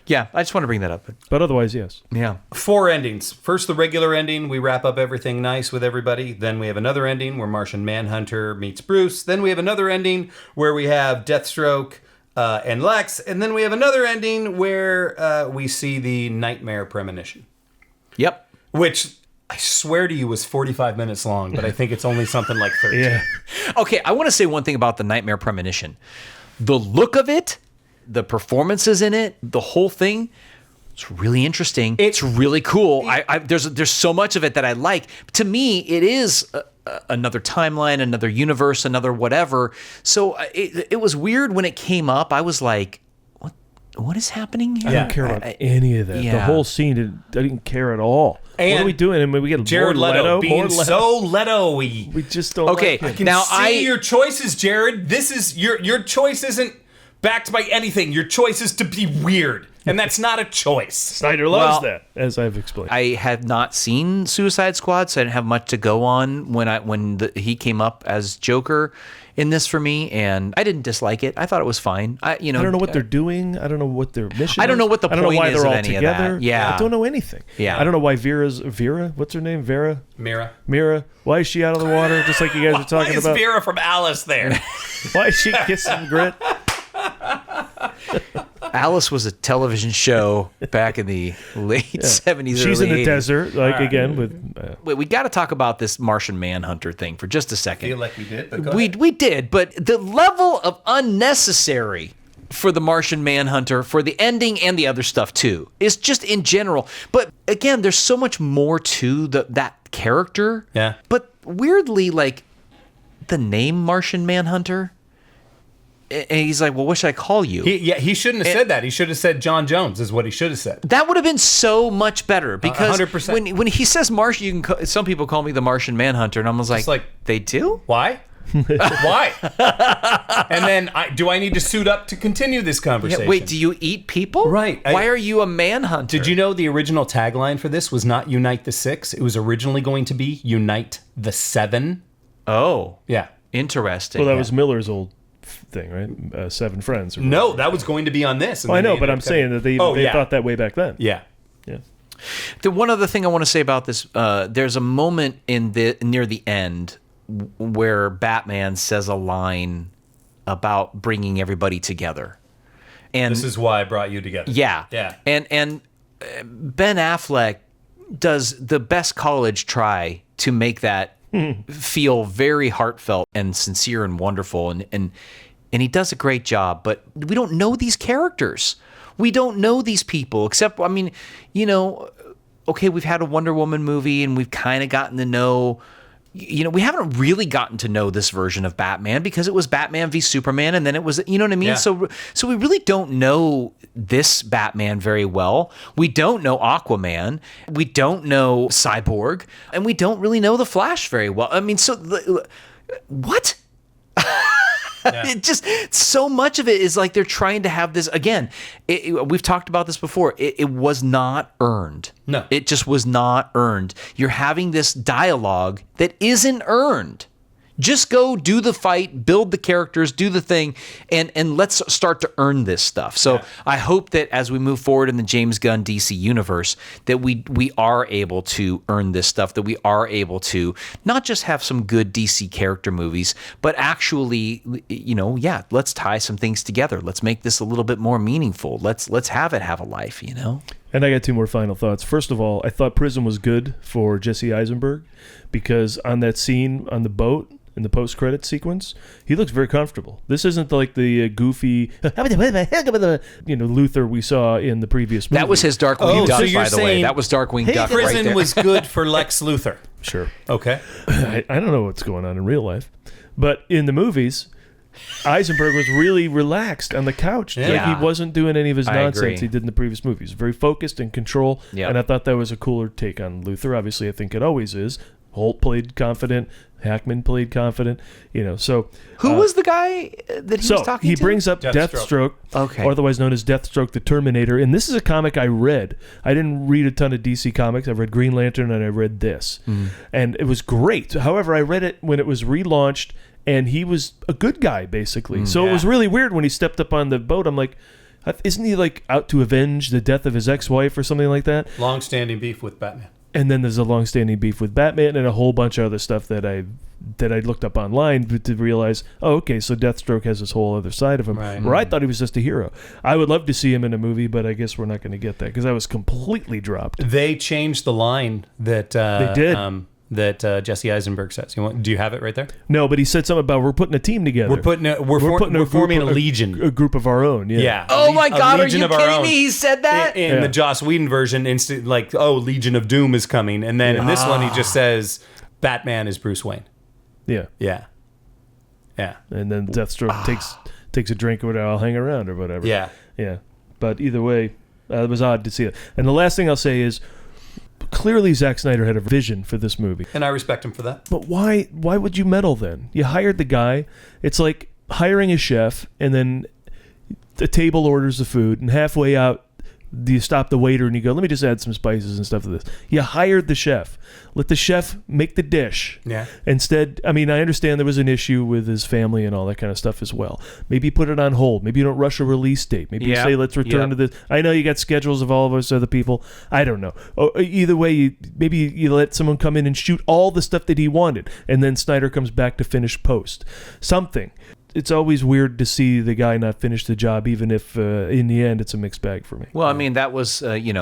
Yeah, I just want to bring that up. But otherwise, yes. Yeah. 4 endings. First, the regular ending. We wrap up everything nice with everybody. Then we have another ending where Martian Manhunter meets Bruce. Then we have another ending where we have Deathstroke and Lex. And then we have another ending where we see the Nightmare Premonition. Yep. Which I swear to you was 45 minutes long, but I think it's only something like 13. Yeah. Okay, I want to say one thing about the Nightmare Premonition. The look of it, the performances in it, the whole thing, it's really interesting. It's really cool. There's so much of it that I like. To me, it is another timeline, another universe, another whatever. So it was weird when it came up. I was like, what is happening here? I don't care about any of that. Yeah. The whole scene, I didn't care at all. And what are we doing? I mean, we get Jared more Leto being more Leto. so Leto-y. We just don't Okay, like it. Can now see your choices, Jared. This is your choice isn't backed by anything. Your choice is to be weird, and that's not a choice. Snyder loves that, as I've explained. I had not seen Suicide Squad, so I didn't have much to go on when he came up as Joker in this for me, and I didn't dislike it. I thought it was fine. I don't know what they're doing. I don't know what their mission I don't know what the I don't know point why is they're of all any of together. that. Yeah. I don't know anything. Yeah. I don't know why Vera, what's her name? Mira. Mira. Why is she out of the water, just like you guys were talking Why is about? Vera from Alice there? Why is she kissing Grit? Alice was a television show back in the late 70s, She's early in the 80s. desert, again, with... Wait, we got to talk about this Martian Manhunter thing for just a second. I feel like we did, but go We ahead. did, but the level of unnecessary for the Martian Manhunter, for the ending and the other stuff too, is just in general. But again, there's so much more to that character. Yeah. But weirdly, like the name Martian Manhunter, and he's like, well, what should I call you? He shouldn't have said that. He should have said John Jones is what he should have said. That would have been so much better because 100%. when he says Martian, some people call me the Martian Manhunter, and I was like, they do? Why? Why? And then do I need to suit up to continue this conversation? Yeah, wait, do you eat people? Right. Why are you a manhunter? Did you know the original tagline for this was not Unite the Six? It was originally going to be Unite the Seven. Oh. Yeah. Interesting. Well, that was Miller's old thing, right? Seven Friends. No, that was going to be on this. And I then know, they but ended I'm up saying that they thought that way back then. Yeah. Yeah. The one other thing I want to say about this, there's a moment near the end where Batman says a line about bringing everybody together. And This is why I brought you together. yeah. Yeah. And Ben Affleck does the best college try to make that feel very heartfelt and sincere and wonderful, and he does a great job, but we don't know these characters. We don't know these people, except, I mean, okay, we've had a Wonder Woman movie and we've kind of gotten to know, we haven't really gotten to know this version of Batman because it was Batman v Superman, and then it was, you know what I mean? Yeah. So we really don't know this Batman very well. We don't know Aquaman. We don't know Cyborg, and we don't really know the Flash very well. I mean, what? It just, so much of it is like they're trying to have this, again, we've talked about this before. It was not earned. No. It just was not earned. You're having this dialogue that isn't earned. Just go do the fight, build the characters, do the thing, and let's start to earn this stuff. So I hope that as we move forward in the James Gunn DC universe, that we are able to earn this stuff, that we are able to not just have some good DC character movies, but actually, let's tie some things together. Let's make this a little bit more meaningful. Let's have it have a life, And I got two more final thoughts. First of all, I thought Prism was good for Jesse Eisenberg because on that scene on the boat in the post-credit sequence, he looks very comfortable. This isn't like the goofy, Luther we saw in the previous movie. That was his Darkwing Duck, so you're by the way. saying That was Darkwing Duck right Prison there. was good for Lex Luthor. Sure. Okay. I don't know what's going on in real life. But in the movies, Eisenberg was really relaxed on the couch. Yeah. Like he wasn't doing any of his I nonsense agree. he did in the previous movies. Very focused and control. Yep. And I thought that was a cooler take on Luther. Obviously, I think it always is. Holt played confident. Hackman played confident. So Who was the guy that he was talking to? he brings up Deathstroke. Deathstroke, Okay. otherwise known as Deathstroke the Terminator. And this is a comic I read. I didn't read a ton of DC comics. I read Green Lantern and I read this. And it was great. However, I read it when it was relaunched and he was a good guy, basically. So it was really weird when he stepped up on the boat. I'm like, isn't he like out to avenge the death of his ex-wife or something like that? Long-standing beef with Batman. And then there's a long-standing beef with Batman and a whole bunch of other stuff that I looked up online to realize, okay, so Deathstroke has this whole other side of him, Right. where I thought he was just a hero. I would love to see him in a movie, but I guess we're not going to get that because I was completely dropped. They changed the line that They did. That Jesse Eisenberg says. Do you have it right there? No, but he said something about we're putting a team together. We're forming a legion. a group of our own. Yeah. Yeah. Oh my A God, are legion you of our kidding own. me? He said that? In the Joss Whedon version, Legion of Doom is coming, and then in this one he just says Batman is Bruce Wayne. Yeah. Yeah. Yeah. And then Deathstroke takes a drink or whatever. I'll hang around or whatever. Yeah. Yeah. But either way, it was odd to see it. And the last thing I'll say is, clearly Zack Snyder had a vision for this movie. And I respect him for that. But why would you meddle then? You hired the guy. It's like hiring a chef and then the table orders the food and halfway out you stop the waiter and you go, let me just add some spices and stuff to this. You hired the chef. Let the chef make the dish. Yeah. Instead, I mean, I understand there was an issue with his family and all that kind of stuff as well. Maybe you put it on hold. Maybe you don't rush a release date. Maybe you say, let's return to this. I know you got schedules of all of us other people. I don't know. Either way, maybe you let someone come in and shoot all the stuff that he wanted, and then Snyder comes back to finish post. Something. It's always weird to see the guy not finish the job, even if in the end it's a mixed bag for me. Well, I mean, that was, how can you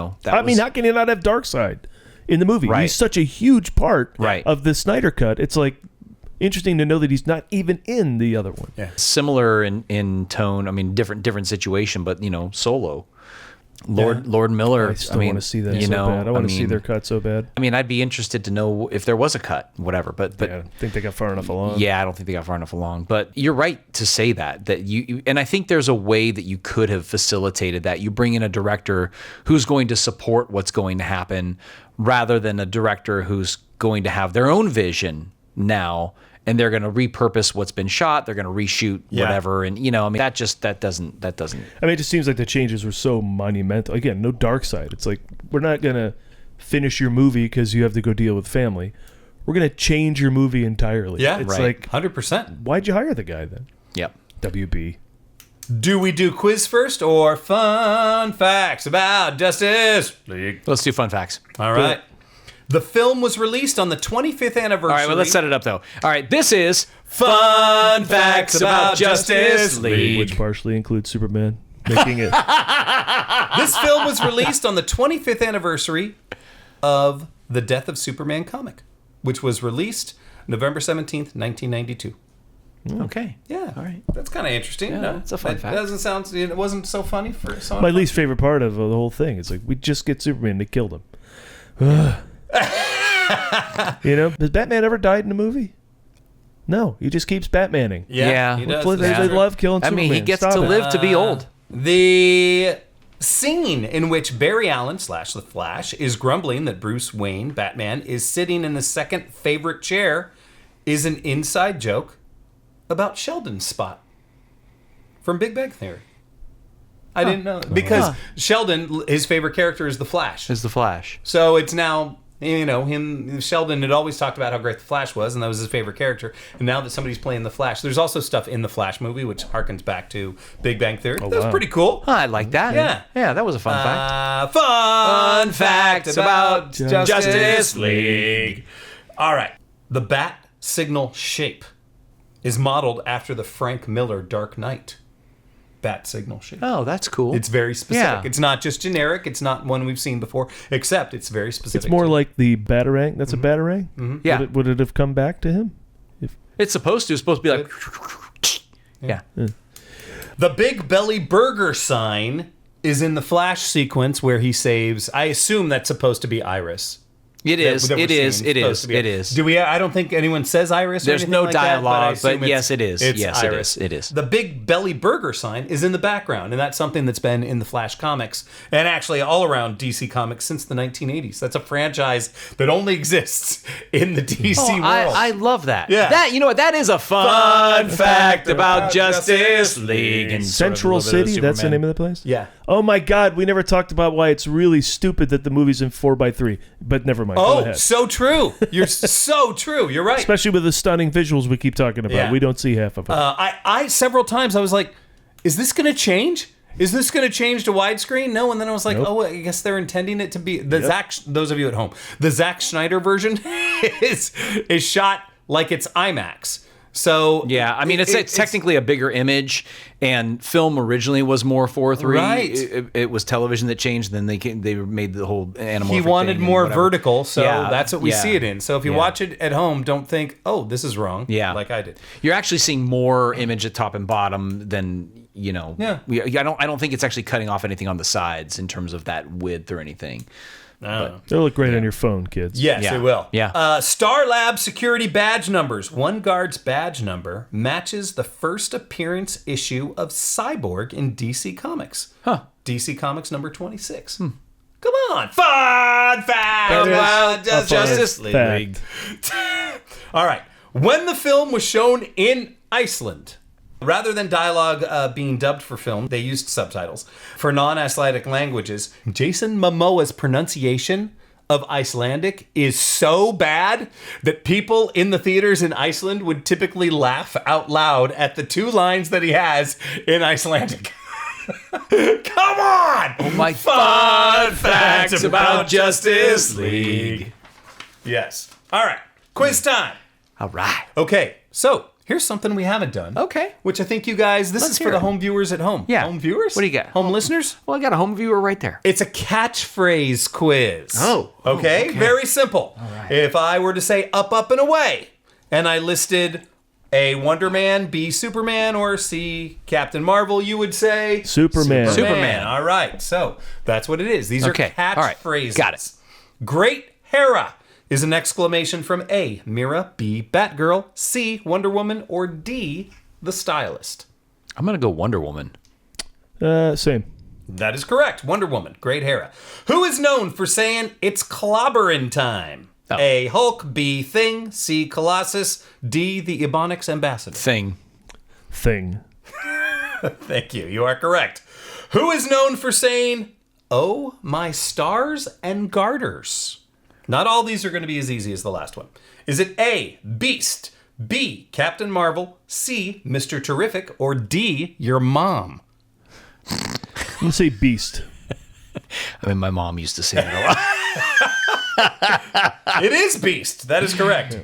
not have Darkseid in the movie? Right. He's such a huge part Right. of the Snyder Cut. It's like interesting to know that he's not even in the other one. Yeah. similar in tone. I mean, different situation, but, Solo. Lord Miller. I still want to see that so bad. I want to see their cut so bad. I mean, I'd be interested to know if there was a cut, whatever. But Yeah, I think they got far enough along. yeah, I don't think they got far enough along. But you're right to say that you and I think there's a way that you could have facilitated that. You bring in a director who's going to support what's going to happen, rather than a director who's going to have their own vision now. And they're going to repurpose what's been shot. They're going to reshoot whatever, and that doesn't. I mean, it just seems like the changes were so monumental. Again, no Darkseid. It's like we're not gonna finish your movie because you have to go deal with family. We're gonna change your movie entirely. Yeah, it's right. like 100%. why'd you hire the guy then? Yep. WB. Do we do quiz first or fun facts about Justice League? Let's do fun facts. All right. The film was released on the 25th anniversary. All right, well, let's set it up though. All right, this is Fun facts about Justice League. Which partially includes Superman making it. This film was released on the 25th anniversary of the Death of Superman comic, which was released November 17th, 1992. okay. Yeah. All right. That's kind of interesting. Yeah, no? that's a fun That fact. doesn't sound, it wasn't so funny for someone. My least favorite part of the whole thing. It's like we just get Superman. They killed him. You know, has Batman ever died in a movie? No, he just keeps Batmaning. Yeah. he does. They love killing I Superman. mean, he gets Stop to it. live to be old. The scene in which Barry Allen / The Flash is grumbling that Bruce Wayne, Batman, is sitting in the second favorite chair is an inside joke about Sheldon's spot from Big Bang Theory. I didn't know because Sheldon, his favorite character is the Flash. Is the Flash. So it's now, you know, Sheldon had always talked about how great the Flash was, and that was his favorite character. And now that somebody's playing the Flash, there's also stuff in the Flash movie which harkens back to Big Bang Theory. That was pretty cool. I like that. Yeah. Yeah, that was a fun fact. Fun fact about Justice League. All right. The bat signal shape is modeled after the Frank Miller Dark Knight bat signal shape. Oh, that's cool. It's very specific. Yeah. It's not just generic. It's not one we've seen before, except it's very specific. It's more like the Batarang. That's a Batarang? Yeah. Would it have come back to him? It's supposed to. It's supposed to be like... Yeah. The Big Belly Burger sign is in the Flash sequence where he saves, I assume that's supposed to be Iris. It is. that we're It is. seeing. It It's is. supposed to be- It is. Do we? I don't think anyone says Iris. Or There's anything no like that, I dialogue, assume but yes, it is. It's Yes, it Iris. is. It is. The Big Belly Burger sign is in the background, and that's something that's been in the Flash comics and actually all around DC Comics since the 1980s. That's a franchise that only exists in the DC Oh, world. I love that. Yeah. That, you know what? That is a fun fact about Justice League. And sort of a Central little bit of City? That's the Superman. name of the place? Yeah. Oh my God, we never talked about why it's really stupid that the movie's in 4:3. But never mind. Go Oh, ahead. so true. You're so true. You're right. Especially with the stunning visuals we keep talking about. Yeah. We don't see half of it. I several times I was like, is this going to change? Is this going to change to widescreen? No. And then I was like, Nope. oh, I guess they're intending it to be the those of you at home, the Zack Snyder version is shot like it's IMAX. So Yeah, I mean, it's technically a bigger image, and film originally was more 4:3. Right. It was television that changed. Then they made the whole animal. he wanted more vertical, so Yeah, that's what we yeah, see it in. So if you yeah. watch it at home, don't think, oh, this is wrong. Yeah. like I did. You're actually seeing more image at top and bottom than Yeah. I don't think it's actually cutting off anything on the sides in terms of that width or anything. They'll look great on your phone, kids. Yes, Yeah. it will. Yeah. Star Lab security badge numbers. One guard's badge number matches the first appearance issue of Cyborg in DC Comics. Huh. DC Comics number 26. Come on. Fun fact That is about a fun Justice League. fact. All right. When the film was shown in Iceland, rather than dialogue being dubbed for film, they used subtitles. For non-Icelandic languages, Jason Momoa's pronunciation of Icelandic is so bad that people in the theaters in Iceland would typically laugh out loud at the two lines that he has in Icelandic. Come on! Oh my Fun facts about Justice League. Yes. All right. Quiz time. All right. Okay, so here's something we haven't done. Okay. Which I think you guys, this Let's is for hear the it. home viewers at home. Yeah. Home viewers? What do you got? Home listeners? Well, I got a home viewer right there. It's a catchphrase quiz. Oh. Okay, very simple. All right. If I were to say up and away, and I listed A, Wonder Man, B, Superman, or C, Captain Marvel, you would say Superman. Superman. All right, so that's what it is. These Okay, are all right, catchphrases. got it. Great Hera is an exclamation from A, Mira, B, Batgirl, C, Wonder Woman, or D, the stylist. I'm gonna go Wonder Woman. Same. That is correct. Wonder Woman, Great Hera. Who is known for saying it's clobberin' time? Oh. A, Hulk, B, Thing, C, Colossus, D, the Ebonics ambassador. Thing. Thank you. You are correct. Who is known for saying, oh, my stars and garters? Not all these are going to be as easy as the last one. Is it A, Beast, B, Captain Marvel, C, Mr. Terrific, or D, your mom? I'm going to say Beast. I mean, my mom used to say that a lot. It is Beast. That is correct.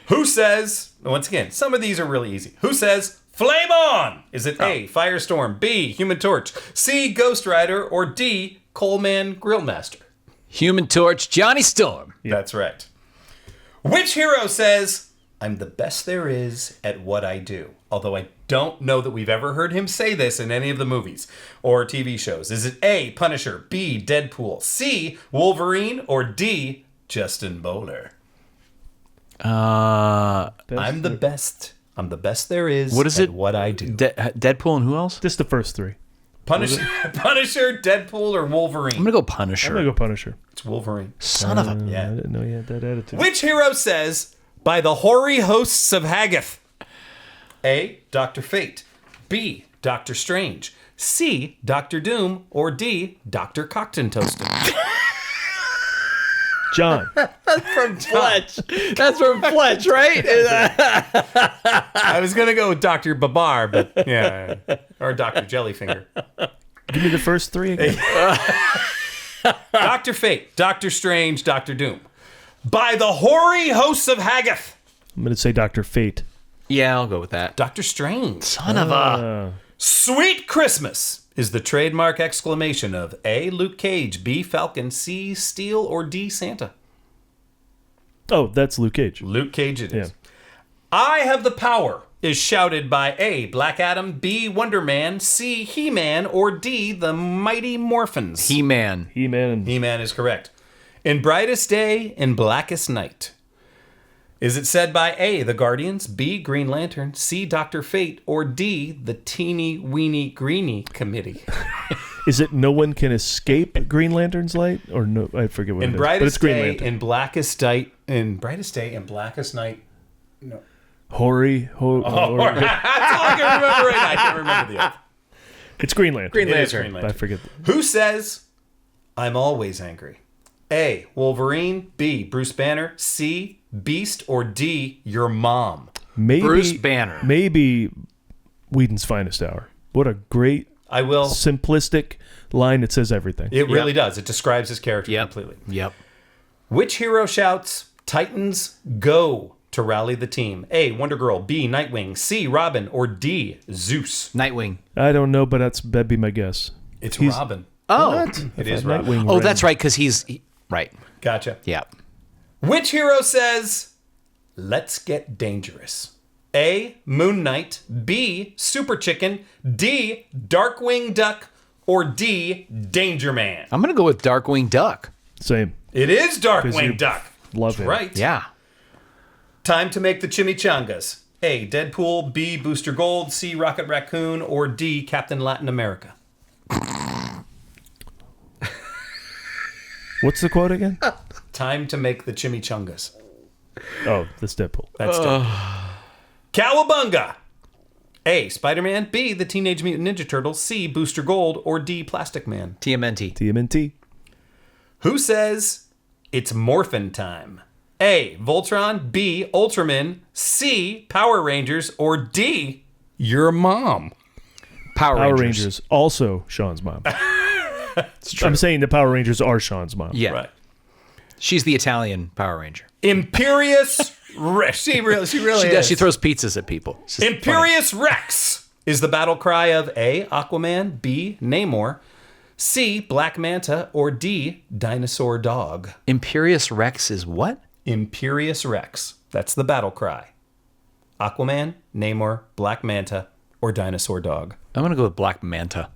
Who says, once again, some of these are really easy. Who says, flame on? Is it A, Firestorm, B, Human Torch, C, Ghost Rider, or D, Coalman Grillmaster? Human Torch, Johnny Storm. That's right. Which hero says, I'm the best there is at what I do? Although I don't know that we've ever heard him say this in any of the movies or TV shows. Is it A, Punisher, B, Deadpool, C, Wolverine, or D, Justin Bowler? I'm the best. I'm the best there is. What is at it? What I do. Deadpool and who else? Just the first three. Punisher, Deadpool, or Wolverine? I'm gonna go Punisher. I'm gonna go Punisher. It's Wolverine. Son of a. I Yeah. didn't know you had that attitude. Which hero says, by the hoary hosts of Haggith? A. Dr. Fate. B. Doctor Strange. C. Doctor Doom. Or D. Dr. Cockton Toasted. John. From Fletch. That's from Fletch, right? I was going to go with Dr. Babar, but yeah. Or Dr. Jellyfinger. Give me the first three again. Dr. Fate, Doctor Strange, Dr. Doom. By the hoary hosts of Haggith. I'm gonna say Dr. Fate. Yeah, I'll go with that. Dr. Strange. Son of a. Sweet Christmas is the trademark exclamation of A. Luke Cage, B. Falcon, C. Steel, or D. Santa. Oh, that's Luke Cage. Luke Cage it is. Yeah. I have the power is shouted by A. Black Adam, B. Wonder Man, C. He-Man, or D. The Mighty Morphins. He-Man. He-Man. He-Man is correct. In brightest day and blackest night. Is it said by A, the Guardians, B, Green Lantern, C, Dr. Fate, or D, the Teeny Weeny Greeny Committee? Is it no one can escape Green Lantern's light? Or no, I forget what In it is. But brightest it's Green day Lantern. and blackest night, in brightest day and blackest night. No. Hori. That's all I can remember right now. I can't remember the other. It's Green Lantern. Green It is Lantern. Green I Lantern. forget. Who says, I'm always angry? A, Wolverine, B, Bruce Banner, C, Beast, or D, your mom? Maybe Bruce Banner. Maybe Whedon's finest hour. What a great, I will. simplistic line that says everything. It really does. It describes his character Yep. completely. Yep. Which hero shouts, Titans, go, to rally the team? A, Wonder Girl, B, Nightwing, C, Robin, or D, Zeus? Nightwing. I don't know, but that'd be my guess. It's He's- Robin. Oh. It I is thought Robin. Nightwing Oh, ran. that's right, because right. Gotcha. Yeah. Which hero says, let's get dangerous? A, Moon Knight, B, Super Chicken, D, Darkwing Duck, or D, Danger Man? I'm going to go with Darkwing Duck. Same. It is 'Cause you Darkwing Duck. love That's him. right. Yeah. Time to make the chimichangas. A, Deadpool, B, Booster Gold, C, Rocket Raccoon, or D, Captain Latin America? What's the quote again? Time to make the chimichangas. Oh, that's Deadpool. That's Deadpool. Cowabunga! A, Spider-Man, B, the Teenage Mutant Ninja Turtles, C, Booster Gold, or D, Plastic Man? TMNT. TMNT. Who says it's morphin' time? A, Voltron, B, Ultraman, C, Power Rangers, or D, your mom? Power Power Rangers. Rangers. Also Sean's mom. I'm saying the Power Rangers are Sean's mom. Yeah. Right. She's the Italian Power Ranger. Imperious Rex. She really She is. does. She throws pizzas at people. It's just funny. Imperious Rex is the battle cry of A, Aquaman, B, Namor, C, Black Manta, or D, Dinosaur Dog? Imperious Rex is what? Imperious Rex. That's the battle cry. Aquaman, Namor, Black Manta, or Dinosaur Dog? I'm going to go with Black Manta.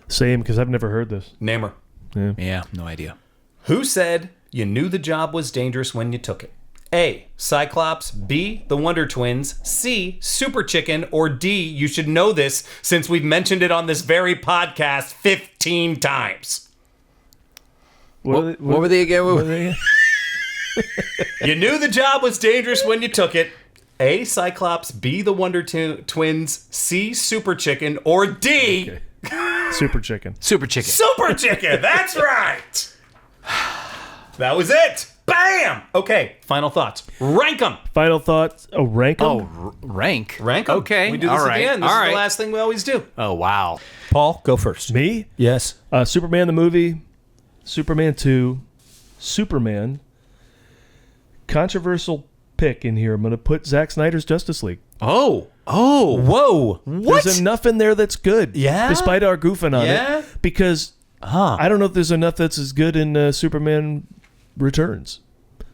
Same, because I've never heard this. Namor. Yeah, no idea. Who said you knew the job was dangerous when you took it? A, Cyclops, B, the Wonder Twins, C, Super Chicken, or D, you should know this since we've mentioned it on this very podcast 15 times. What were they again? what were they again? You knew the job was dangerous when you took it. A, Cyclops, B, the Wonder Twins, C, Super Chicken, or D, Super Chicken. Super Chicken. Super Chicken. That's right. That was it. Bam. Okay, final thoughts. Rank them. Final thoughts. Oh, rank 'em? Oh, rank. Rank them. Okay. We do this all right. again. This all is right. the last thing we always do. Oh, wow. Paul, go first. Me? Yes. Superman the movie, Superman 2, Superman. Controversial pick in here. I'm going to put Zack Snyder's Justice League. Oh. Whoa. What? There's enough in there that's good. Yeah? Despite our goofing on Yeah? it. Because I don't know if there's enough that's as good in Superman Returns.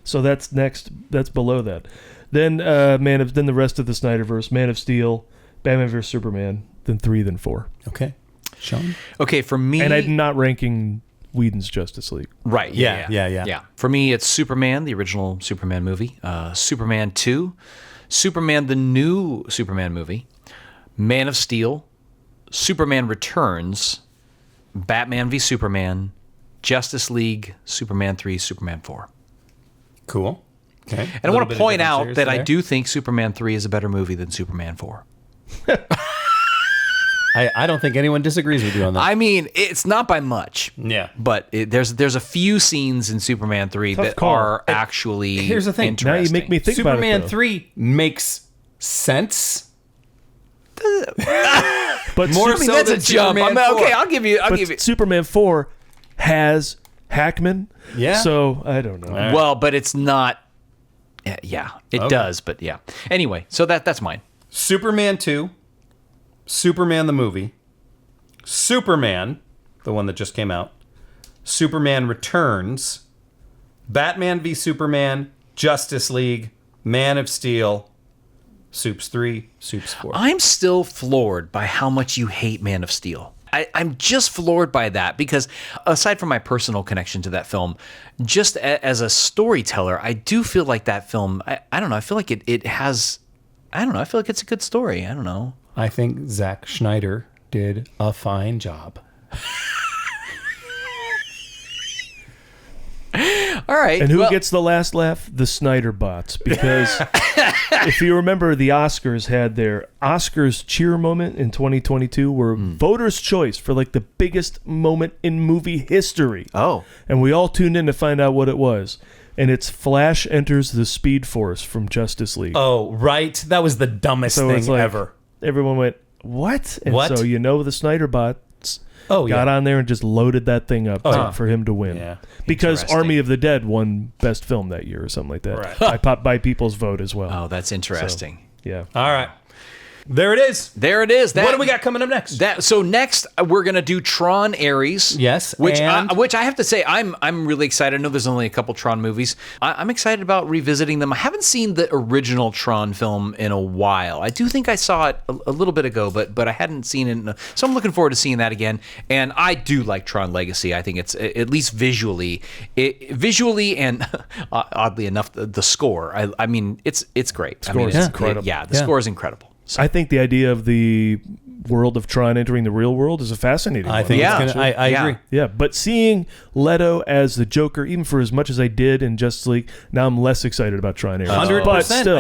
So that's next. That's below that. Then then the rest of the Snyderverse. Man of Steel, Batman vs. Superman, then 3, then 4. Okay. Sean? Okay, for me. And I'm not ranking Whedon's Justice League. Right. Yeah. For me, it's Superman, the original Superman movie, Superman 2, Superman, the new Superman movie, Man of Steel, Superman Returns, Batman v Superman, Justice League, Superman 3, Superman 4. Cool. Okay. And I want to point out that I do think Superman 3 is a better movie than Superman 4. I don't think anyone disagrees with you on that. I mean, it's not by much. Yeah. But there's a few scenes in Superman 3 that call. are actually Here's the thing. interesting. Now you make me think about it. Superman though. 3 makes sense. But More I mean, so that's a than jump. Superman Okay, 4. I'll give you. But Superman 4 has Hackman. Yeah. So I don't know. Well, but it's not. Yeah, it does. But yeah. Anyway, so that's mine. Superman 2, Superman the movie, Superman, the one that just came out, Superman Returns, Batman v Superman, Justice League, Man of Steel, Supes 3, Supes 4. I'm still floored by how much you hate Man of Steel. I'm just floored by that because aside from my personal connection to that film, just as a storyteller, I do feel like that film, I don't know, I feel like it has, I don't know, I feel like it's a good story. I don't know. I think Zack Snyder did a fine job. All right. And who gets the last laugh? The Snyder bots. Because if you remember, the Oscars had their Oscars cheer moment in 2022 were voters' choice for like the biggest moment in movie history. Oh. And we all tuned in to find out what it was. And it's Flash enters the Speed Force from Justice League. Oh, right. That was the dumbest So it's thing like, ever. Everyone went, what? And What? so the Snyder bots Oh, got yeah. on there and just loaded that thing up for him to win. Yeah. Because Interesting. Army of the Dead won Best Film that year or something like that. Right. I popped by people's vote as well. Oh, that's interesting. Yeah. All right. There it is. There it is. What do we got coming up next? So next we're gonna do Tron Ares. Yes, which and- I have to say I'm really excited. I know there's only a couple Tron movies. I'm excited about revisiting them. I haven't seen the original Tron film in a while. I do think I saw it a little bit ago, but I hadn't seen it. So I'm looking forward to seeing that again. And I do like Tron Legacy. I think it's at least visually and oddly enough the score. I mean it's great. Score is incredible. The score is incredible. So. I think the idea of the world of Tron entering the real world is a fascinating one. I think Yeah. it's gonna, I Yeah. agree. Yeah, but seeing Leto as the Joker, even for as much as I did in Justice League, now I'm less excited about Tron Ares. 100%. But still,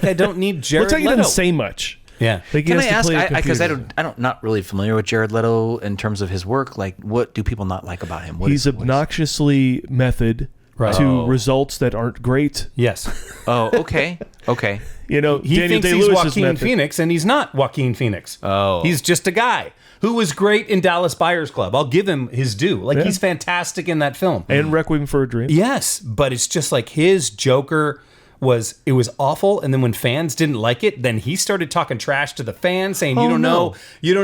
I don't need Jared looks like he Leto. didn't say much. Yeah. Like he Can has I to ask? play a Because computer. I don't not really familiar with Jared Leto in terms of his work. Like, what do people not like about him? He's obnoxiously method Right. to results that aren't great. Yes. Oh, okay, okay. You know, He Daniel thinks he's Day-Lewis's Joaquin method. Phoenix, and he's not Joaquin Phoenix. Oh. He's just a guy who was great in Dallas Buyers Club. I'll give him his due. Like, Yeah. he's fantastic in that film. And Requiem for a Dream. Yes, but it's just like his Joker was awful, and then when fans didn't like it, then he started talking trash to the fans, saying you don't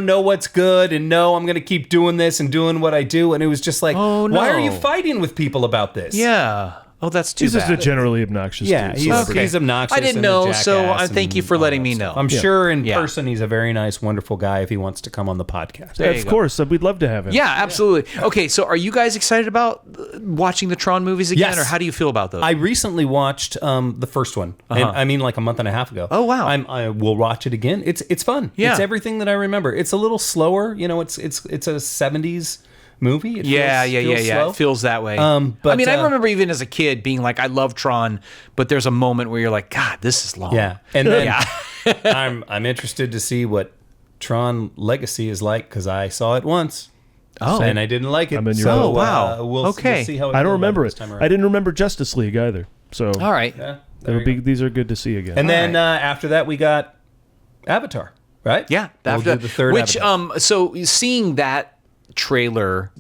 know what's good, and no, I'm gonna keep doing this and doing what I do, and it was just like, Oh, why are you no. fighting with people about this? Yeah. Oh, that's too He's just a bad. generally obnoxious Yeah, dude. he's obnoxious. I didn't and a know, so jackass thank you and for all letting that me stuff. know. I'm sure in Yeah. person he's a very nice, wonderful guy if he wants to come on the podcast. There you Of go. course, we'd love to have him. Yeah, absolutely. Okay, so are you guys excited about watching the Tron movies again, Yes. or how do you feel about those? I recently watched the first one. And, I mean, like a month and a half ago. Oh, wow. I will watch it again. It's fun. Yeah. It's everything that I remember. It's a little slower. You know, it's a 70s movie. It feels slow. It feels that way. but, I mean, I remember even as a kid being like, I love Tron, but there's a moment where you're like, God, this is long. Yeah, and then Yeah. I'm interested to see what Tron Legacy is like because I saw it once. Oh. and I didn't like it. I'm in your so, boat. wow. We'll Okay. see how I don't remember this it. time I around. didn't remember Justice League either. So All right. Yeah, there it'll you be, go. these are good to see again. And then right. after that, we got Avatar, right? Yeah, We'll do the third which Avatar. so seeing that trailer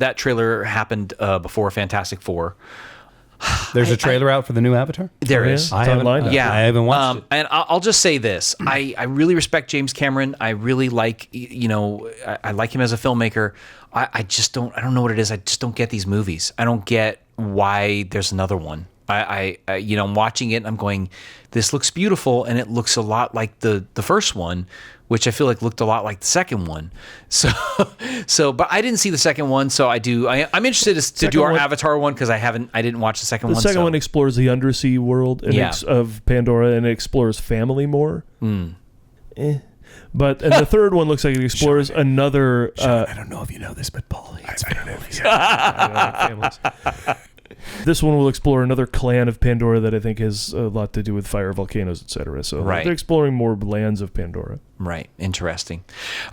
happened before Fantastic Four. There's a trailer out for the new Avatar. There yeah? is. It's I haven't- online now. Yeah, I haven't watched it. And I'll just say this: I really respect James Cameron. I really like, I like him as a filmmaker. I just don't. I don't know what it is. I just don't get these movies. I don't get why there's another one. I'm watching it and I'm going, this looks beautiful and it looks a lot like the first one, which I feel like looked a lot like the second one. So, but I didn't see the second one, so I'm interested to do our Avatar one because I didn't watch the second one. The second one explores the undersea world of Pandora, and it explores family more. But and the third one looks like it explores another. I don't know if you know this, but Paul hates families. I don't like families. This one will explore another clan of Pandora that I think has a lot to do with fire, volcanoes, etc. So they're exploring more lands of Pandora. Right. Interesting.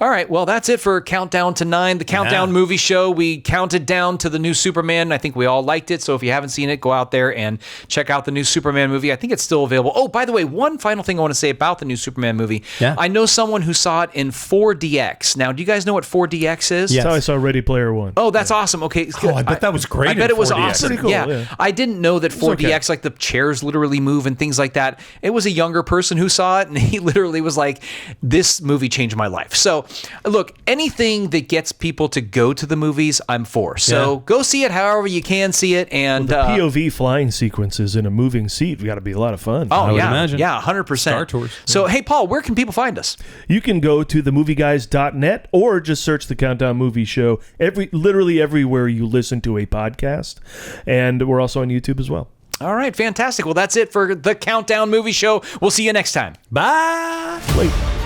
All right. Well, that's it for Countdown to 9, the Countdown movie show. We counted down to the new Superman. I think we all liked it. So if you haven't seen it, go out there and check out the new Superman movie. I think it's still available. Oh, by the way, one final thing I want to say about the new Superman movie. Yeah. I know someone who saw it in 4DX. Now, do you guys know what 4DX is? Yes. That's how I saw Ready Player One. Oh, that's awesome. Okay. Oh, I bet that was great. I bet it was awesome. Pretty cool, yeah. I didn't know that 4DX, like the chairs literally move and things like that. It was a younger person who saw it, and he literally was like, this movie changed my life. So look, anything that gets people to go to the movies, I'm for. So go see it however you can see it. And the POV flying sequences in a moving seat got to be a lot of fun. Oh, I would imagine. Yeah, 100%. Star Tours. So, hey, Paul, where can people find us? You can go to themovieguys.net or just search the Countdown Movie Show literally everywhere you listen to a podcast. And we're also on YouTube as well. All right, fantastic. Well, that's it for the Countdown Movie Show. We'll see you next time. Bye. Late.